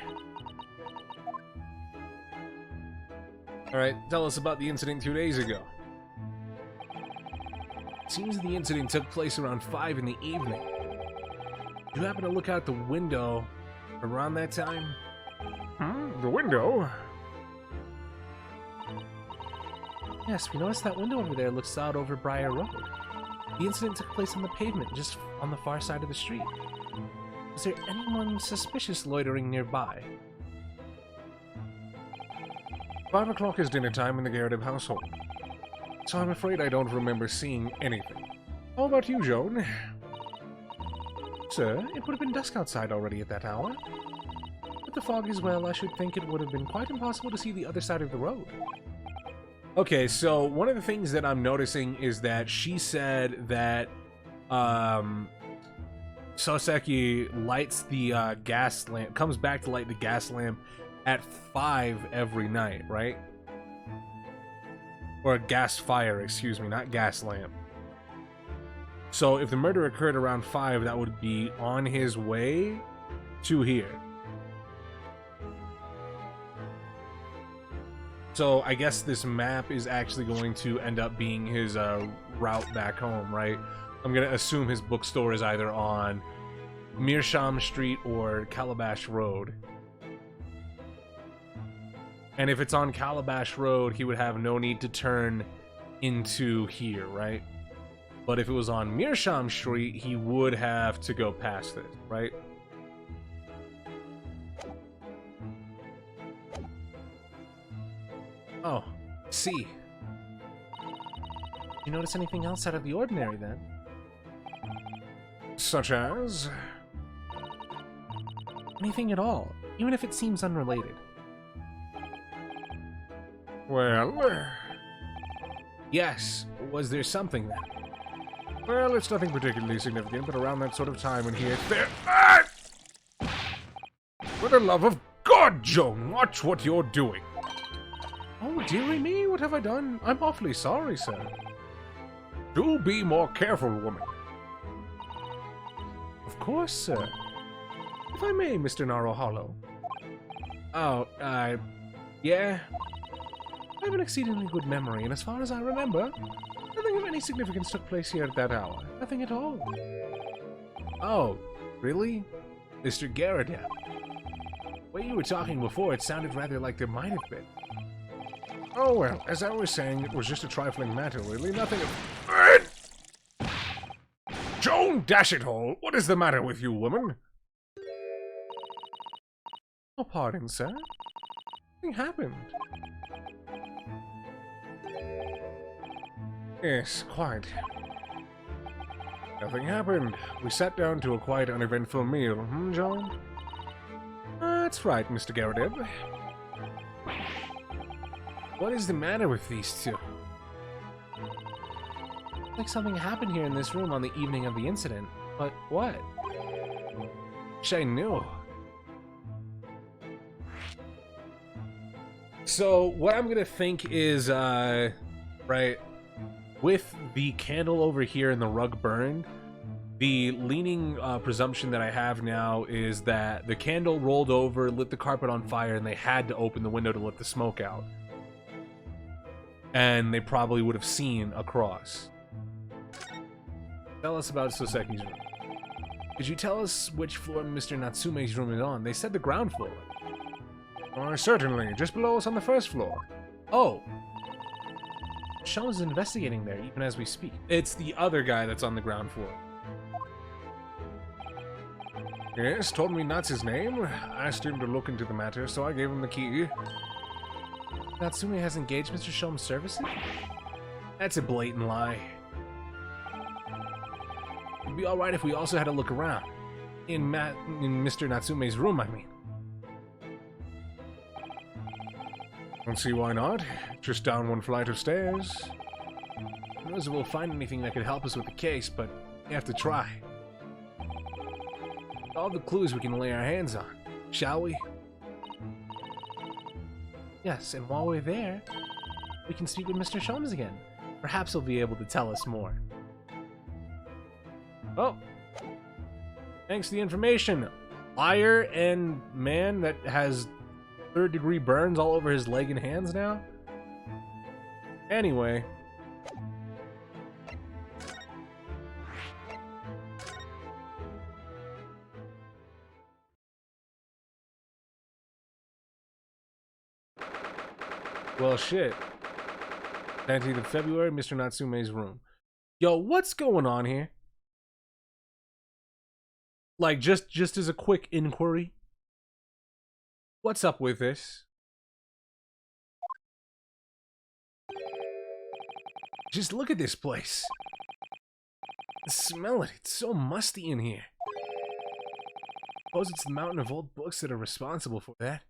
Alright, tell us about the incident 2 days ago. It seems the incident took place around 5 in the evening. Did you happen to look out the window around that time? The window? Yes, we noticed that window over there looks out over Briar Road. The incident took place on the pavement, just on the far side of the street. Was there anyone suspicious loitering nearby? 5 o'clock is dinner time in the Garrett household, so I'm afraid I don't remember seeing anything. How about you, Joan? Sir, it would have been dusk outside already at that hour. With the fog as well, I should think it would have been quite impossible to see the other side of the road. Okay, so one of the things that I'm noticing is that she said that Soseki lights the gas lamp, comes back to light the gas lamp at 5 every night, right? Or a gas fire, excuse me, not gas lamp. So if the murder occurred around 5, that would be on his way to here. So I guess this map is actually going to end up being his route back home, right? I'm going to assume his bookstore is either on Mearsham Street or Calabash Road. And if it's on Calabash Road, he would have no need to turn into here, right? But if it was on Mearsham Street, he would have to go past it, right? Oh, see. You notice anything else out of the ordinary, then? Such as? Anything at all, even if it seems unrelated. Well, yes, was there something then? well, it's nothing particularly significant, but around that sort of time when here, there. For the love of God, Joan, watch what you're doing. Oh, dearie me, what have I done? I'm awfully sorry, sir. Do be more careful, woman. Of course, sir. If I may, Mr. Naruholo. Oh, yeah? I have an exceedingly good memory, and as far as I remember, nothing of any significance took place here at that hour. Nothing at all. Oh, really? Mr. Garrett, the way you were talking before, it sounded rather like there might have been. Oh, well, as I was saying, it was just a trifling matter, really. Nothing of... Joan Dash-it-all! What is the matter with you, woman? Oh, pardon, sir. Nothing happened. Yes, quite. Nothing happened. We sat down to a quite uneventful meal, Joan? That's right, Mr. Garrett. What is the matter with these two? Like something happened here in this room on the evening of the incident. But what? Wish I knew. So, what I'm gonna think is, right, with the candle over here and the rug burned, the leaning presumption that I have now is that the candle rolled over, lit the carpet on fire, and they had to open the window to let the smoke out. And they probably would have seen across. Tell us about Soseki's room. Could you tell us which floor Mr. Natsume's room is on? They said the ground floor. Certainly, just below us on the first floor. Oh! Sean is investigating there, even as we speak. It's the other guy that's on the ground floor. Yes, told me Natsu's name. Asked him to look into the matter, so I gave him the key. Natsume has engaged Mr. Shom's services? That's a blatant lie. It'd be alright if we also had a look around. In Mr. Natsume's room, I mean. Don't see why not. Just down one flight of stairs. Who knows if we'll find anything that could help us with the case, but we have to try. All the clues we can lay our hands on, shall we? Yes, and while we're there, we can speak with Mr. Sholmes again. Perhaps he'll be able to tell us more. Oh! Thanks to the information. Liar and man that has third-degree burns all over his leg and hands now? Anyway. Well, shit. 19th of February, Mr. Natsume's room. Yo, what's going on here? Like, just as a quick inquiry, what's up with this? Just look at this place. Smell it. It's so musty in here. Suppose it's the mountain of old books that are responsible for that.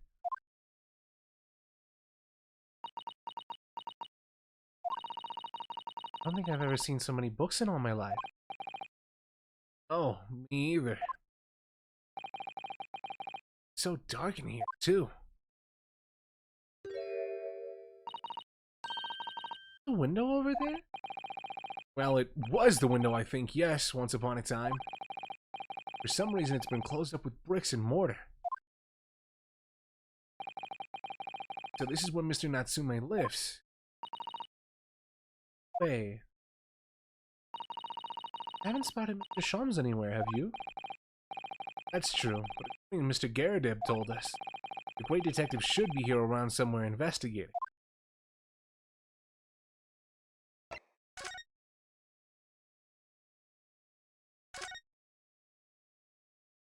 I don't think I've ever seen so many books in all my life. Oh, me either. So dark in here, too. The window over there? Well, it was the window, I think, yes, once upon a time. For some reason, it's been closed up with bricks and mortar. So this is where Mr. Natsume lives. Wait. I haven't spotted Mr. Shams anywhere, have you? That's true, but Mr. Garadeb told us. The great detective should be here around somewhere investigating.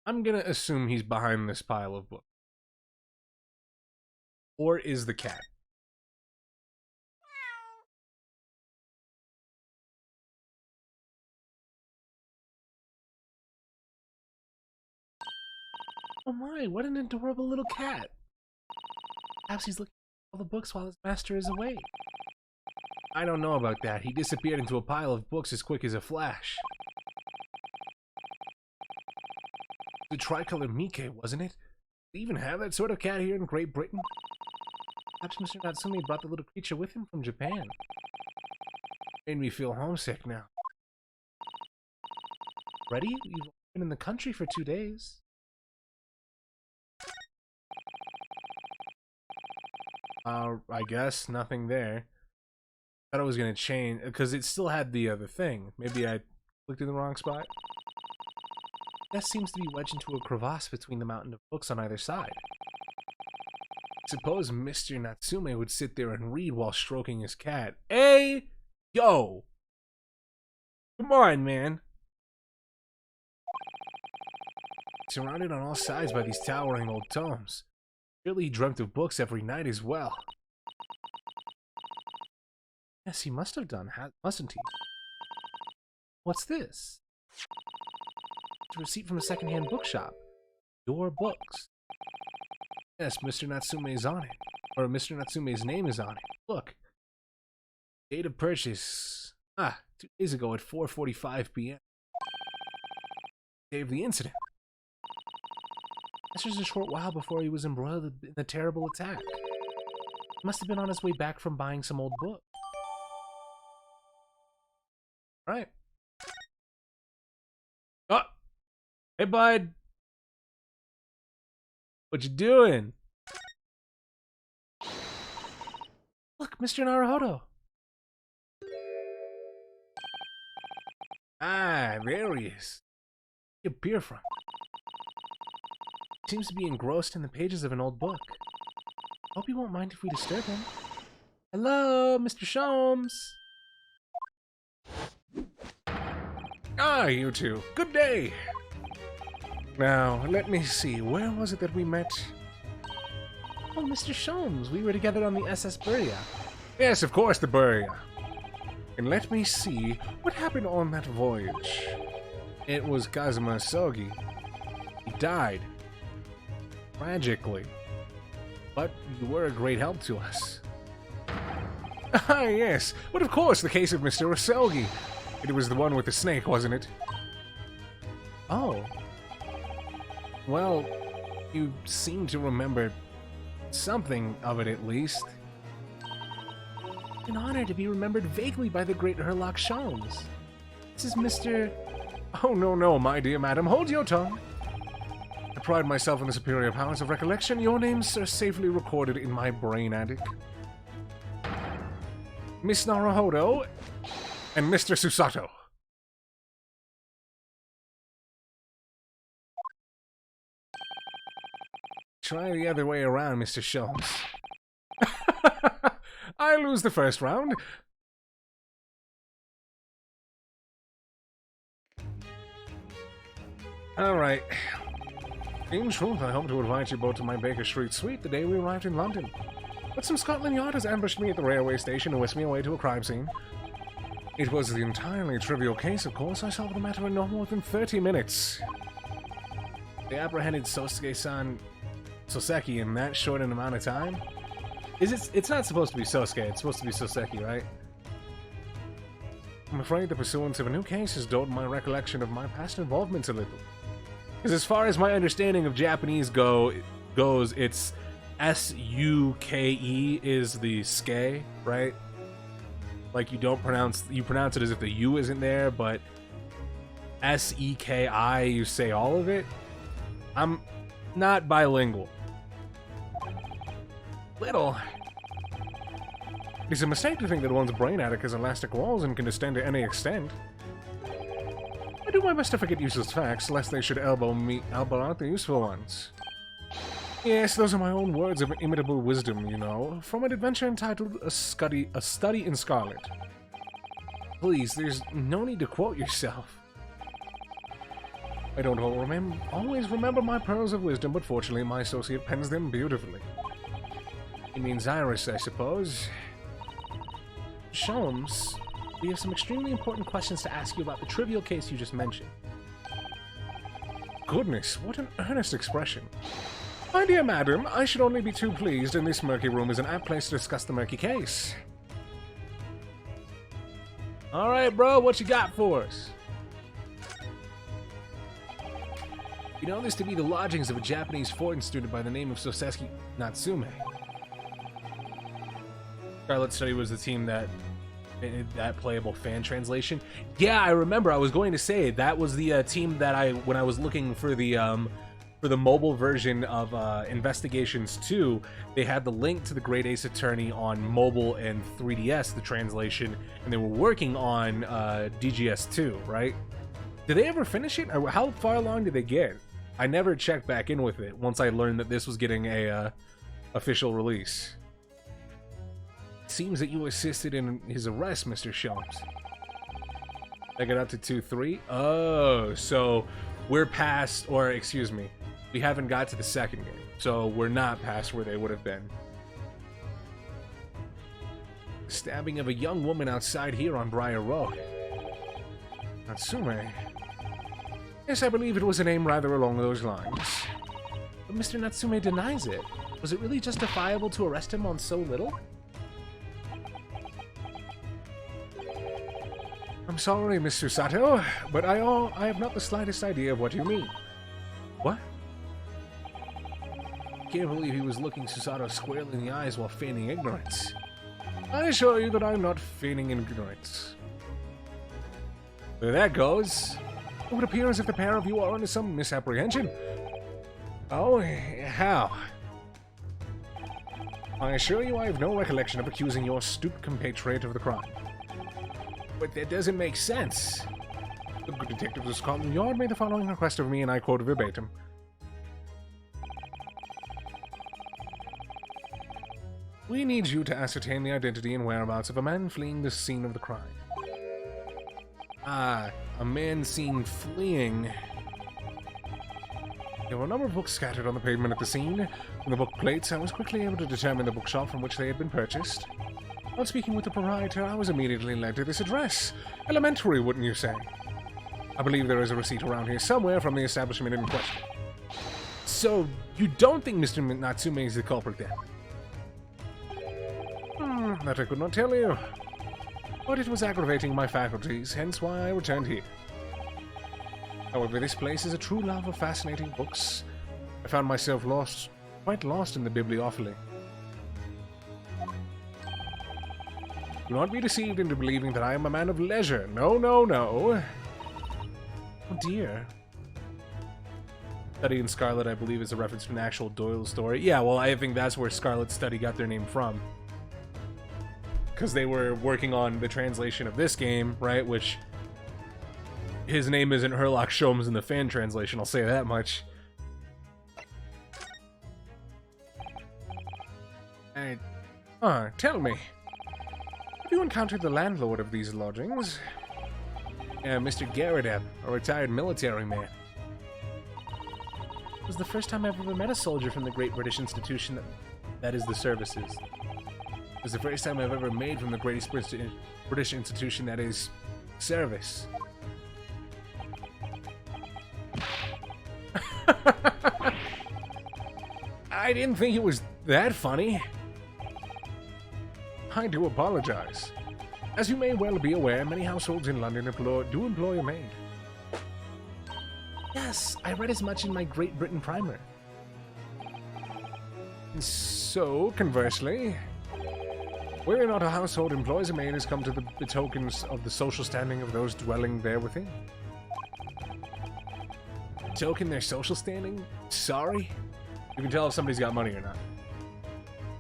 I'm gonna assume he's behind this pile of books. Or is the cat? Oh my, what an adorable little cat. Perhaps he's looking at all the books while his master is away. I don't know about that. He disappeared into a pile of books as quick as a flash. The tricolor Mike, wasn't it? Do they even have that sort of cat here in Great Britain? Perhaps Mr. Natsume brought the little creature with him from Japan. Made me feel homesick now. Ready? You've been in the country for 2 days. I guess nothing there. Thought it was gonna change because it still had the other thing. Maybe I clicked in the wrong spot. That seems to be wedged into a crevasse between the mountain of books on either side. Suppose Mr. Natsume would sit there and read while stroking his cat. Hey, yo! Come on, man. Surrounded on all sides by these towering old tomes. Surely he dreamt of books every night as well. Yes, he must have done, mustn't he? What's this? It's a receipt from a second-hand bookshop. Your books. Yes, Mr. Natsume is on it. Or Mr. Natsume's name is on it. Look. Date of purchase. 2 days ago at 4:45 p.m. Day of the incident. That's just a short while before he was embroiled in the terrible attack. He must have been on his way back from buying some old book. Alright. Oh! Hey, bud! What you doing? Look, Mr. Naruhodo! Ah, there he is. Where did he appear from? He seems to be engrossed in the pages of an old book. Hope you won't mind if we disturb him. Hello, Mr. Shams! Ah, you two. Good day. Now, let me see. Where was it that we met? Oh, Mr. Shams, we were together on the SS Buria. Yes, of course, the Buria. And let me see. What happened on that voyage? It was Kazuma Sogi. He died. Tragically. But you were a great help to us. Ah, yes. But of course, the case of Mr. Usogi. It was the one with the snake, wasn't it? Oh. Well, you seem to remember something of it at least. An honor to be remembered vaguely by the great Herlock Shams. This is Mr. Oh, no, my dear madam, hold your tongue. I pride myself in the superior powers of recollection. Your names are safely recorded in my brain attic. Miss Naruhodo and Mr. Susato. Try the other way around, Mr. Shams. I lose the first round. Alright. In truth, I hope to invite you both to my Baker Street suite the day we arrived in London. But some Scotland Yard has ambushed me at the railway station and whisked me away to a crime scene. It was the entirely trivial case, of course. I solved the matter in no more than 30 minutes. They apprehended Sosuke-san... Soseki in that short an amount of time? It's not supposed to be Sosuke, it's supposed to be Soseki, right? I'm afraid the pursuance of a new case has dulled my recollection of my past involvements a little. Because as far as my understanding of Japanese goes, it's S-U-K-E is the ske, right? Like you pronounce it as if the U isn't there, but S-E-K-I, you say all of it. I'm not bilingual. Little. It's a mistake to think that one's brain attic has elastic walls and can distend to any extent. I do my best to forget useless facts, lest they should elbow out the useful ones. Yes, those are my own words of imitable wisdom, you know, from an adventure entitled A Study in Scarlet. Please, there's no need to quote yourself. I don't always remember my pearls of wisdom, but fortunately my associate pens them beautifully. It means Iris, I suppose. Sholmes, we have some extremely important questions to ask you about the trivial case you just mentioned. Goodness, what an earnest expression. My dear madam, I should only be too pleased, and this murky room is an apt place to discuss the murky case. Alright, bro, what you got for us? You know this to be the lodgings of a Japanese foreign student by the name of Soseki Natsume. Scarlet Study was the team that playable fan translation. Yeah, I remember. I was going to say that was the team that when I was looking for the mobile version of Investigations 2, they had the link to the Great Ace Attorney on mobile and 3DS, the translation, and they were working on DGS 2, right? Did they ever finish it? Or how far along did they get? I never checked back in with it once I learned that this was getting a official release. Seems that you assisted in his arrest, Mr. Sholmes. I got up to 2-3. Oh, so we're past, or excuse me, we haven't got to the second game, so we're not past where they would have been. Stabbing of a young woman outside here on Briar Road. Natsume. Yes, I believe it was a name rather along those lines. But Mr. Natsume denies it. Was it really justifiable to arrest him on so little? I'm sorry, Mr. Sato, but I have not the slightest idea of what you mean. What? I can't believe he was looking Susato squarely in the eyes while feigning ignorance. I assure you that I'm not feigning ignorance. There that goes. It would appear as if the pair of you are under some misapprehension. Oh, how? I assure you I have no recollection of accusing your astute compatriot of the crime. But that doesn't make sense. The good detectives of Scotland Yard made the following request of me, and I quote verbatim. We need you to ascertain the identity and whereabouts of a man fleeing the scene of the crime. Ah, a man seen fleeing. There were a number of books scattered on the pavement at the scene. From the book plates, I was quickly able to determine the bookshop from which they had been purchased. While speaking with the proprietor, I was immediately led to this address. Elementary, wouldn't you say? I believe there is a receipt around here somewhere from the establishment in question. So, you don't think Mr. Natsume is the culprit then? That I could not tell you. But it was aggravating my faculties, hence why I returned here. However, this place is a true love of fascinating books. I found myself quite lost in the bibliophily. Do not be deceived into believing that I am a man of leisure. No, no, no. Oh dear. Study in Scarlet, I believe, is a reference to an actual Doyle story. Yeah, well, I think that's where Scarlet Study got their name from. Because they were working on the translation of this game, right? Which, his name isn't Herlock Sholmes in the fan translation, I'll say that much. Tell me. Have you encountered the landlord of these lodgings? Mr. Garadeb, a retired military man. It was the first time I've ever met a soldier from the Great British Institution that is the services. It was the first time I've ever made from the greatest British institution that is service. I didn't think it was that funny. I do apologize. As you may well be aware, many households in London do employ a maid. Yes, I read as much in my Great Britain primer. So, conversely, whether or not a household employs a maid has come to the tokens of the social standing of those dwelling there within. Token their social standing? Sorry? You can tell if somebody's got money or not.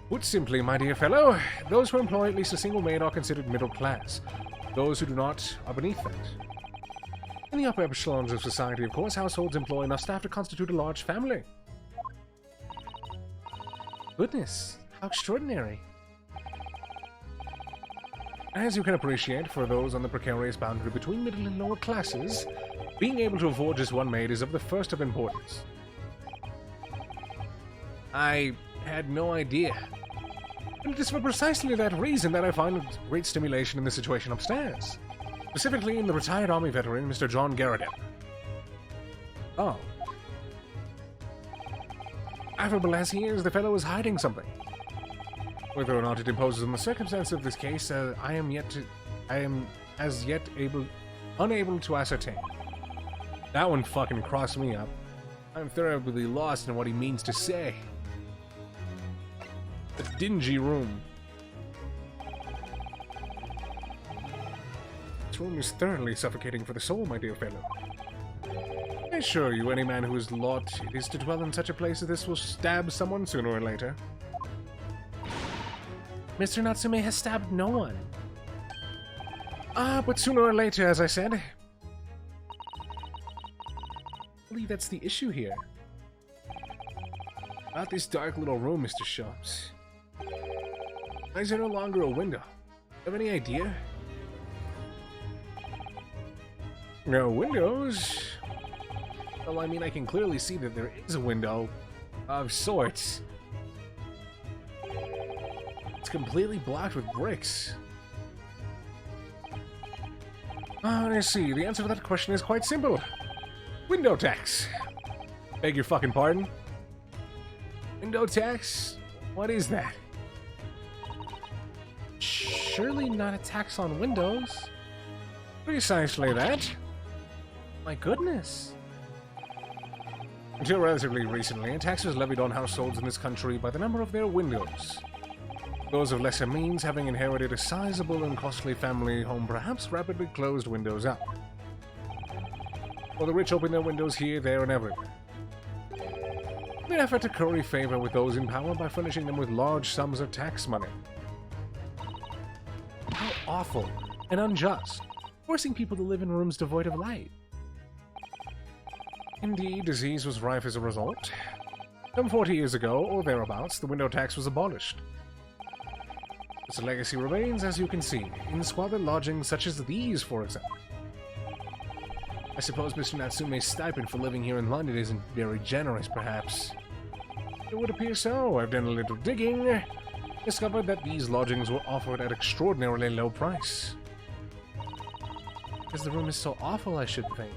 Put simply, my dear fellow, those who employ at least a single maid are considered middle class. Those who do not are beneath that. In the upper echelons of society, of course, households employ enough staff to constitute a large family. Goodness, how extraordinary. As you can appreciate, for those on the precarious boundary between middle and lower classes, being able to afford just one maid is of the first of importance. I had no idea. And it is for precisely that reason that I find great stimulation in the situation upstairs. Specifically in the retired Army veteran, Mr. John Garrett. Oh. Affable as he is, the fellow is hiding something. Whether or not it imposes on the circumstance of this case, I am as yet unable to ascertain. That one fucking crossed me up. I'm thoroughly lost in what he means to say. A dingy room. This room is thoroughly suffocating for the soul, my dear fellow. I assure you, any man whose lot it is to dwell in such a place as this will stab someone sooner or later. Mr. Natsume has stabbed no one. But sooner or later, as I said. I believe that's the issue here. About this dark little room, Mr. Sholmes. Why is there no longer a window? Have any idea? No windows? Well, I mean, I can clearly see that there is a window of sorts. It's completely blocked with bricks. I see. The answer to that question is quite simple. Window tax. Beg your fucking pardon? Window tax? What is that? Surely not a tax on windows. Precisely that. My goodness. Until relatively recently, a tax was levied on households in this country by the number of their windows. Those of lesser means, having inherited a sizable and costly family home, perhaps rapidly closed windows up. While the rich open their windows here, there, and everywhere. In an effort to curry favor with those in power by furnishing them with large sums of tax money. How awful and unjust, forcing people to live in rooms devoid of light. Indeed, disease was rife as a result. Some 40 years ago, or thereabouts, the window tax was abolished. Its legacy remains, as you can see, in squalid lodgings such as these, for example. I suppose Mr. Natsume's stipend for living here in London isn't very generous, perhaps. It would appear so. I've done a little digging, discovered that these lodgings were offered at extraordinarily low price. Because the room is so awful, I should think.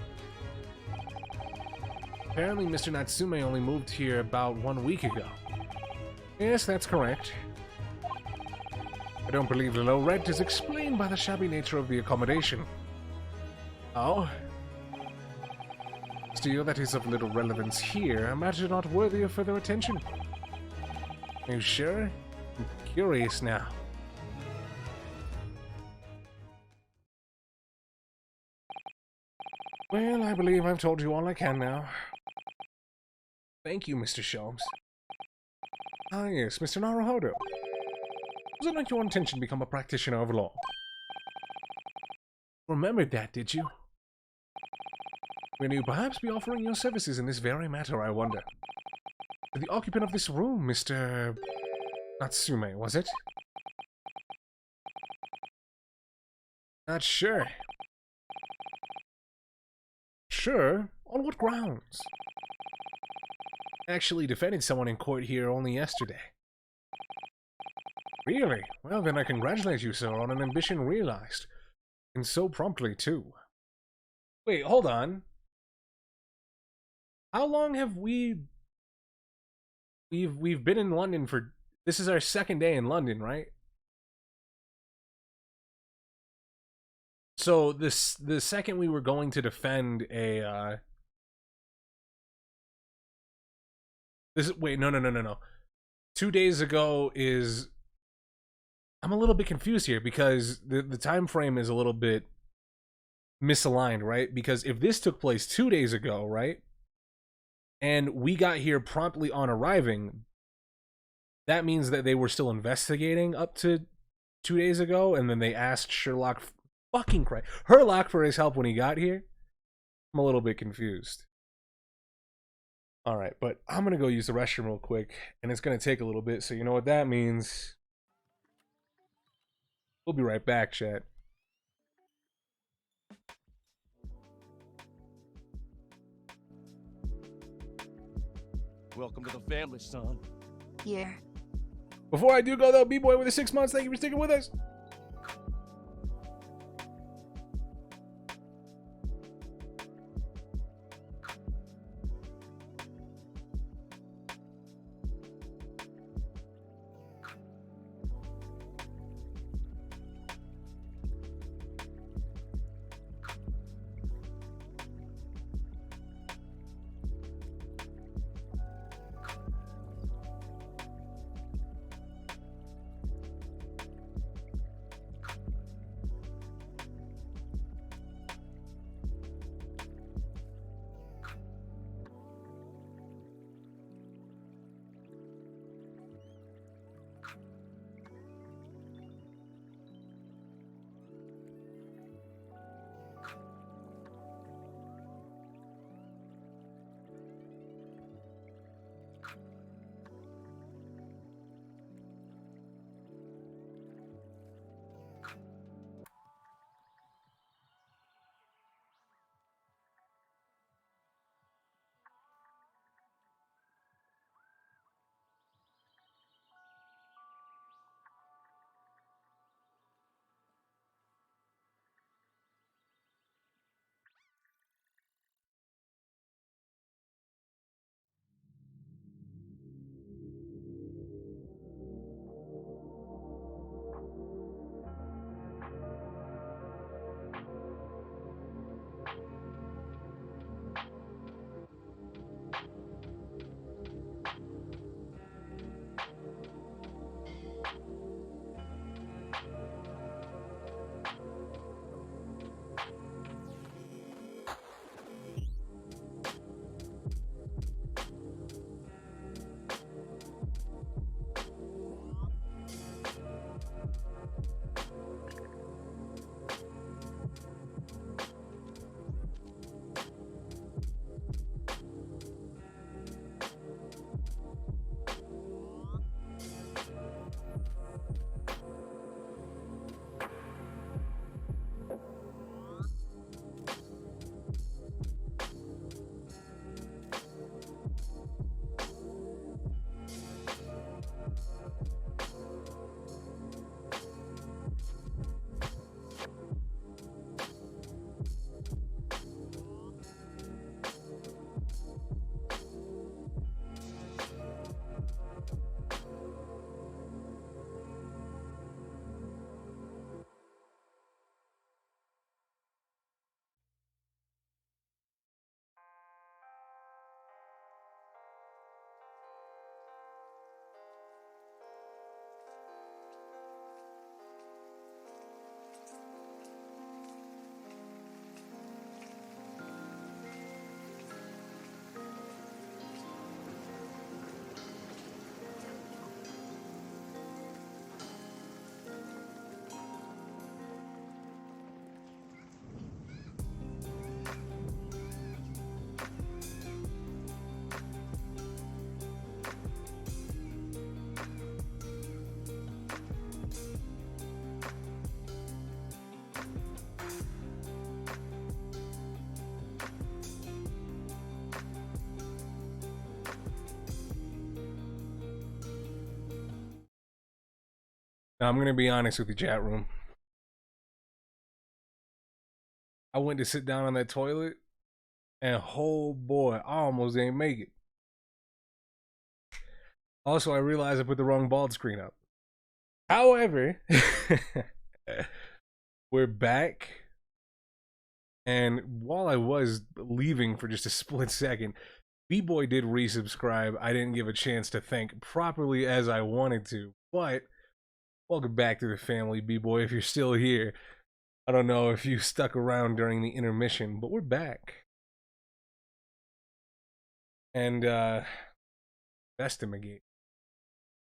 Apparently, Mr. Natsume only moved here about 1 week ago. Yes, that's correct. I don't believe the low rent is explained by the shabby nature of the accommodation. Oh? Still, that is of little relevance here. A matter not worthy of further attention. Are you sure? I'm curious now. Well, I believe I've told you all I can now. Thank you, Mr. Sholmes. Ah, yes, Mr. Naruhodo. Was it not your intention to become a practitioner of law? Remembered that, did you? Will you perhaps be offering your services in this very matter, I wonder? To the occupant of this room, Mr. Natsume, was it? Not sure. Sure? On what grounds? actually defended someone in court here only yesterday. Really? Well, then I congratulate you, sir, on an ambition realized. And so promptly, too. Wait, hold on. How long have we've been in London for... This is our second day in London, right? So the second we were going to defend a wait, no. 2 days ago is... I'm a little bit confused here because the time frame is a little bit misaligned, right? Because if this took place 2 days ago, right? And we got here promptly on arriving, that means that they were still investigating up to 2 days ago, and then they asked Herlock for his help when he got here. I'm a little bit confused. Alright, but I'm gonna go use the restroom real quick, and it's gonna take a little bit, so you know what that means. We'll be right back, chat. Welcome to the family, son. Here. Before I do go, though, B-Boy with the 6 months, thank you for sticking with us. Now, I'm going to be honest with you, chat room. I went to sit down on that toilet, and oh boy, I almost didn't make it. Also, I realized I put the wrong bald screen up. However, we're back. And while I was leaving for just a split second, B-Boy did resubscribe. I didn't give a chance to thank properly as I wanted to. But, welcome back to the family, B-Boy, if you're still here. I don't know if you stuck around during the intermission, but we're back. And, investigate.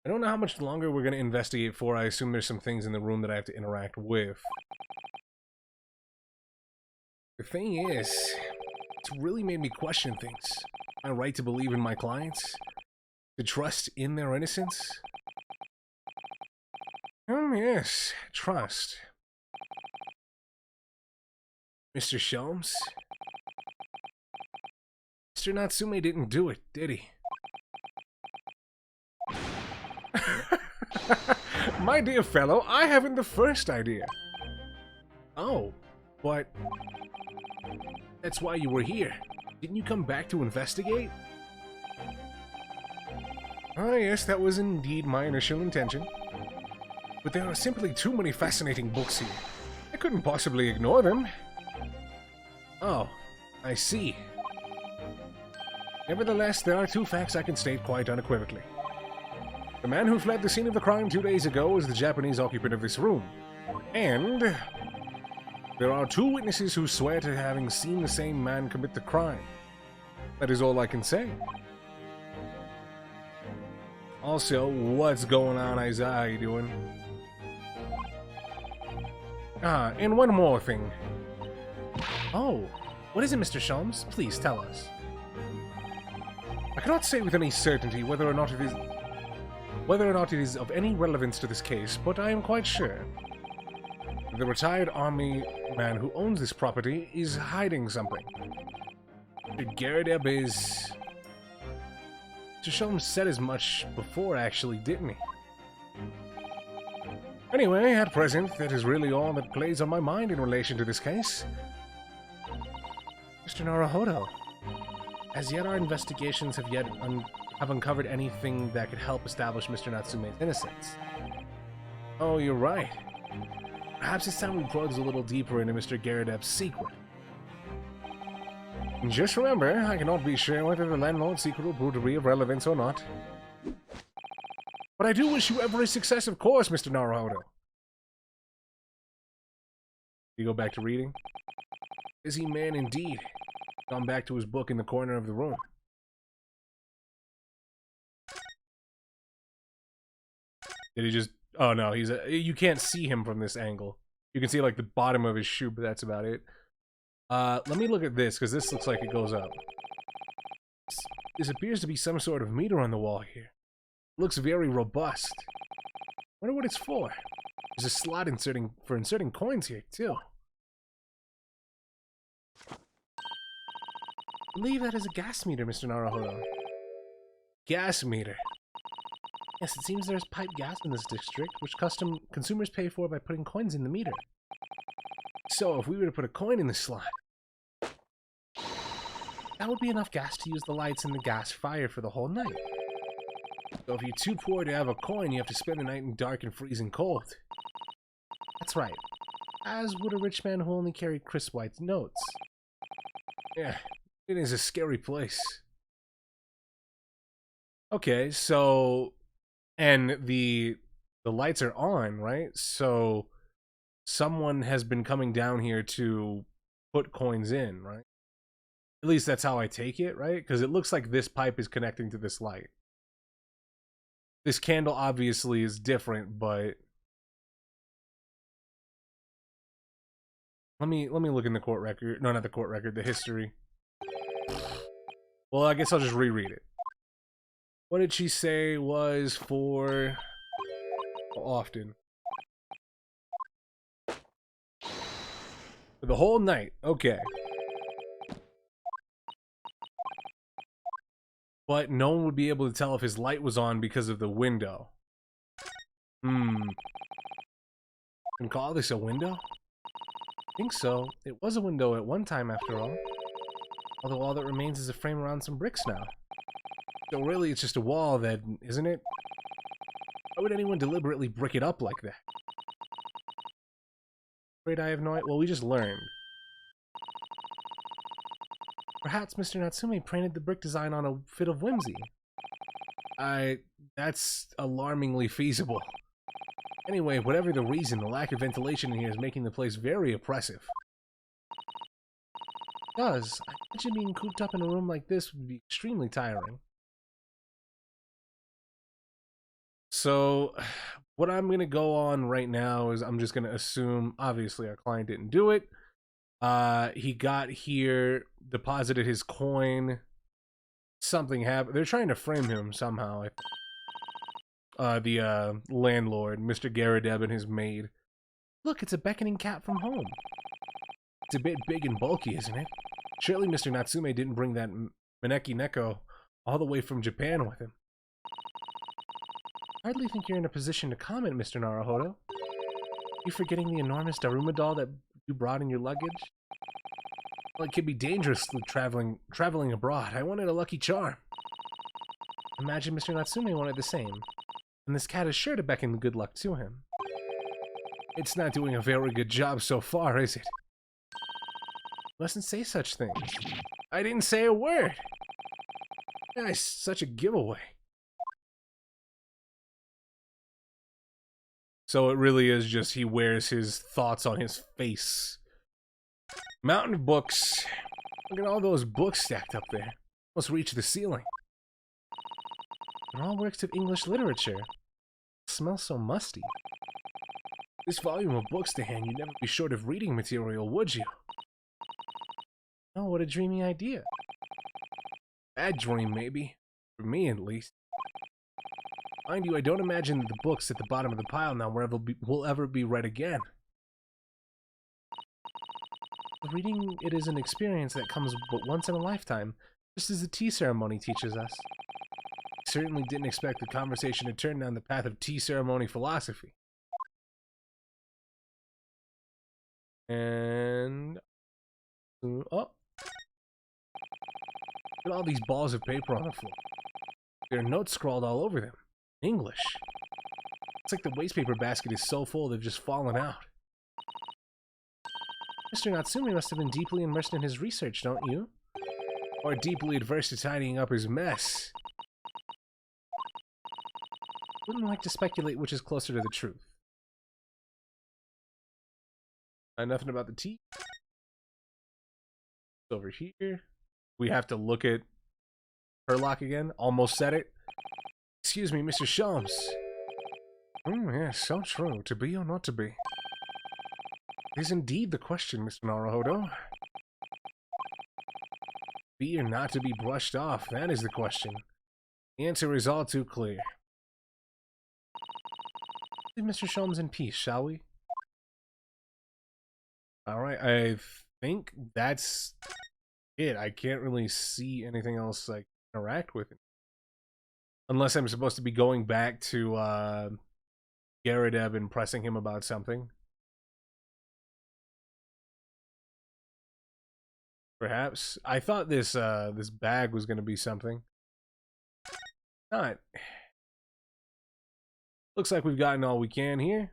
I don't know how much longer we're going to investigate for. I assume there's some things in the room that I have to interact with. The thing is, it's really made me question things. My right to believe in my clients? To trust in their innocence? Yes, trust. Mr. Sholmes? Mr. Natsume didn't do it, did he? My dear fellow, I haven't the first idea. Oh, but that's why you were here. Didn't you come back to investigate? Ah, yes, that was indeed my initial intention. But there are simply too many fascinating books here. I couldn't possibly ignore them. Oh, I see. Nevertheless, there are two facts I can state quite unequivocally. The man who fled the scene of the crime 2 days ago was the Japanese occupant of this room. And there are two witnesses who swear to having seen the same man commit the crime. That is all I can say. Also, what's going on, Isaiah? How you doing? Ah, and one more thing. Oh, what is it, Mr. Sholmes? Please tell us. I cannot say with any certainty whether or not it is of any relevance to this case, but I am quite sure. The retired army man who owns this property is hiding something. Garrett is... Mr. Sholmes said as much before, actually, didn't he? Anyway, at present, that is really all that plays on my mind in relation to this case. Mr. Naruhodo, as yet our investigations have uncovered anything that could help establish Mr. Natsume's innocence. Oh, you're right. Perhaps it's time we probed a little deeper into Mr. Garrett secret. Just remember, I cannot be sure whether the landlord's secret will prove to be of relevance or not. But I do wish you every success, of course, Mr. Naruhodo. You go back to reading? Busy man indeed. Gone back to his book in the corner of the room. Did he just... Oh no, he's you can't see him from this angle. You can see like the bottom of his shoe, but that's about it. Let me look at this, because this looks like it goes up. This appears to be some sort of meter on the wall here. It looks very robust. Wonder what it's for. There's a slot for inserting coins here, too. I believe that is a gas meter, Mr. Naruhodo. Gas meter. Yes, it seems there's piped gas in this district, which consumers pay for by putting coins in the meter. So, if we were to put a coin in the slot, that would be enough gas to use the lights in the gas fire for the whole night. So if you're too poor to have a coin, you have to spend the night in dark and freezing cold. That's right. As would a rich man who only carried crisp white notes. Yeah, it is a scary place. Okay, so... And the lights are on, right? So someone has been coming down here to put coins in, right? At least that's how I take it, right? Because it looks like this pipe is connecting to this light. This candle obviously is different, but let me look in the court record. No, not the court record, the history. Well, I guess I'll just reread it. What did she say was for often? For the whole night. Okay. But no one would be able to tell if his light was on because of the window. And call this a window? I think so. It was a window at one time, after all. Although all that remains is a frame around some bricks now. So really, it's just a wall then, isn't it? Why would anyone deliberately brick it up like that? Afraid I have no idea. Well, we just learned. Perhaps Mr. Natsume painted the brick design on a fit of whimsy. That's alarmingly feasible. Anyway, whatever the reason, the lack of ventilation in here is making the place very oppressive. It does. I imagine being cooped up in a room like this would be extremely tiring. So, what I'm going to go on right now is I'm just going to assume, obviously, our client didn't do it. He got here, deposited his coin, something happened. They're trying to frame him somehow. The landlord, Mr. Garadeb, and his maid. Look, it's a beckoning cat from home. It's a bit big and bulky, isn't it? Surely Mr. Natsume didn't bring that Maneki Neko all the way from Japan with him. I hardly think you're in a position to comment, Mr. Naruhodo. You forgetting the enormous Daruma doll that you brought in your luggage? Well, it could be dangerous traveling abroad. I wanted a lucky charm. Imagine Mr. Natsume wanted the same. And this cat is sure to beckon good luck to him. It's not doing a very good job so far, is it? You mustn't say such things. I didn't say a word. It's such a giveaway. So it really is just he wears his thoughts on his face. Mountain of books. Look at all those books stacked up there. Almost reach the ceiling. They're all works of English literature. It smells so musty. This volume of books to hand, you'd never be short of reading material, would you? Oh, what a dreamy idea. Bad dream, maybe. For me, at least. Mind you, I don't imagine that the books at the bottom of the pile now will ever be read again. Reading it is an experience that comes but once in a lifetime, just as the tea ceremony teaches us. I certainly didn't expect the conversation to turn down the path of tea ceremony philosophy. And... oh. Look at all these balls of paper on the floor. There are notes scrawled all over them. English. It's like the waste paper basket is so full they've just fallen out. Mr. Natsume must have been deeply immersed in his research, don't you? Or deeply adverse to tidying up his mess. Wouldn't like to speculate which is closer to the truth. Nothing about the tea. It's over here. We have to look at Herlock again. Almost said it. Excuse me, Mr. Shams. Yes, so true. To be or not to be? It is indeed the question, Mr. Naruhodo. Be or not to be brushed off, that is the question. The answer is all too clear. Leave Mr. Shams in peace, shall we? Alright, I think that's it. I can't really see anything else I can interact with it. Unless I'm supposed to be going back to Garadeb and pressing him about something. Perhaps. I thought this this bag was going to be something. Not. Looks like we've gotten all we can here.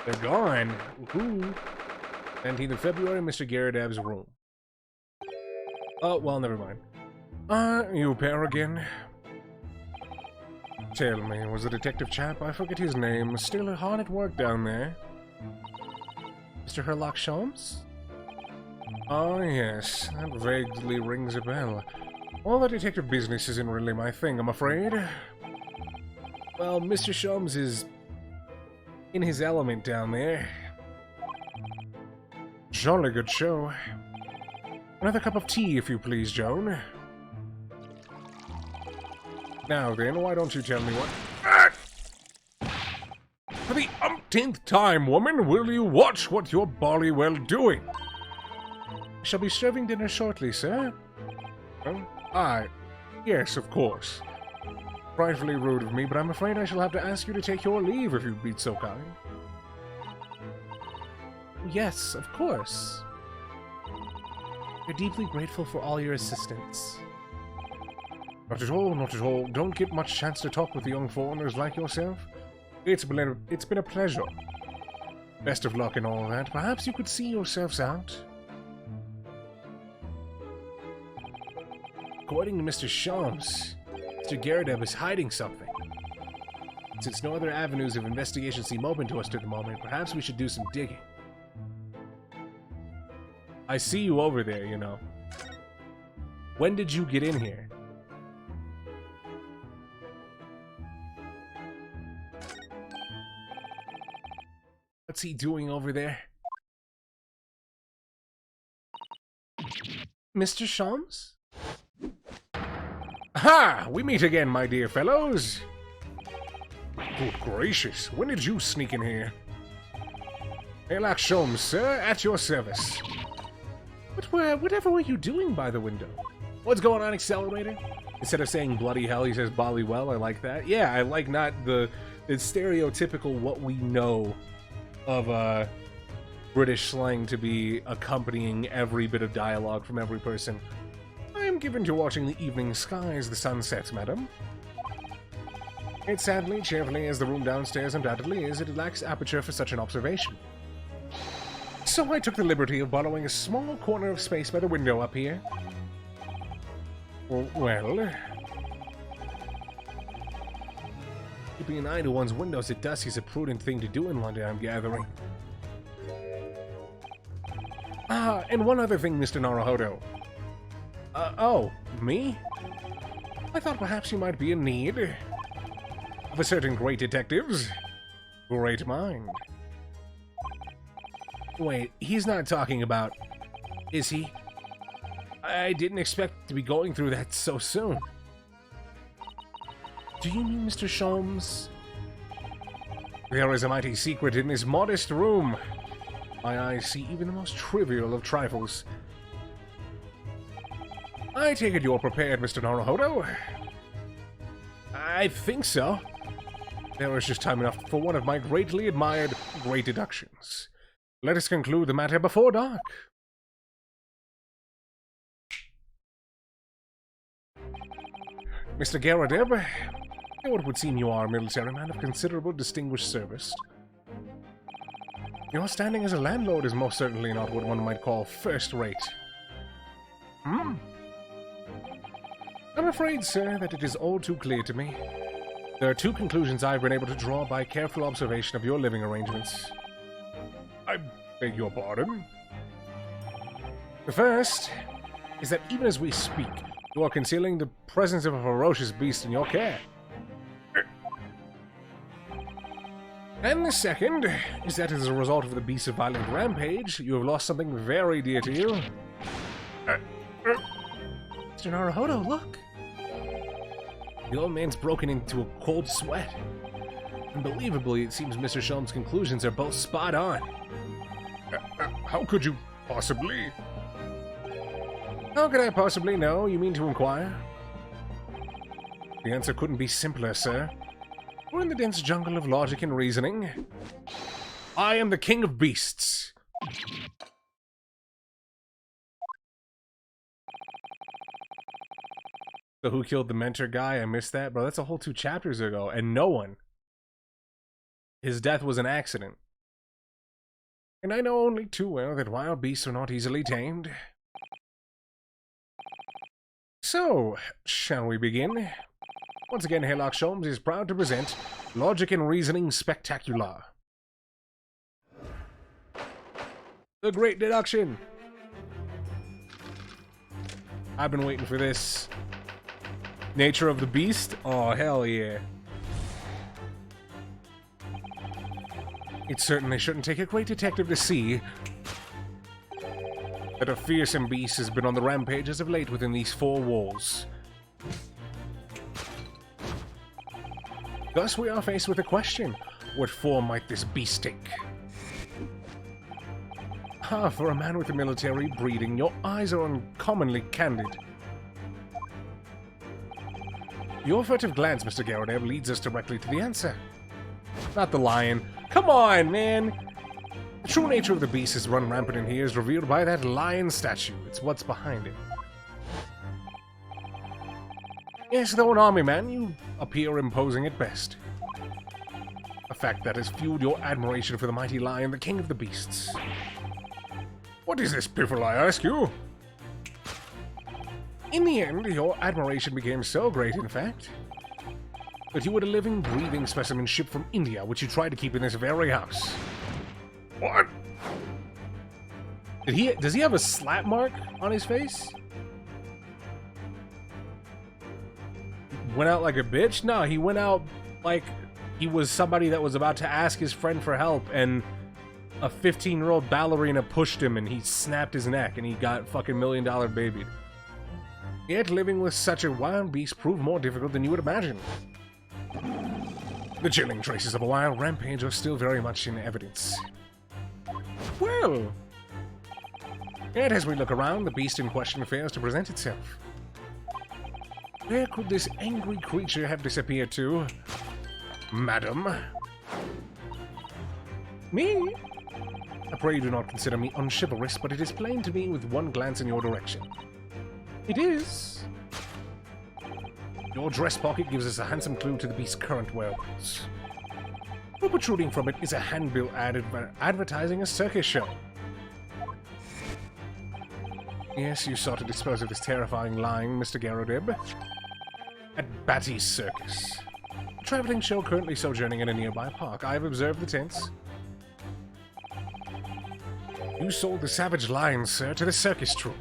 They're gone. Woohoo. 19th of February, Mr. Garadeb's room. Oh, well, never mind. You pair again? Tell me, was the detective chap, I forget his name, still hard at work down there? Mr. Herlock Sholmes? Oh, yes, that vaguely rings a bell. All the detective business isn't really my thing, I'm afraid. Well, Mr. Sholmes is in his element down there. Jolly good show. Another cup of tea, if you please, Joan. Now then, why don't you tell me what... For the umpteenth time, woman, will you watch what you're bally well doing? I shall be serving dinner shortly, sir. Oh, aye. Yes, of course. Frightfully rude of me, but I'm afraid I shall have to ask you to take your leave if you'd be so kind. Yes, of course. We're deeply grateful for all your assistance. Not at all, not at all. Don't get much chance to talk with the young foreigners like yourself. It's been a pleasure. Best of luck and all that. Perhaps you could see yourselves out. According to Mr. Shams, Mr. Garadeb is hiding something. Since no other avenues of investigation seem open to us at the moment, perhaps we should do some digging. I see you over there, you know. When did you get in here? What's he doing over there? Mr. Shams? Ha! We meet again, my dear fellows! Good gracious, when did you sneak in here? Elak Shams, sir, at your service. Whatever were you doing by the window? What's going on, Accelerator? Instead of saying bloody hell, he says bolly well. I like that. Yeah, I like not the stereotypical what we know of British slang to be accompanying every bit of dialogue from every person. I am given to watching the evening sky as the sun sets, madam. It sadly, cheerfully as the room downstairs undoubtedly is, it lacks aperture for such an observation. So I took the liberty of borrowing a small corner of space by the window up here. Well, keeping an eye to one's windows at dusk is a prudent thing to do in London, I'm gathering. Ah, and one other thing, Mr. Naruhodo. Oh, me? I thought perhaps you might be in need of a certain great detective's great mind. Wait, he's not talking about... Is he? I didn't expect to be going through that so soon. Do you mean Mr. Shams? There is a mighty secret in this modest room. My eyes see even the most trivial of trifles. I take it you're prepared, Mr. Naruhodo? I think so. There is just time enough for one of my greatly admired great deductions. Let us conclude the matter before dark. Mr. Garadeb, it would seem you are a military man of considerable distinguished service. Your standing as a landlord is most certainly not what one might call first-rate. I'm afraid, sir, that it is all too clear to me. There are two conclusions I've been able to draw by careful observation of your living arrangements. I beg your pardon? The first is that even as we speak, you are concealing the presence of a ferocious beast in your care. And the second is that as a result of the beast's violent rampage, you have lost something very dear to you. Mr. Naruhodo, look! The old man's broken into a cold sweat. Unbelievably, it seems Mr. Shulman's conclusions are both spot on. How could you possibly? How could I possibly know? You mean to inquire? The answer couldn't be simpler, sir. We're in the dense jungle of logic and reasoning. I am the king of beasts. So who killed the mentor guy? I missed that, bro. That's a whole 2 chapters ago, and no one. His death was an accident. And I know only too well that wild beasts are not easily tamed. So, shall we begin? Once again, Herlock Sholmes is proud to present Logic and Reasoning Spectacular. The Great Deduction! I've been waiting for this. Nature of the Beast? Oh, hell yeah. It certainly shouldn't take a great detective to see that a fearsome beast has been on the rampage as of late within these 4 walls. Thus we are faced with a question. What form might this beast take? Ah, for a man with a military breeding, your eyes are uncommonly candid. Your furtive glance, Mr. Garadeb, leads us directly to the answer. Not the lion. Come on, man! The true nature of the beast is run rampant in here is revealed by that lion statue. It's what's behind it. Yes, though an army man, you appear imposing at best. A fact that has fueled your admiration for the mighty lion, the king of the beasts. What is this, piffle, I ask you? In the end, your admiration became so great, in fact, that you had a living, breathing specimen shipped from India, which you tried to keep in this very house. What? Does he have a slap mark on his face? Went out like a bitch? No, he went out like he was somebody that was about to ask his friend for help, and a 15-year-old ballerina pushed him and he snapped his neck and he got fucking $1 million babied. Yet living with such a wild beast proved more difficult than you would imagine. The chilling traces of a wild rampage are still very much in evidence. Well, yet as we look around, the beast in question fails to present itself. Where could this angry creature have disappeared to, madam? Me? I pray you do not consider me unchivalrous, but it is plain to me with one glance in your direction. It is. Your dress pocket gives us a handsome clue to the beast's current whereabouts. Protruding from it is a handbill ad advertising a circus show. Yes, you sought to dispose of this terrifying lion, Mr. Garodeb. At Batty's Circus. A traveling show currently sojourning in a nearby park. I have observed the tents. You sold the savage lion, sir, to the circus troupe.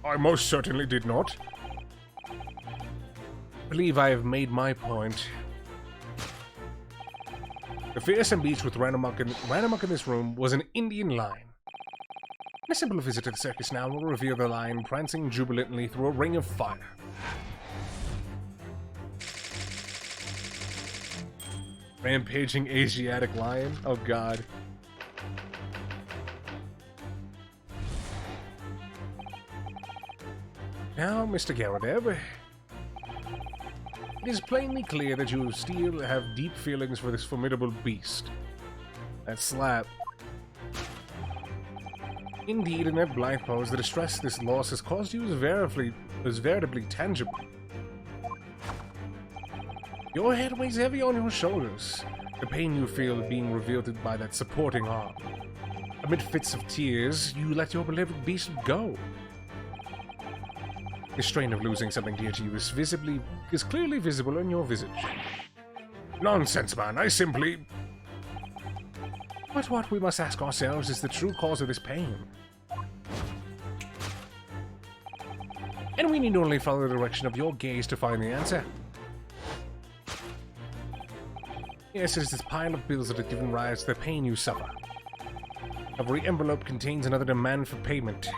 I most certainly did not. I believe I have made my point. The fearsome beast with ran amok in this room was an Indian lion. A simple visit to the circus now will reveal the lion prancing jubilantly through a ring of fire. Rampaging Asiatic lion? Oh god. Now, Mr. Garadeb, it is plainly clear that you still have deep feelings for this formidable beast. That slap. Indeed, in that blind pose, the distress this loss has caused you is veritably tangible. Your head weighs heavy on your shoulders, the pain you feel being revealed by that supporting arm. Amid fits of tears, you let your beloved beast go. The strain of losing something dear to you is clearly visible in your visage. Nonsense, man, I simply... But what we must ask ourselves is the true cause of this pain. And we need only follow the direction of your gaze to find the answer. Yes, it is this pile of bills that have given rise to the pain you suffer. Every envelope contains another demand for payment.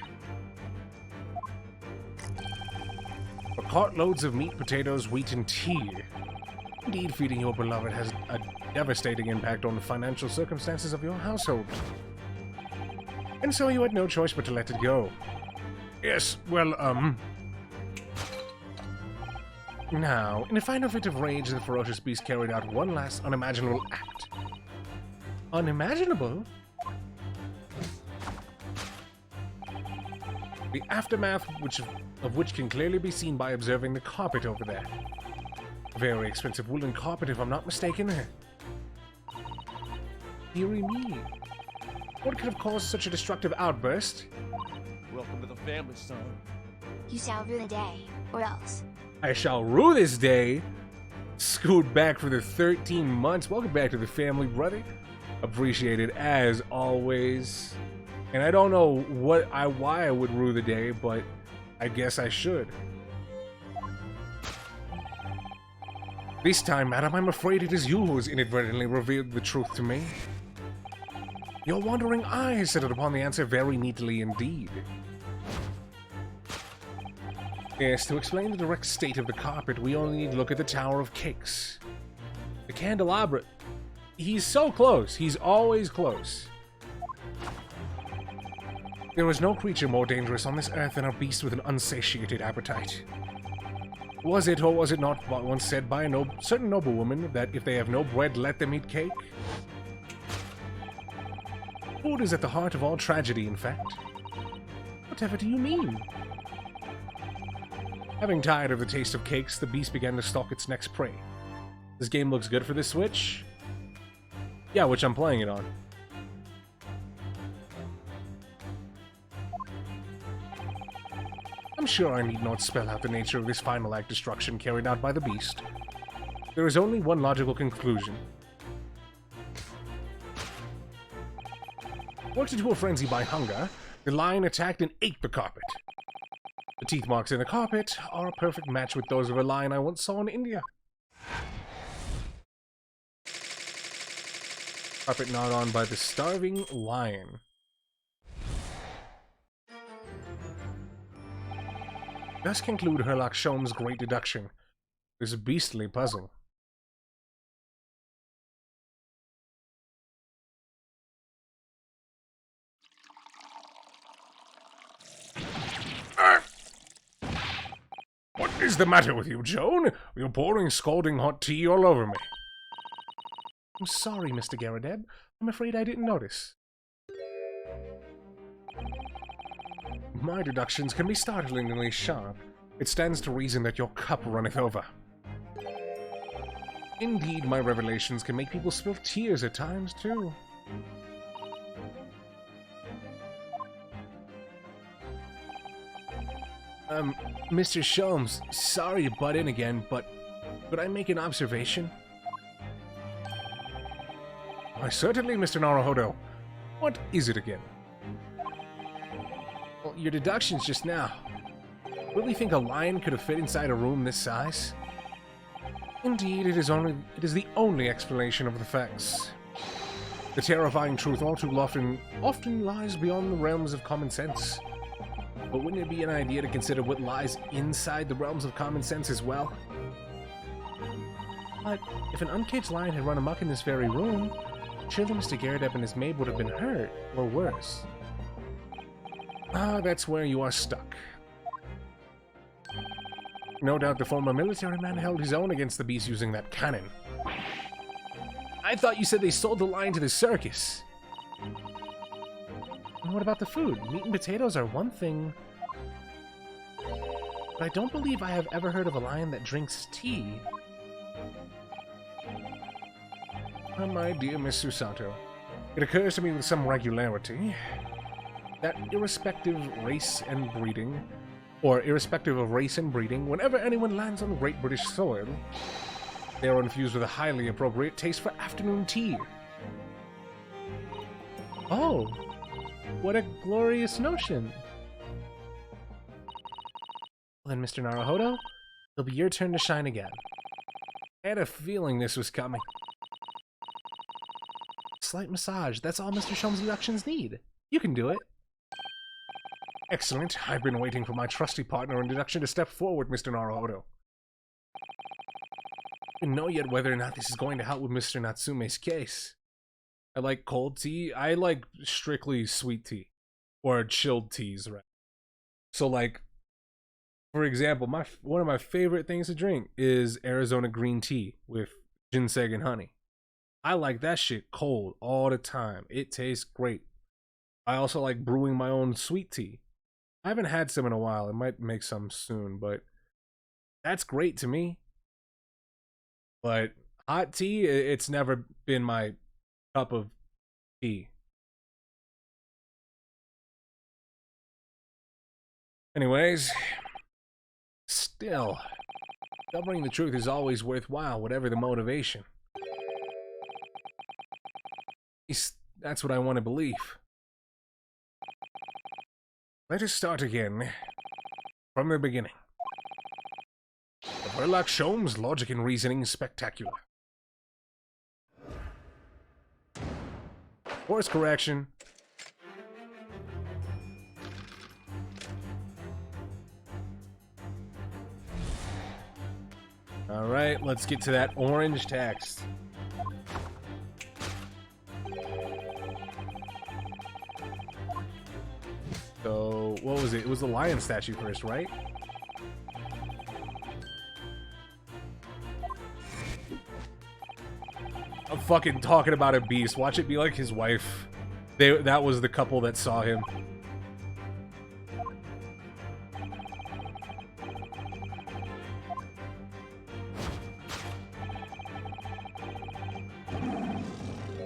For cartloads of meat, potatoes, wheat, and tea. Indeed, feeding your beloved has a devastating impact on the financial circumstances of your household. And so you had no choice but to let it go. Yes, well, Now, in a final fit of rage, the ferocious beast carried out one last unimaginable act. Unimaginable? The aftermath of which can clearly be seen by observing the carpet over there. Very expensive woolen carpet, if I'm not mistaken. Dearie me. What could have caused such a destructive outburst? Welcome to the family, son. You shall rue the day, or else. I shall rue this day. Scoot back for the 13 months. Welcome back to the family, brother. Appreciated as always. And I don't know why I would rue the day, but I guess I should. This time, madam, I'm afraid it is you who has inadvertently revealed the truth to me. Your wandering eyes settled upon the answer very neatly indeed. Yes, to explain the direct state of the carpet, we only need to look at the Tower of Cakes. The candelabra. He's so close. He's always close. There is no creature more dangerous on this earth than a beast with an unsatiated appetite. Was it or was it not once said by a certain noblewoman that if they have no bread, let them eat cake? Food is at the heart of all tragedy, in fact. Whatever do you mean? Having tired of the taste of cakes, the beast began to stalk its next prey. This game looks good for this Switch. Yeah, which I'm playing it on. I'm sure I need not spell out the nature of this final act destruction carried out by the beast. There is only one logical conclusion. Worked into a frenzy by hunger, the lion attacked and ate the carpet. The teeth marks in the carpet are a perfect match with those of a lion I once saw in India. Carpet gnawed on by the starving lion. Thus conclude Herlock Sholmes' great deduction. This beastly puzzle. What is the matter with you, Joan? You're pouring scalding hot tea all over me. I'm sorry, Mr. Garadeb. I'm afraid I didn't notice. My deductions can be startlingly sharp. It stands to reason that your cup runneth over. Indeed, my revelations can make people spill tears at times, too. Mr. Sholmes, sorry to butt in again, but could I make an observation? Why, certainly, Mr. Naruhodo. What is it again? Well, your deductions just now. Really think a lion could have fit inside a room this size? Indeed, it is the only explanation of the facts. The terrifying truth all too often lies beyond the realms of common sense. But wouldn't it be an idea to consider what lies inside the realms of common sense as well? But if an uncaged lion had run amok in this very room, surely Mr. Garadeb and his maid would have been hurt, or worse. Ah, that's where you are stuck. No doubt the former military man held his own against the beast using that cannon. I thought you said they sold the lion to the circus. And what about the food? Meat and potatoes are one thing, but I don't believe I have ever heard of a lion that drinks tea. My dear Miss Susato, it occurs to me with some regularity that irrespective of race and breeding, whenever anyone lands on the Great British soil, they are infused with a highly appropriate taste for afternoon tea. Oh, what a glorious notion! Well then, Mr. Naruhodo, it'll be your turn to shine again. I had a feeling this was coming. Slight massage, that's all Mr. Sholmes' deductions need. You can do it. Excellent. I've been waiting for my trusty partner in deduction to step forward, Mr. Naruhodo. I don't know yet whether or not this is going to help with Mr. Natsume's case. I like cold tea. I like strictly sweet tea. Or chilled teas, right? So, like, for example, one of my favorite things to drink is Arizona green tea with ginseng and honey. I like that shit cold all the time. It tastes great. I also like brewing my own sweet tea. I haven't had some in a while. I might make some soon, but that's great to me. But hot tea, it's never been my cup of tea. Anyways, still, discovering the truth is always worthwhile, whatever the motivation. At least that's what I want to believe. Let us start again from the beginning. The Herlock Sholmes' logic and reasoning is spectacular. Course correction. Alright, let's get to that orange text. So, what was it? It was the lion statue first, right? I'm fucking talking about a beast. Watch it be like his wife. That was the couple that saw him.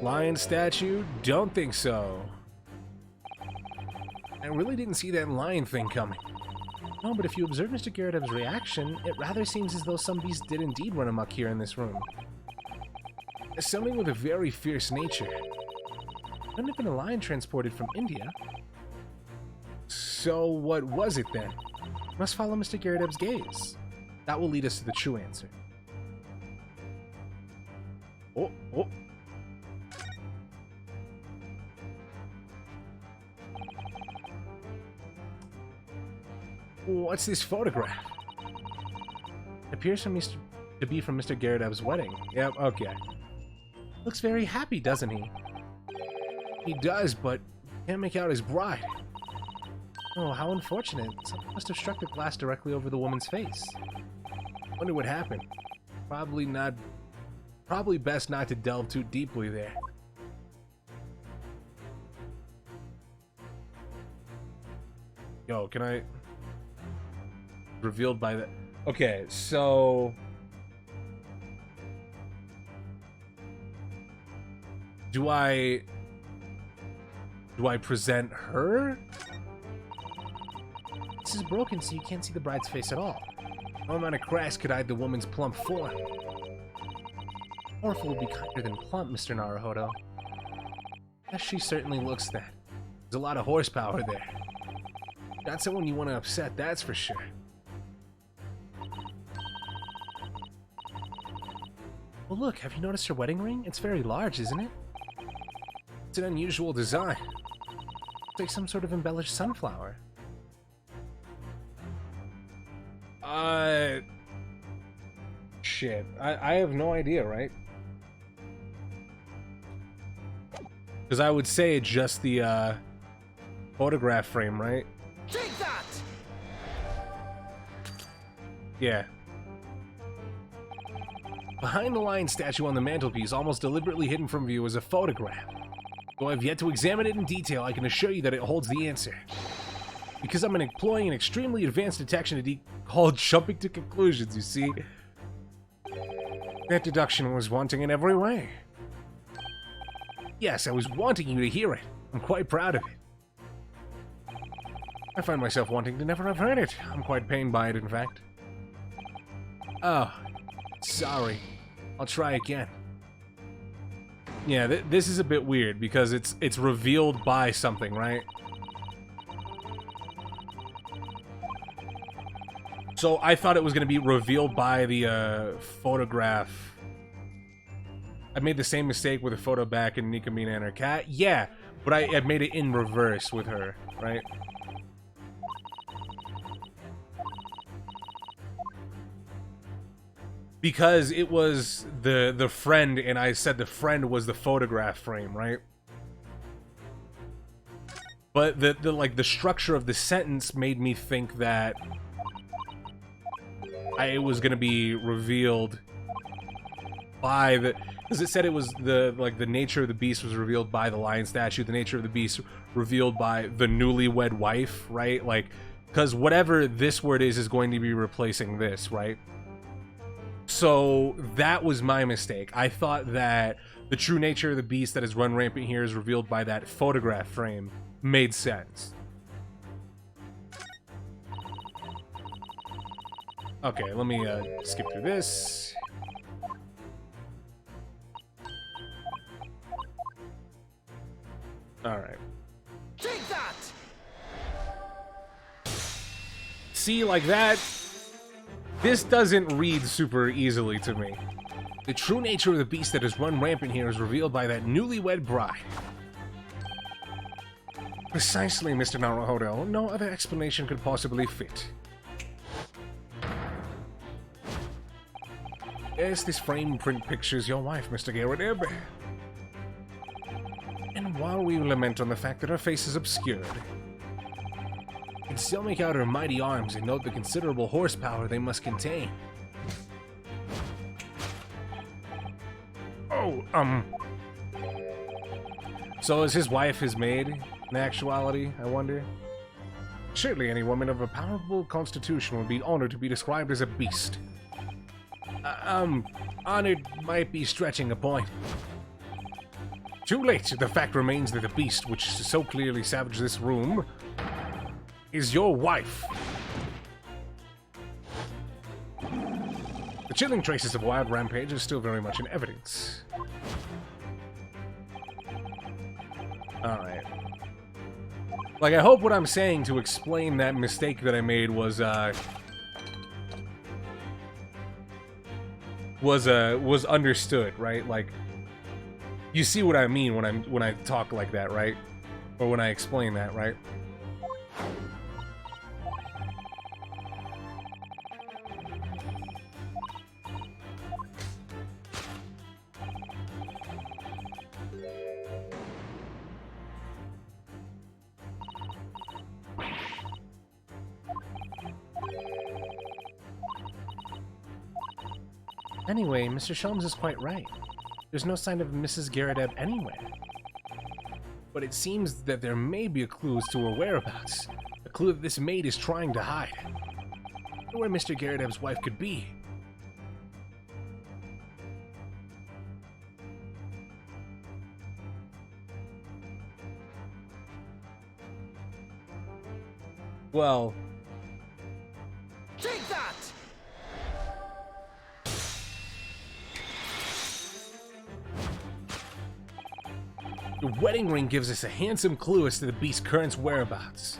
Lion statue? Don't think so. I really didn't see that lion thing coming. No, but if you observe Mr. Gyarados' reaction, it rather seems as though some beast did indeed run amok here in this room. Something with a very fierce nature. Couldn't have been a lion transported from India. So what was it then? Must follow Mr. Gyarados' gaze. That will lead us to the true answer. Oh, oh. What's this photograph? It appears to be from Mr. Gyarados' wedding. Yep, okay. Looks very happy, doesn't he? He does, but can't make out his bride. Oh, how unfortunate. Someone must have struck the glass directly over the woman's face. Wonder what happened. Probably best not to delve too deeply there. Yo, can I... Revealed by the... Okay, so... Do I present her? This is broken, so you can't see the bride's face at all. No amount of cracks could hide the woman's plump form. Powerful would be kinder than plump, Mr. Naruhodo. Yes, she certainly looks that. There's a lot of horsepower there. Not someone you want to upset, that's for sure. Well, look, have you noticed her wedding ring? It's very large, isn't it? It's an unusual design. It's like some sort of embellished sunflower. Shit. I have no idea, right? Because I would say just the, photograph frame, right? Take that! Yeah. Behind the lion statue on the mantelpiece, almost deliberately hidden from view, is a photograph. Though I've yet to examine it in detail, I can assure you that it holds the answer. Because I'm employing an extremely advanced detection technique called jumping to conclusions, you see? That deduction was wanting in every way. Yes, I was wanting you to hear it. I'm quite proud of it. I find myself wanting to never have heard it. I'm quite pained by it, in fact. Oh, sorry. I'll try again. Yeah, this is a bit weird because it's revealed by something, right? So I thought it was going to be revealed by the photograph. I made the same mistake with a photo back in Nikamina and her cat. Yeah, but I made it in reverse with her, right? Because it was the friend, and I said the friend was the photograph frame, right? But the structure of the sentence made me think that it was gonna be revealed by the, because it said it was the nature of the beast was revealed by the lion statue, the nature of the beast revealed by the newlywed wife, right? Like, because whatever this word is going to be replacing this, right? So that was my mistake. I thought that the true nature of the beast that is run rampant here is revealed by that photograph frame. Made sense. Okay, let me skip through this. Alright. Take that! See, like that, this doesn't read super easily to me. The true nature of the beast that has run rampant here is revealed by that newlywed bride. Precisely, Mr. Naruhodo. No other explanation could possibly fit. Yes, this frame print pictures your wife, Mr. Gyarados. And while we lament on the fact that her face is obscured, you can still make out her mighty arms and note the considerable horsepower they must contain. Oh, So is his wife his maid, in actuality, I wonder? surely any woman of a powerful constitution would be honored to be described as a beast. Honored might be stretching a point. Too late. The fact remains that the beast, which so clearly savaged this room, is your wife. The chilling traces of wild rampage are still very much in evidence. Alright. Like, I hope what I'm saying to explain that mistake that I made was understood, right? Like, you see what I mean when I talk like that, right? Or when I explain that, right? Anyway, Mr. Sholmes is quite right. There's no sign of Mrs. Garrett anywhere. But it seems that there may be a clue as to her whereabouts. A clue that this maid is trying to hide. I wonder where Mr. Garrett's wife could be. Well... Take that! The wedding ring gives us a handsome clue as to the beast's current whereabouts.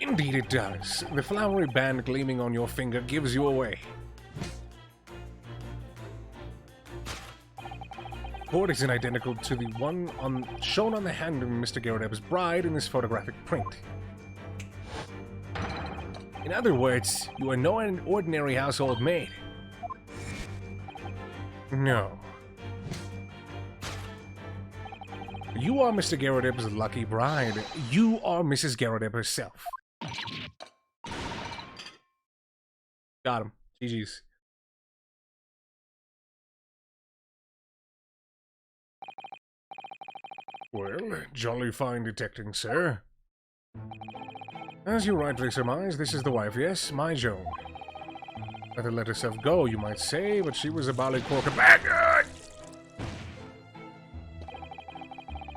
Indeed it does. The flowery band gleaming on your finger gives you away. Cord isn't identical to the one shown on the hand of Mr. Garrett's bride in this photographic print. In other words, you are no ordinary household maid. No. You are Mr. Garrett's lucky bride. You are Mrs. Garrett herself. Got him. GG's. Well, jolly fine detecting, sir. As you rightly surmise, this is the wife, yes, my Joan. Better let herself go, you might say, but she was a bally corker bag.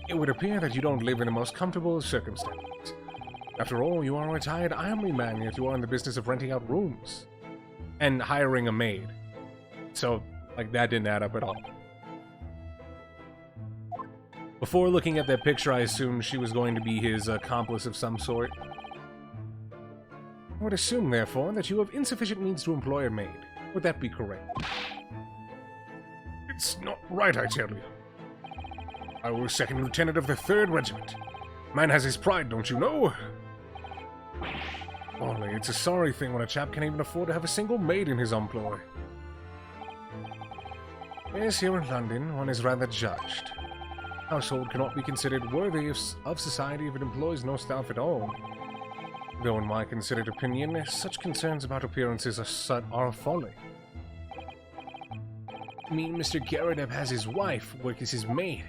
It would appear that you don't live in the most comfortable of circumstances. After all, you are a retired ironry man, yet you are in the business of renting out rooms. And hiring a maid. So, like, that didn't add up at all. Before looking at that picture, I assumed she was going to be his accomplice of some sort. I would assume, therefore, that you have insufficient means to employ a maid. Would that be correct? It's not right, I tell you. I was second lieutenant of the 3rd Regiment. Man has his pride, don't you know? Only it's a sorry thing when a chap can't even afford to have a single maid in his employ. Yes, here in London, one is rather judged. Household cannot be considered worthy of society if it employs no staff at all. Though in my considered opinion, such concerns about appearances are folly. I mean, Mr. Garrett has his wife work as his maid.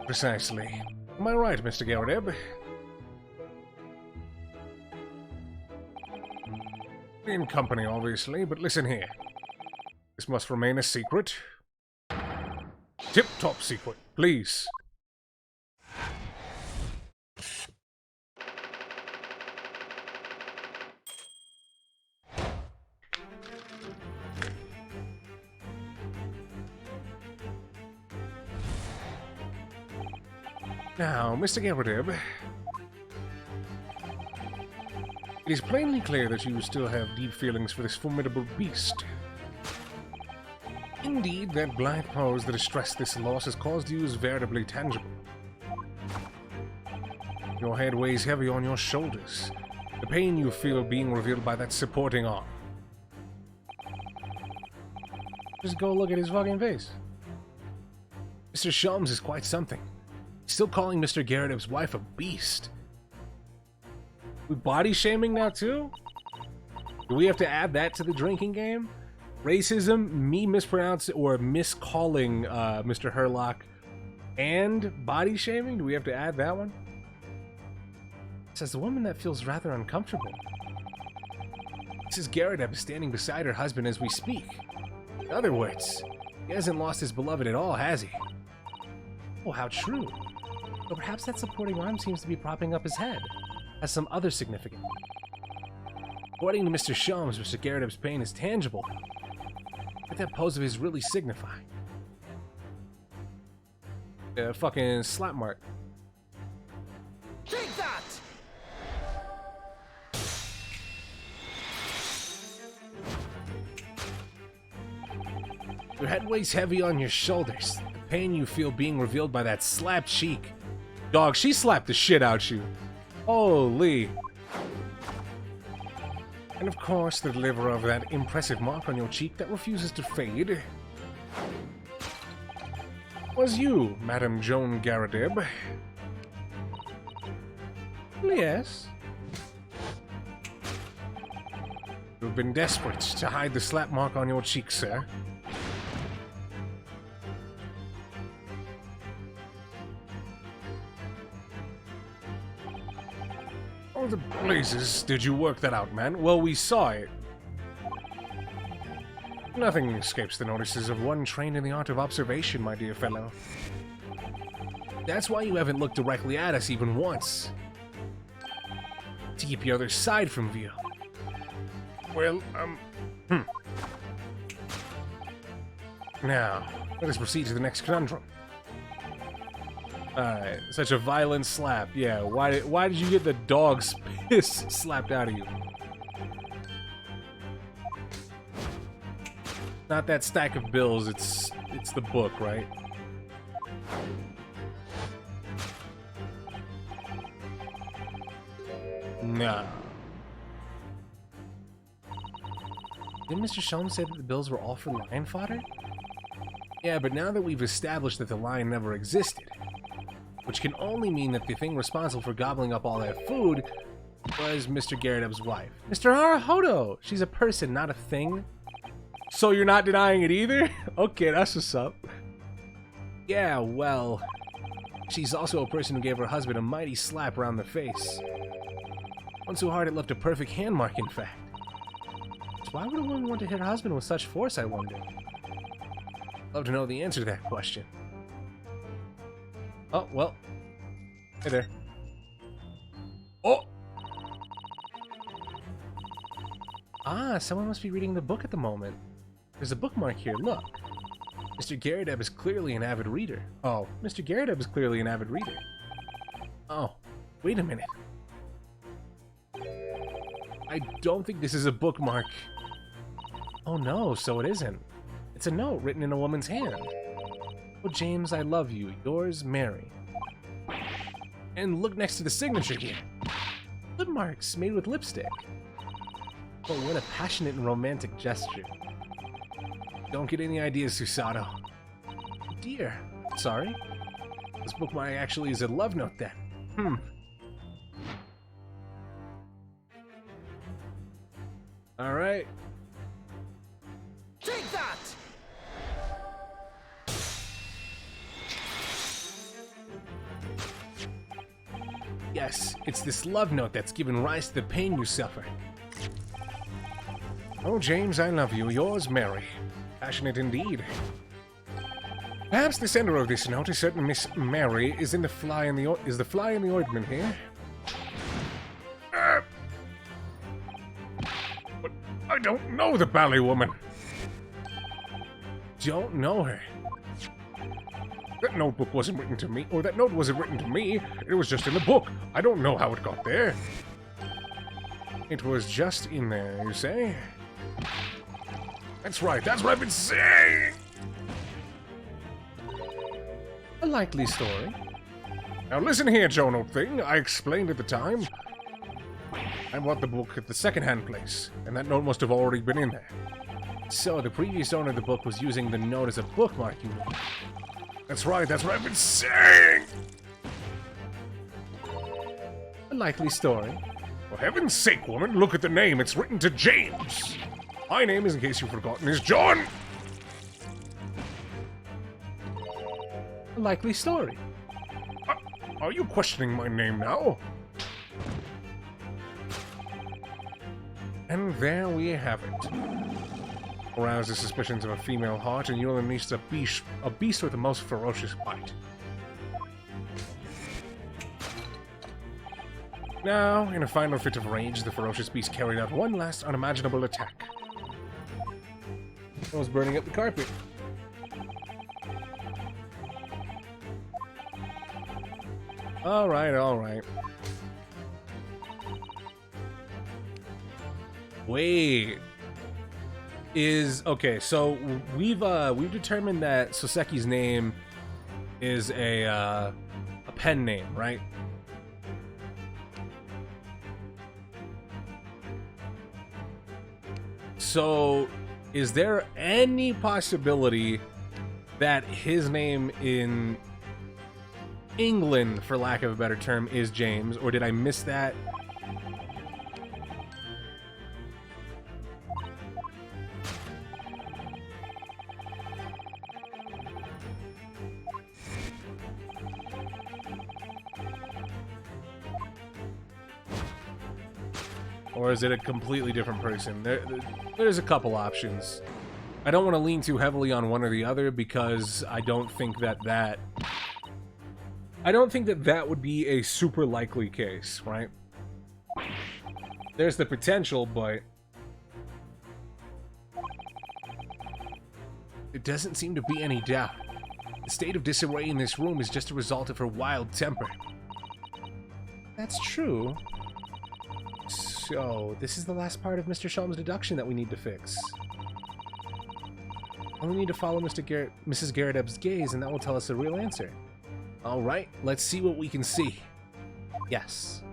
Precisely. Am I right, Mr. Garrett? In company, obviously, but listen here. This must remain a secret. Tip-top secret, please. Now, Mr. Garrett, it is plainly clear that you still have deep feelings for this formidable beast. Indeed, that blithe pose, the distress this loss has caused you is veritably tangible. Your head weighs heavy on your shoulders, the pain you feel being revealed by that supporting arm. Just go look at his fucking face. Mr. Sholmes is quite something. Still calling Mr. Garrett's wife a beast. We body shaming now too? Do we have to add that to the drinking game? Racism, me mispronouncing or miscalling Mr. Herlock, and body shaming. Do we have to add that one? It says the woman that feels rather uncomfortable. Mrs. Garrett is standing beside her husband as we speak. In other words, he hasn't lost his beloved at all, has he? Oh, how true. But perhaps that supporting arm seems to be propping up his head. Has some other significance. According to Mr. Sholmes, Mr. Garrett's pain is tangible. What that pose of his really signify? Fucking slap mark. Take that! Your head weighs heavy on your shoulders. The pain you feel being revealed by that slapped cheek. Dog, she slapped the shit out you. Holy. And of course, the deliverer of that impressive mark on your cheek that refuses to fade was you, Madame Joan Garradib. Yes. You've been desperate to hide the slap mark on your cheek, sir. How the blazes did you work that out, man? Well, we saw it. Nothing escapes the notices of one trained in the art of observation, my dear fellow. That's why you haven't looked directly at us even once. To keep your other side from view. Well, Now, let us proceed to the next conundrum. Alright, such a violent slap. Yeah, why did you get the dog's piss slapped out of you? Not that stack of bills, it's the book, right? Nah. Didn't Mr. Sholmes say that the bills were all for lion fodder? Yeah, but now that we've established that the lion never existed, which can only mean that the thing responsible for gobbling up all that food was Mr. Garrett's wife. Mr. Arahodo! She's a person, not a thing. So you're not denying it either? Okay, that's what's up. Yeah, well, she's also a person who gave her husband a mighty slap around the face. One so hard it left a perfect hand mark, in fact. So why would a woman want to hit her husband with such force, I wonder? Love to know the answer to that question. Oh, well. Hey there. Oh! Ah, someone must be reading the book at the moment. There's a bookmark here, look. Mr. Garradeb is clearly an avid reader. Oh, Mr. Garradeb is clearly an avid reader. Oh, wait a minute. I don't think this is a bookmark. Oh no, so it isn't. It's a note written in a woman's hand. Oh, James, I love you. Yours, Mary. And look next to the signature here. Lip marks made with lipstick. Oh, what a passionate and romantic gesture. Don't get any ideas, Susato. Oh, dear. Sorry. This bookmark actually is a love note then. Alright. Take that! Yes, it's this love note that's given rise to the pain you suffer. Oh, James, I love you. Yours, Mary. Passionate indeed. Perhaps the sender of this note, a certain Miss Mary, is the fly in the ointment here. But I don't know the bally woman. Don't know her. That notebook wasn't written to me, or that note wasn't written to me. It was just in the book. I don't know how it got there. It was just in there, you say? That's right, that's what I've been saying! A likely story. Now listen here, Joan, old thing. I explained at the time. I bought the book at the second-hand place, and that note must have already been in there. So, the previous owner of the book was using the note as a bookmark, you know. That's right, that's what I've been saying! A likely story. For heaven's sake, woman, look at the name. It's written to James. My name, is, in case you've forgotten, is John! A likely story. Are you questioning my name now? And there we have it. Arouse the suspicions of a female heart, and you'll unleash a beast with the most ferocious bite. Now, in a final fit of rage, the ferocious beast carried out one last unimaginable attack. It was burning up the carpet. Alright, alright. Wait. Okay, so we've determined that Soseki's name is a pen name, right? So is there any possibility that his name in England, for lack of a better term, is James, or did I miss that? Or is it a completely different person? There's a couple options. I don't want to lean too heavily on one or the other because I don't think that would be a super likely case, right? There's the potential, but there doesn't seem to be any doubt. The state of disarray in this room is just a result of her wild temper. That's true. So, this is the last part of Mr. Shalm's deduction that we need to fix. I only need to follow Mrs. Garrett's gaze, and that will tell us the real answer. Alright, let's see what we can see. Yes.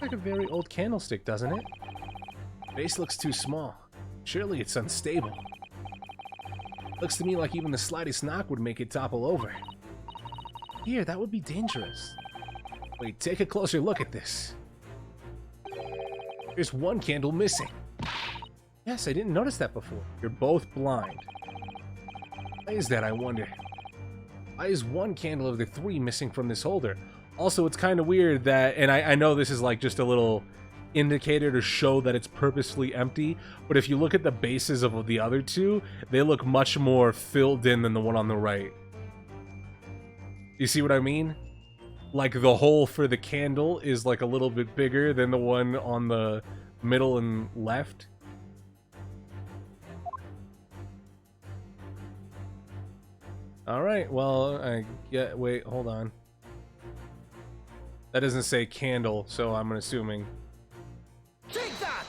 Like a very old candlestick, doesn't it? Base looks too small. Surely it's unstable. Looks to me like even the slightest knock would make it topple over. Here, that would be dangerous. Wait, take a closer look at this. There's one candle missing. Yes, I didn't notice that before. You're both blind. Why is that, I wonder? Why is one candle of the three missing from this holder? Also, it's kind of weird that, and I know this is like just a little indicator to show that it's purposefully empty, but if you look at the bases of the other two, they look much more filled in than the one on the right. You see what I mean? Like the hole for the candle is like a little bit bigger than the one on the middle and left. Alright, well, wait, hold on. That doesn't say candle, so I'm assuming. Take that!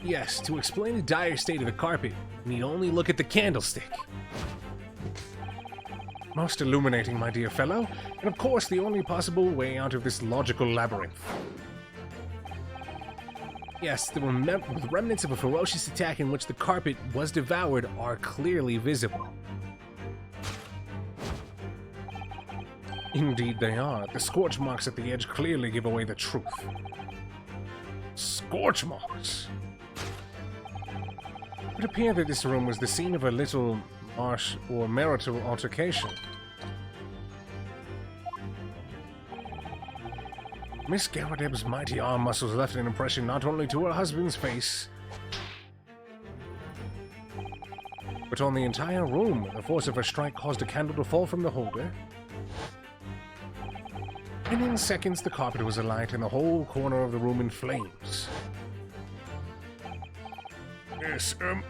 Yes, to explain the dire state of the carpet, we need only look at the candlestick. Most illuminating, my dear fellow, and of course the only possible way out of this logical labyrinth. Yes, the remnants of a ferocious attack in which the carpet was devoured are clearly visible. Indeed they are. The scorch marks at the edge clearly give away the truth. Scorch marks? It would appear that this room was the scene of a little marsh or marital altercation. Miss Garrett's mighty arm muscles left an impression not only to her husband's face, but on the entire room. The force of her strike caused a candle to fall from the holder, and in seconds the carpet was alight and the whole corner of the room in flames. Yes, For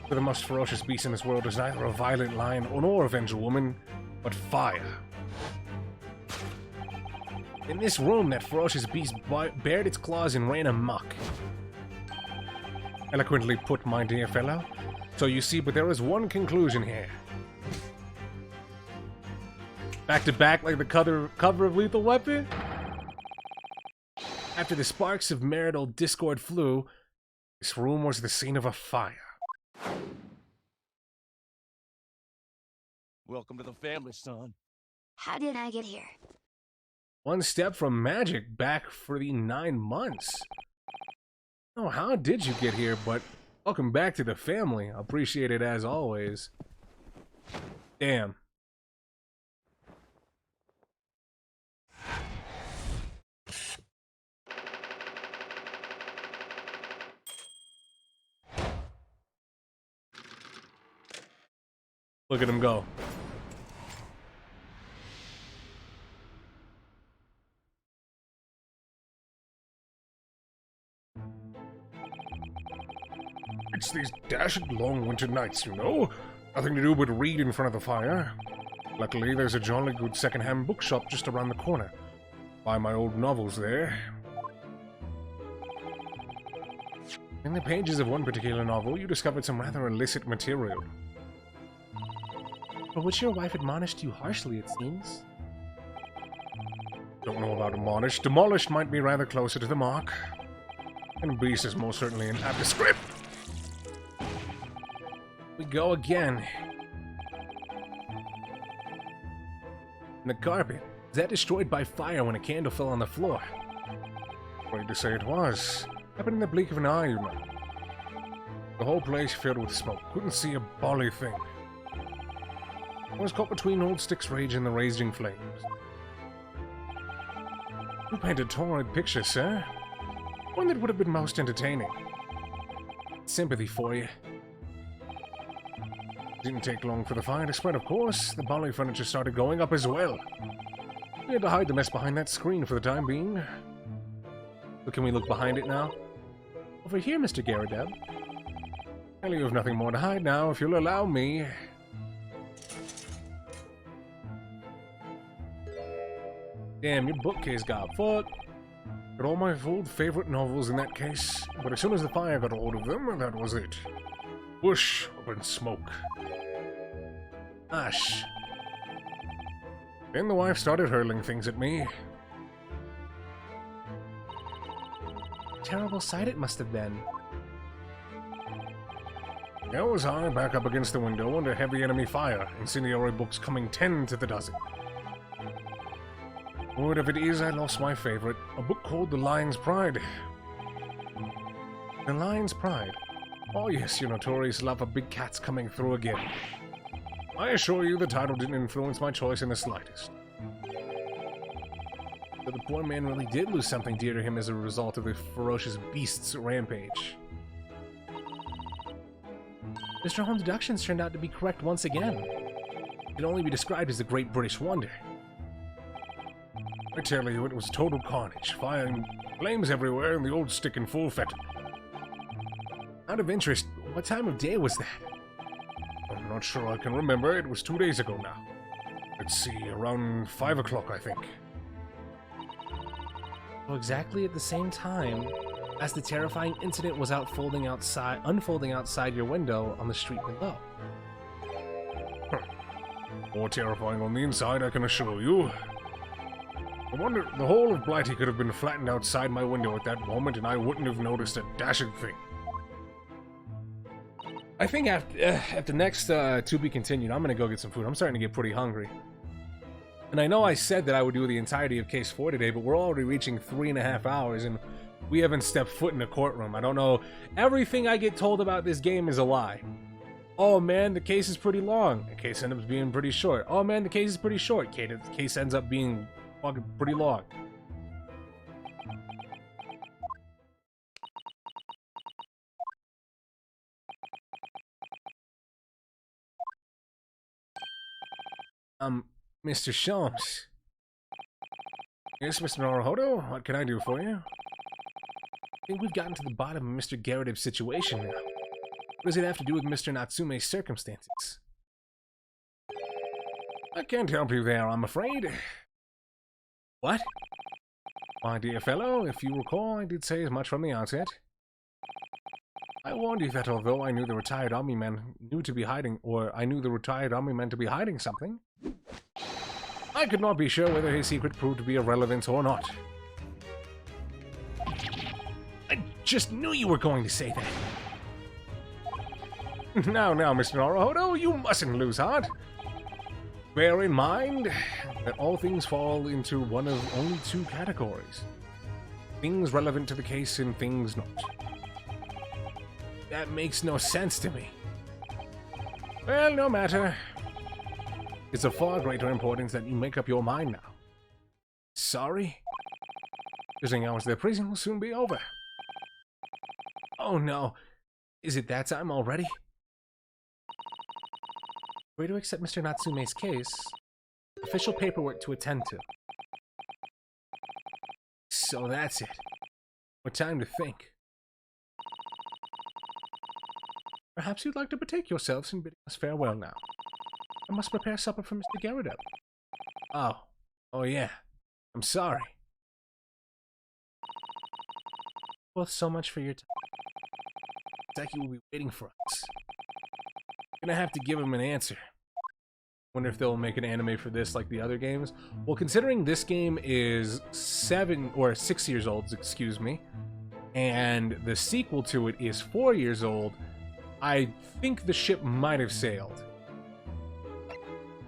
the most ferocious beast in this world is neither a violent lion nor a vengeful woman, but fire. In this room, that ferocious beast bared its claws and ran amok. Eloquently put, my dear fellow. So you see, but there is one conclusion here. Back to back like the cover of Lethal Weapon? After the sparks of marital discord flew, This room was the scene of a fire. Welcome to the family, son. How did I get here? One step from magic back for the 9 months. Oh, how did you get here? But welcome back to the family. Appreciate it as always. Damn. Look at him go. It's these dashed long winter nights, you know? Nothing to do but read in front of the fire. Luckily, there's a jolly good second-hand bookshop just around the corner. Buy my old novels there. In the pages of one particular novel, you discovered some rather illicit material. For which your wife admonished you harshly, it seems. Don't know about admonished. Demolished might be rather closer to the mark. And beast is most certainly an apt script. We go again. The carpet. Is that destroyed by fire when a candle fell on the floor? Afraid to say it was. Happened in the blink of an eye, you know. The whole place filled with smoke. Couldn't see a bally thing. I was caught between old Stick's rage and the raging flames. You painted a torrid picture, sir. One that would have been most entertaining. Sympathy for you. Didn't take long for the fire to spread, of course. The bally furniture started going up as well. We had to hide the mess behind that screen for the time being. So can we look behind it now? Over here, Mr. Garrideb. Well, you have nothing more to hide now, if you'll allow me. Damn, your bookcase got fucked. Got all my old favorite novels in that case, but as soon as the fire got a hold of them, that was it. Whoosh, up in smoke. Ash. Then the wife started hurling things at me. Terrible sight it must have been. There was I, back up against the window under heavy enemy fire, incendiary books coming 10 to the dozen. Word of it is I lost my favorite, a book called The Lion's Pride. The Lion's Pride? Oh yes, your notorious love of big cats coming through again. I assure you the title didn't influence my choice in the slightest. But the poor man really did lose something dear to him as a result of the ferocious beast's rampage. Mr. Holmes' deductions turned out to be correct once again. It can only be described as the Great British Wonder. I tell you, it was total carnage. Fire and flames everywhere and the old Stick in full fettle. Out of interest, what time of day was that? I'm not sure I can remember. It was 2 days ago now. Let's see, around 5 o'clock, I think. So exactly at the same time as the terrifying incident was unfolding outside your window on the street below. More terrifying on the inside, I can assure you. I wonder, the whole of Blighty could have been flattened outside my window at that moment, and I wouldn't have noticed a dashing thing. I think after next to be continued, I'm gonna go get some food. I'm starting to get pretty hungry. And I know I said that I would do the entirety of Case 4 today, but we're already reaching 3.5 hours, and we haven't stepped foot in a courtroom. I don't know. Everything I get told about this game is a lie. Oh man, the case is pretty long. The case ends up being pretty short. Oh man, the case is pretty short. The case ends up being fucking pretty long. Mr. Sholmes. Yes, Mr. Naruhodo? What can I do for you? I think we've gotten to the bottom of Mr. Garrideb's situation now. What does it have to do with Mr. Natsume's circumstances? I can't help you there, I'm afraid. What? My dear fellow, if you recall, I did say as much from the outset. I warned you that although I knew the retired army men to be hiding something, I could not be sure whether his secret proved to be irrelevant or not. just knew you were going to say that. Now, Mr. Naruhodo, you mustn't lose heart. Bear in mind that all things fall into one of only two categories. Things relevant to the case and things not. That makes no sense to me. Well, no matter. It's of far greater importance that you make up your mind now. Sorry? Visiting hours of the prison will soon be over. Oh no. Is it that time already? Where to accept Mr. Natsume's case? Official paperwork to attend to. So that's it. What time to think. Perhaps you'd like to partake yourselves in bidding us farewell now. I must prepare supper for Mr. Garrido. Oh yeah. I'm sorry. Both so much for your time. Saki will be waiting for us. Gonna have to give him an answer. Wonder if they'll make an anime for this like the other games. Well, considering this game is 6 years old, excuse me, and the sequel to it is 4 years old, I think the ship might have sailed.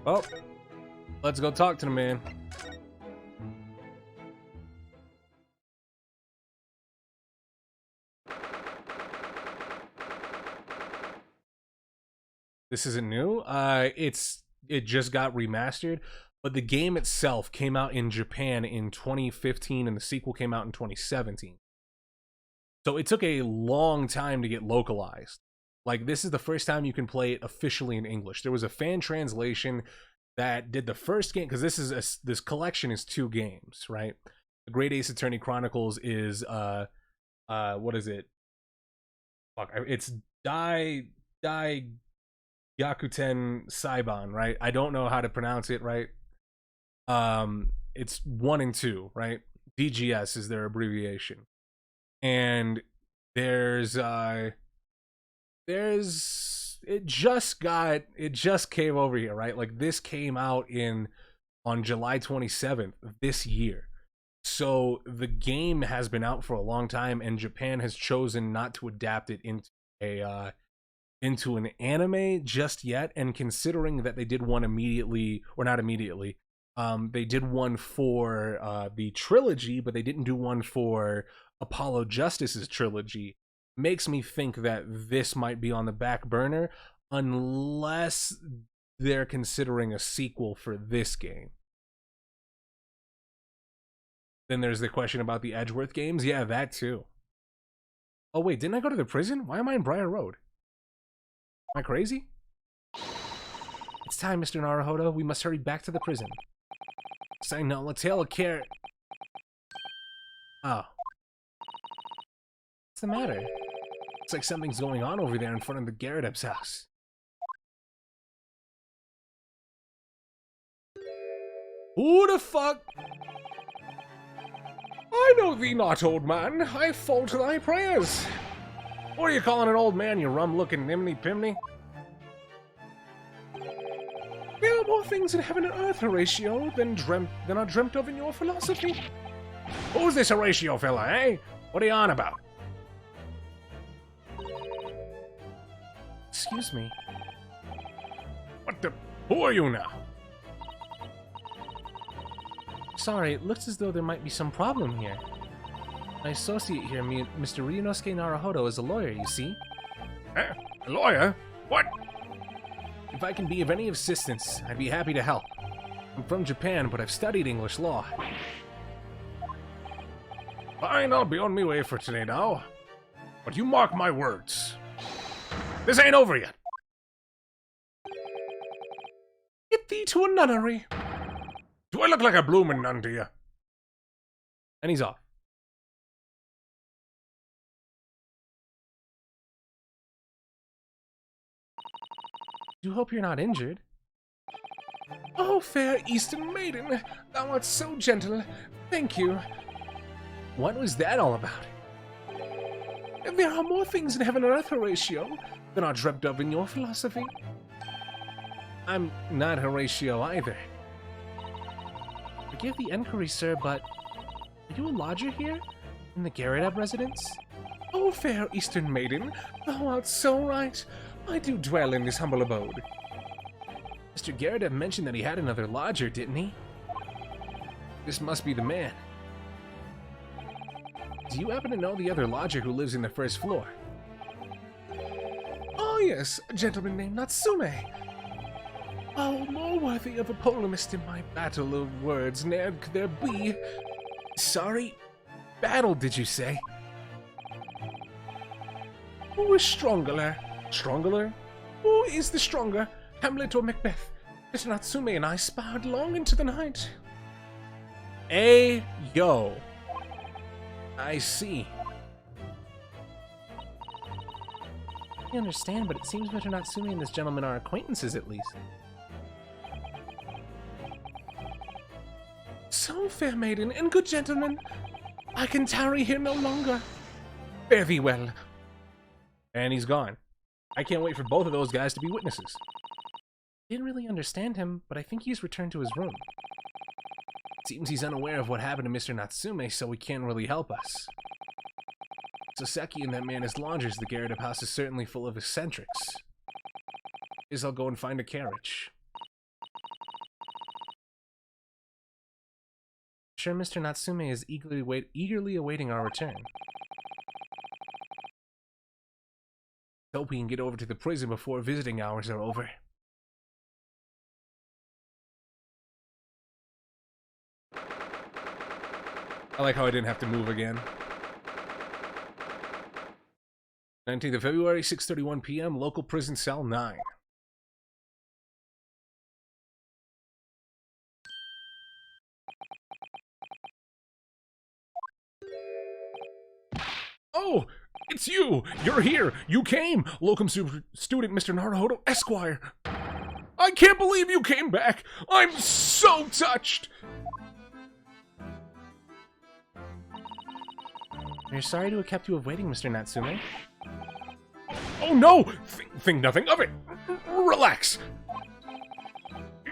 Well, let's go talk to the man. This isn't new. It just got remastered, but the game itself came out in Japan in 2015 and the sequel came out in 2017. So it took a long time to get localized. Like, this is the first time you can play it officially in English. There was a fan translation that did the first game, because this collection is 2 games, right? The Great Ace Attorney Chronicles is what is it? Fuck, it's Gyakuten Saiban, right? I don't know how to pronounce it right. It's 1 and 2, right? DGS is their abbreviation. And it just came over here, right? Like, this came out on July 27th of this year. So the game has been out for a long time, and Japan has chosen not to adapt it into an anime just yet. And considering that they did one immediately, or not immediately, they did one for the trilogy, but they didn't do one for Apollo Justice's trilogy, makes me think that this might be on the back burner unless they're considering a sequel for this game. Then there's the question about the Edgeworth games. Yeah, that too. Oh wait, didn't I go to the prison? Why am I in Briar Road? Am I crazy? It's time, Mr. Naruhodo. We must hurry back to the prison. Saying no, let's hail a carrot. Oh. What's the matter? Looks like something's going on over there in front of the Garrideb's house. Who the fuck? I know thee not, old man. I fall to thy prayers. What are you calling an old man, you rum-looking niminy-pimney? There are more things in heaven and earth, Horatio, than are dreamt of in your philosophy. Who's this Horatio fella, eh? What are you on about? Excuse me. What the? Who are you now? Sorry, it looks as though there might be some problem here. My associate here, Mr. Ryunosuke Naruhodo, is a lawyer, you see? Eh? A lawyer? What? If I can be of any assistance, I'd be happy to help. I'm from Japan, but I've studied English law. Fine, I'll be on my way for today now. But you mark my words. This ain't over yet. Get thee to a nunnery. Do I look like a bloomin' nun to you? And he's off. Do hope you're not injured. Oh, fair Eastern maiden, thou art so gentle. Thank you. What was that all about? There are more things in heaven and earth, Horatio, than are dreamt of in your philosophy. I'm not Horatio either. Forgive the enquiry, sir, but are you a lodger here? In the Garrideb residence? O fair Eastern maiden, thou art so right. I do dwell in this humble abode. Mr. Garrett mentioned that he had another lodger, didn't he? This must be the man. Do you happen to know the other lodger who lives in the first floor? Oh yes, a gentleman named Natsume. Oh, more worthy of a polemist in my battle of words ne'er could there be. Sorry, battle did you say? Who is stronger? Stronger? Who is the stronger, Hamlet or Macbeth? Mr. Natsume and I sparred long into the night. Yo. I see. I understand, but it seems Mr. Natsume and this gentleman are acquaintances at least. So, fair maiden and good gentlemen, I can tarry here no longer. Fare thee well. And he's gone. I can't wait for both of those guys to be witnesses. Didn't really understand him, but I think he's returned to his room. Seems he's unaware of what happened to Mr. Natsume, so he can't really help us. Soseki and that man as lodgers, the Garrett house is certainly full of eccentrics. Guess I'll go and find a carriage. Sure, Mr. Natsume is eagerly awaiting our return. Hope we can get over to the prison before visiting hours are over. I like how I didn't have to move again. 19th of February, 6:31 p.m., local prison cell 9. Oh, it's you! You're here! You came! Locum student Mr. Naruhodo Esquire! I can't believe you came back! I'm so touched! We're sorry to have kept you waiting, Mr. Natsume. Oh no! Think nothing of it! Relax!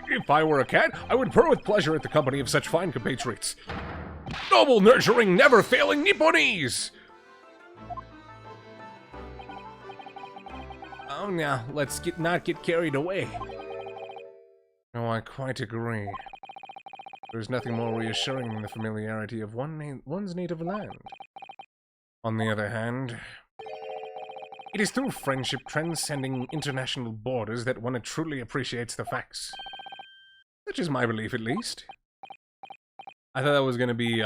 If I were a cat, I would purr with pleasure at the company of such fine compatriots. Noble, nurturing, never-failing Nipponese! Oh, now, let's not get carried away. Oh, I quite agree. There's nothing more reassuring than the familiarity of one's native land. On the other hand, it is through friendship transcending international borders that one truly appreciates the facts. Such is my belief, at least. I thought that was gonna be,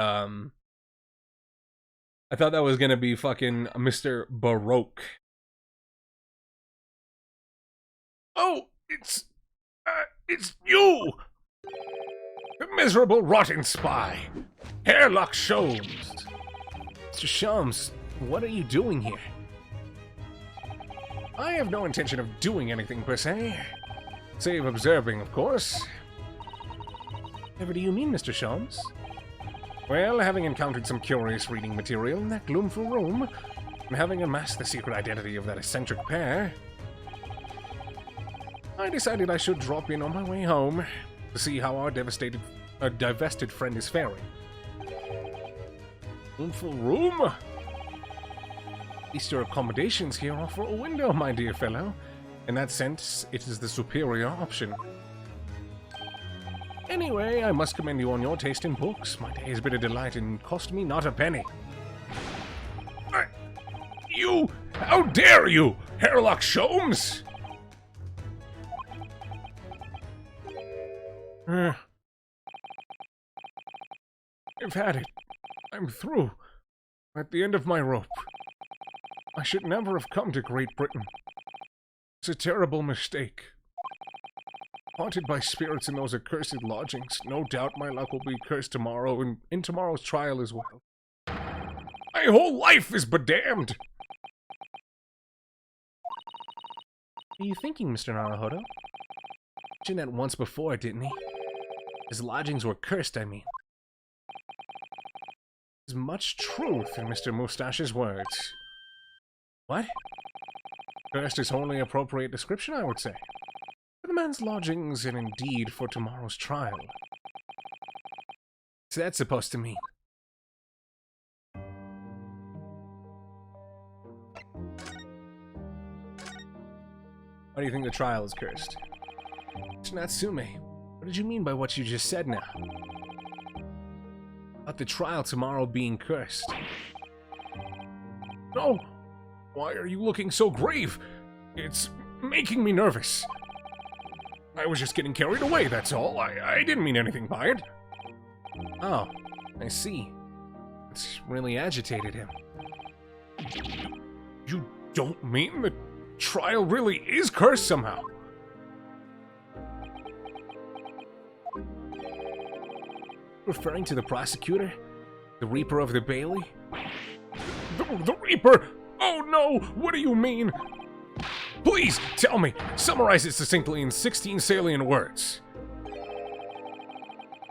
fucking Mr. Baroque. Oh, it's you! The miserable, rotten spy! Hairlock Sholmes! Mr. Sholmes, what are you doing here? I have no intention of doing anything per se. Save observing, of course. Whatever do you mean, Mr. Sholmes? Well, having encountered some curious reading material in that gloomful room, and having unmasked the secret identity of that eccentric pair, I decided I should drop in on my way home to see how our divested friend is faring. Gloomful room? At least your accommodations here offer a window, my dear fellow. In that sense, it is the superior option. Anyway, I must commend you on your taste in books. My day has been a delight and cost me not a penny. You! How dare you! Hairlock Sholmes! I've had it. I'm through. At the end of my rope. I should never have come to Great Britain. It's a terrible mistake. Haunted by spirits in those accursed lodgings, no doubt my luck will be cursed tomorrow and in tomorrow's trial as well. My whole life is bedamned! What are you thinking, Mr. Naruhodo? Mentioned that once before, didn't he? His lodgings were cursed, I mean. There's much truth in Mr. Moustache's words. What? Cursed is only appropriate description, I would say. For the man's lodgings, and indeed for tomorrow's trial. What's that supposed to mean? Why do you think the trial is cursed? Natsume, what did you mean by what you just said now? About the trial tomorrow being cursed. No! Why are you looking so grave? It's making me nervous. I was just getting carried away, that's all. I didn't mean anything by it. Oh, I see. It's really agitated him. You don't mean the trial really is cursed somehow? Referring to the prosecutor? The Reaper of the Bailey? The Reaper? Oh no! What do you mean? Please, tell me! Summarize it succinctly in 16 salient words.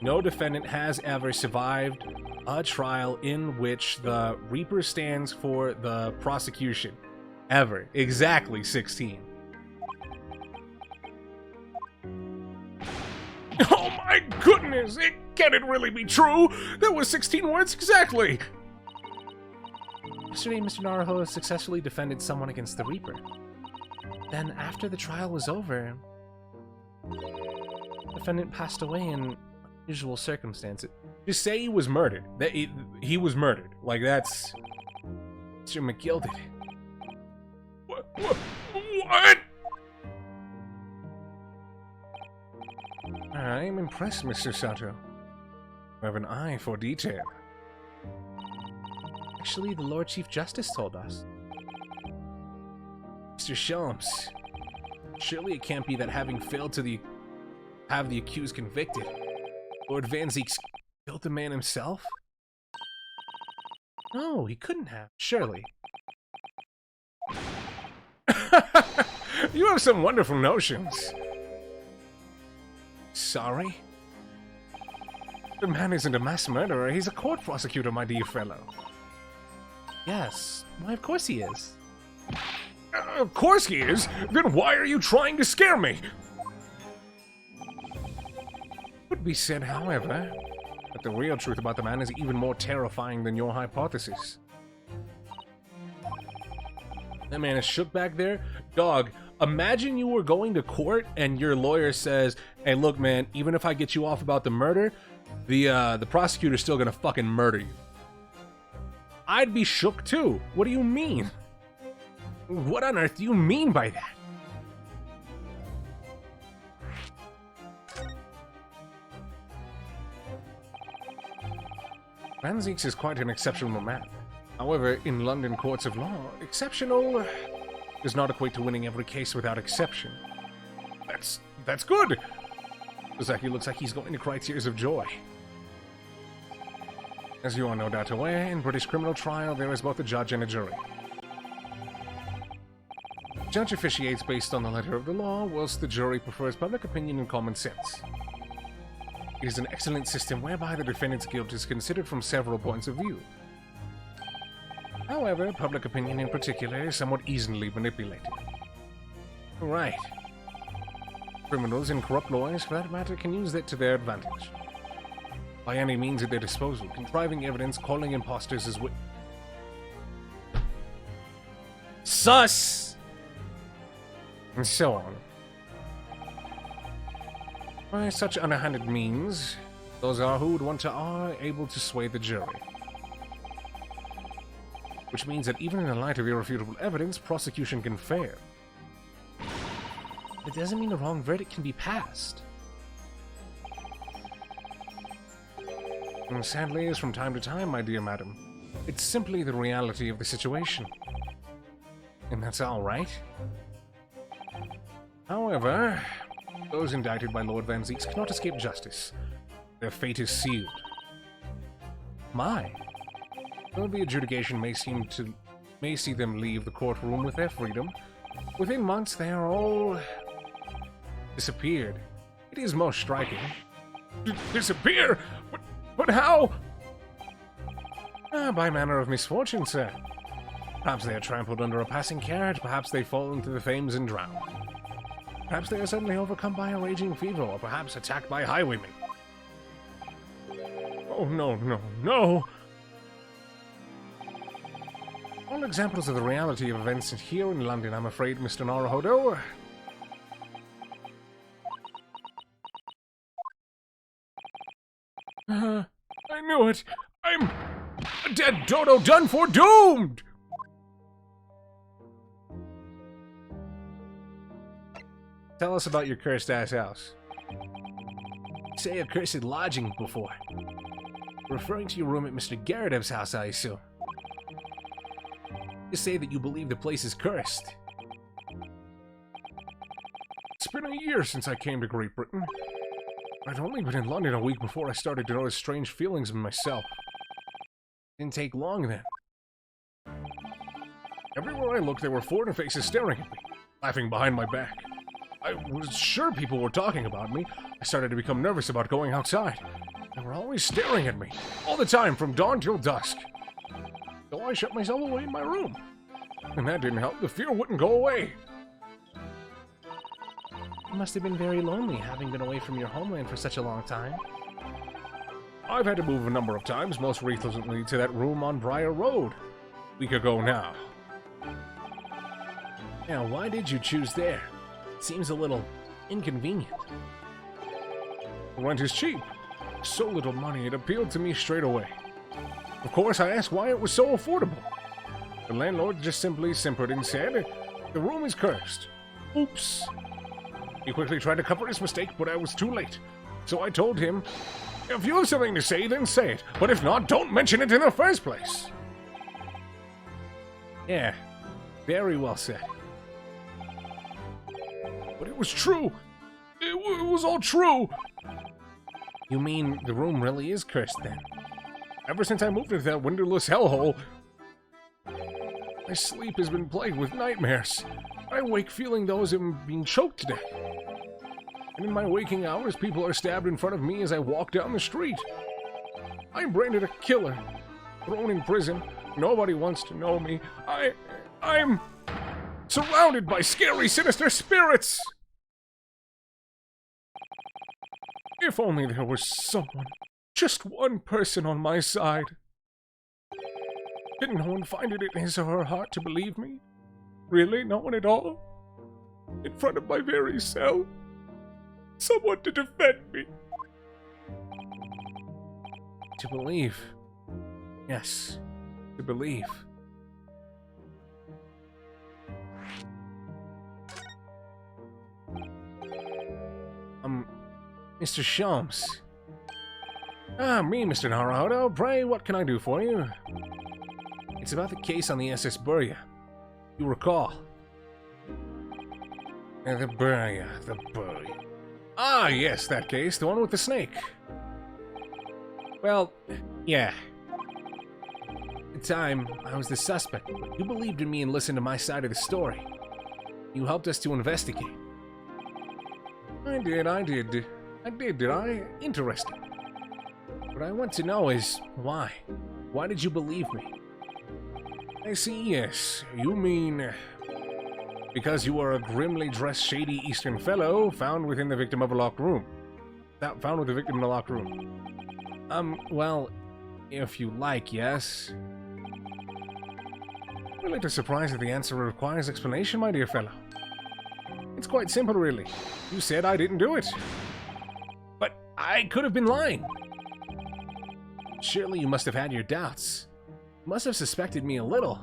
No defendant has ever survived a trial in which the Reaper stands for the prosecution. Ever. Exactly 16. Oh my goodness! Can it really be true? That was 16 words exactly! Yesterday, Mr. Naruto successfully defended someone against the Reaper. Then, after the trial was over, the defendant passed away in unusual circumstances. Just say he was murdered. That he was murdered. Like, that's... Mr. McGill did it. What? I am impressed, Mr. Sato. You have an eye for detail. Actually, the Lord Chief Justice told us. Mr. Shelms, surely it can't be that having failed to have the accused convicted, Lord Van Zieks killed the man himself? No, he couldn't have, surely. You have some wonderful notions. Sorry? The man isn't a mass murderer, he's a court prosecutor, my dear fellow. Yes, why of course he is. Of course he is? Then why are you trying to scare me? It would be said, however, that the real truth about the man is even more terrifying than your hypothesis. That man is shook back there. Dog, imagine you were going to court and your lawyer says, hey, look, man, even if I get you off about the murder, the prosecutor's still gonna fucking murder you. I'd be shook too. What do you mean? What on earth do you mean by that? Van Zieks is quite an exceptional man. However, in London courts of law, exceptional does not equate to winning every case without exception. That's good! Ozaki looks like he's going to cry tears of joy. As you are no doubt aware, in British criminal trial there is both a judge and a jury. The judge officiates based on the letter of the law, whilst the jury prefers public opinion and common sense. It is an excellent system whereby the defendant's guilt is considered from several points of view. However, public opinion in particular is somewhat easily manipulated. Right. Criminals and corrupt lawyers, for that matter, can use that to their advantage. By any means at their disposal, contriving evidence, calling imposters as sus! And so on. By such underhanded means, those are who would want to are able to sway the jury. Which means that even in the light of irrefutable evidence, prosecution can fail. It doesn't mean a wrong verdict can be passed. And sadly, as from time to time, my dear madam, it's simply the reality of the situation. And that's all right. However, those indicted by Lord Van Zieks cannot escape justice. Their fate is sealed. My. Though the adjudication may see them leave the courtroom with their freedom, within months they are all disappeared. It is most striking. Disappear? But how? By manner of misfortune, sir. Perhaps they are trampled under a passing carriage, perhaps they fall into the Thames and drown. Perhaps they are suddenly overcome by a raging fever, or perhaps attacked by highwaymen. Oh, no, no, no! All examples of the reality of events here in London, I'm afraid, Mr. Naruhodo. do it. I'm a dead dodo done for doomed! Tell us about your cursed-ass house. Say accursed lodging before. Referring to your room at Mr. Garadev's house, I assume. You say that you believe the place is cursed. It's been a year since I came to Great Britain. I'd only been in London a week before I started to notice strange feelings in myself. Didn't take long then. Everywhere I looked, there were foreign faces staring at me, laughing behind my back. I was sure people were talking about me. I started to become nervous about going outside. They were always staring at me, all the time, from dawn till dusk. So I shut myself away in my room. And that didn't help. The fear wouldn't go away. You must have been very lonely, having been away from your homeland for such a long time. I've had to move a number of times, most recently to that room on Briar Road. A week ago now. Now, why did you choose there? It seems a little inconvenient. The rent is cheap. So little money, it appealed to me straight away. Of course, I asked why it was so affordable. The landlord just simply simpered and said, "The room is cursed." Oops. He quickly tried to cover his mistake, but I was too late. So I told him, "If you have something to say, then say it. But if not, don't mention it in the first place." Yeah, very well said. But it was true. It was all true. You mean the room really is cursed then? Ever since I moved into that windowless hellhole, my sleep has been plagued with nightmares. I wake feeling those I'm being choked to death. And in my waking hours, people are stabbed in front of me as I walk down the street. I'm branded a killer, thrown in prison. Nobody wants to know me. I'm surrounded by scary, sinister spirits. If only there was someone, just one person on my side. Didn't no one find it in his or her heart to believe me? Really? No one at all? In front of my very self? Someone to defend me. To believe. Yes, to believe. Mr. Sholmes. Ah, me, Mr. Naruhodo. Pray, what can I do for you? It's about the case on the SS Burya. You recall. The Burya. Ah, yes, that case. The one with the snake. Well, yeah. At the time, I was the suspect, but you believed in me and listened to my side of the story. You helped us to investigate. I did. Did I? Interesting. What I want to know is, why? Why did you believe me? I see, yes. You mean... because you are a grimly dressed, shady Eastern fellow found within the victim of a locked room. Found with the victim in a locked room. Well, if you like, yes. I'm a little surprised that the answer requires explanation, my dear fellow. It's quite simple, really. You said I didn't do it. But I could have been lying. Surely you must have had your doubts. You must have suspected me a little.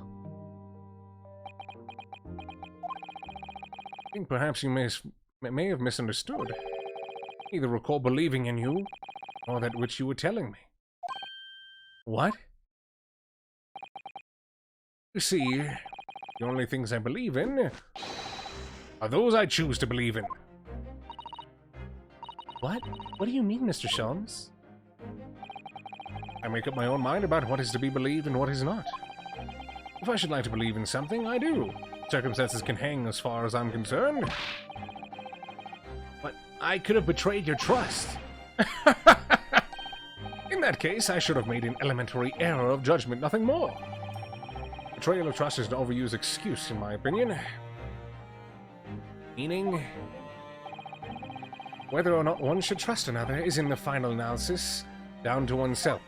I think perhaps you may have misunderstood. Either recall believing in you, or that which you were telling me. What? You see, the only things I believe in are those I choose to believe in. What? What do you mean, Mr. Sholmes? I make up my own mind about what is to be believed and what is not. If I should like to believe in something, I do. Circumstances can hang as far as I'm concerned. But I could have betrayed your trust. In that case, I should have made an elementary error of judgment, nothing more. Betrayal of trust is an overused excuse, in my opinion. Meaning, whether or not one should trust another is in the final analysis down to oneself.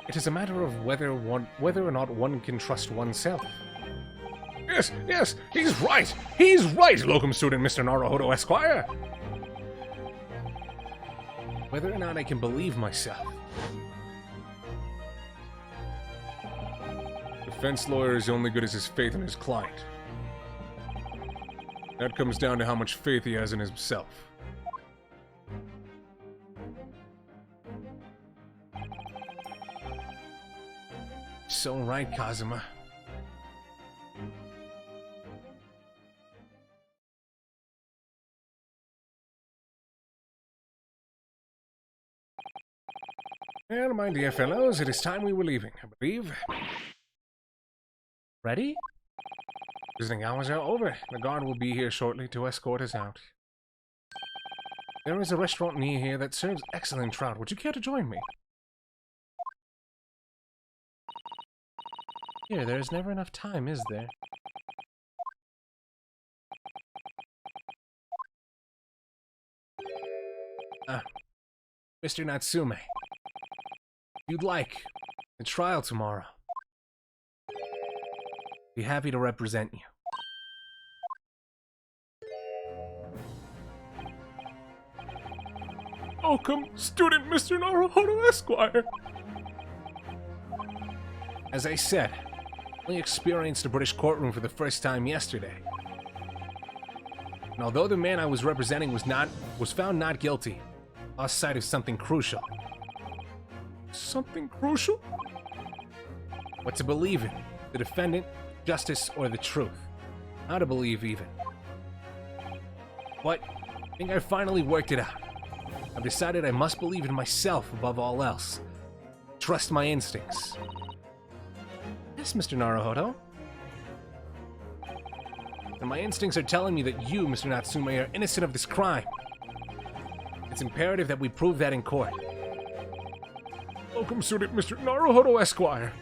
It is a matter of whether or not one can trust oneself. Yes, he's right! He's right, locum student Mr. Naruhodo Esquire! Whether or not I can believe myself Defense lawyer is only good as his faith in his client. That comes down to how much faith he has in himself. So right, Kazuma. Well, my dear fellows, it is time we were leaving, I believe. Ready? Visiting hours are over. The guard will be here shortly to escort us out. There is a restaurant near here that serves excellent trout. Would you care to join me? Here, there is never enough time, is there? Mr. Natsume. If you'd like, the trial tomorrow. Be happy to represent you. Welcome, student Mr. Naruhodo Esquire. As I said, I only experienced the British courtroom for the first time yesterday. And although the man I was representing was found not guilty, I lost sight of something crucial. Something crucial? What to believe in? The defendant, justice, or the truth? How to believe, even. But I think I finally worked it out. I've decided I must believe in myself above all else. Trust my instincts. Yes, Mr. Naruhodo. And my instincts are telling me that you, Mr. Natsume, are innocent of this crime. It's imperative that we prove that in court. Welcome, student Mr. Naruhodo Esquire.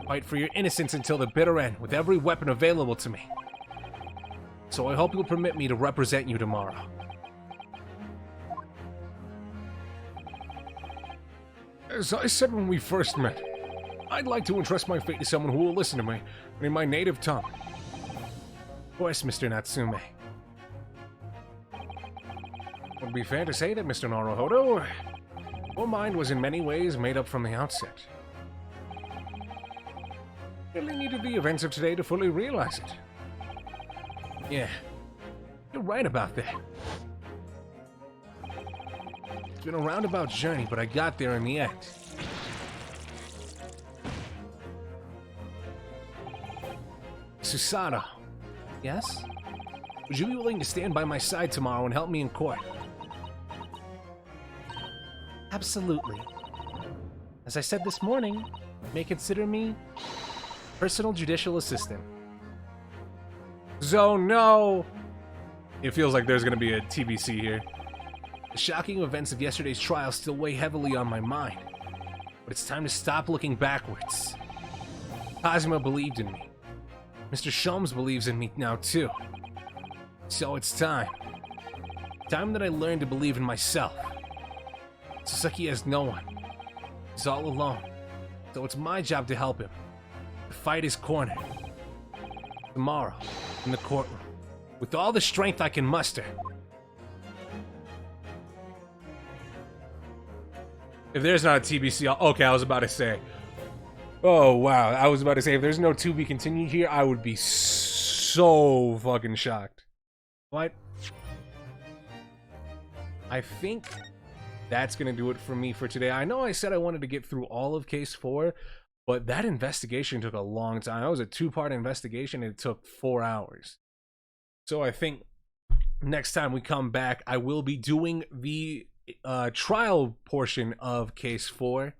Fight for your innocence until the bitter end, with every weapon available to me. So I hope you'll permit me to represent you tomorrow. As I said when we first met, I'd like to entrust my fate to someone who will listen to me in my native tongue. Of course, Mr. Natsume. It would be fair to say that, Mr. Naruhodo, your mind was in many ways made up from the outset. You really needed the events of today to fully realize it. Yeah, you're right about that. It's been a roundabout journey, but I got there in the end. Susato. Yes? Would you be willing to stand by my side tomorrow and help me in court? Absolutely. As I said this morning, you may consider me personal judicial assistant. So no! It feels like there's gonna be a TBC here. The shocking events of yesterday's trial still weigh heavily on my mind. But it's time to stop looking backwards. Kazuma believed in me. Mr. Sholmes believes in me now too. So it's time. Time that I learned to believe in myself. Sasaki has no one. He's all alone. So it's my job to help him. To fight his corner. Tomorrow, in the courtroom. With all the strength I can muster. If there's not a TBC, okay, I was about to say. Oh, wow. I was about to say, if there's no to be continued here, I would be so fucking shocked. What? I think that's going to do it for me for today. I know I said I wanted to get through all of Case 4, but that investigation took a long time. That was a 2-part investigation, and it took 4 hours. So I think next time we come back, I will be doing the trial portion of Case 4.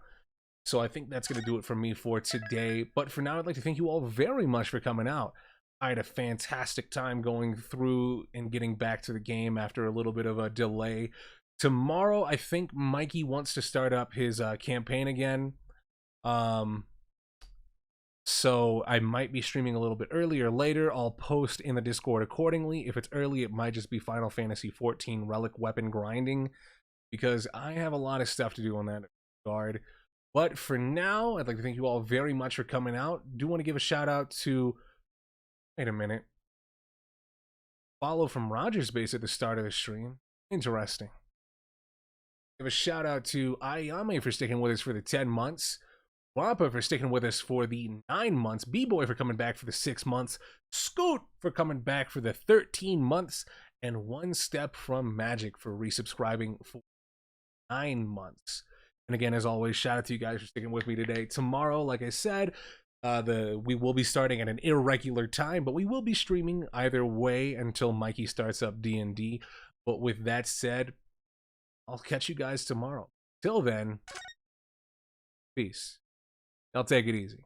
So I think that's going to do it for me for today. But for now, I'd like to thank you all very much for coming out. I had a fantastic time going through and getting back to the game after a little bit of a delay. Tomorrow, I think Mikey wants to start up his campaign again. So I might be streaming a little bit earlier or later. I'll post in the Discord accordingly. If it's early, it might just be Final Fantasy XIV Relic Weapon grinding, because I have a lot of stuff to do on that regard. But for now, I'd like to thank you all very much for coming out. Do want to give a shout out to... Wait a minute. Follow from Roger's Base at the start of the stream. Interesting. Give a shout out to Ayame for sticking with us for the 10 months. Wampa for sticking with us for the 9 months. B-Boy for coming back for the 6 months. Scoot for coming back for the 13 months. And One Step from Magic for resubscribing for 9 months. And again, as always, shout out to you guys for sticking with me today. Tomorrow, like I said, we will be starting at an irregular time, but we will be streaming either way until Mikey starts up D&D. But with that said, I'll catch you guys tomorrow. Till then, peace. Y'all take it easy.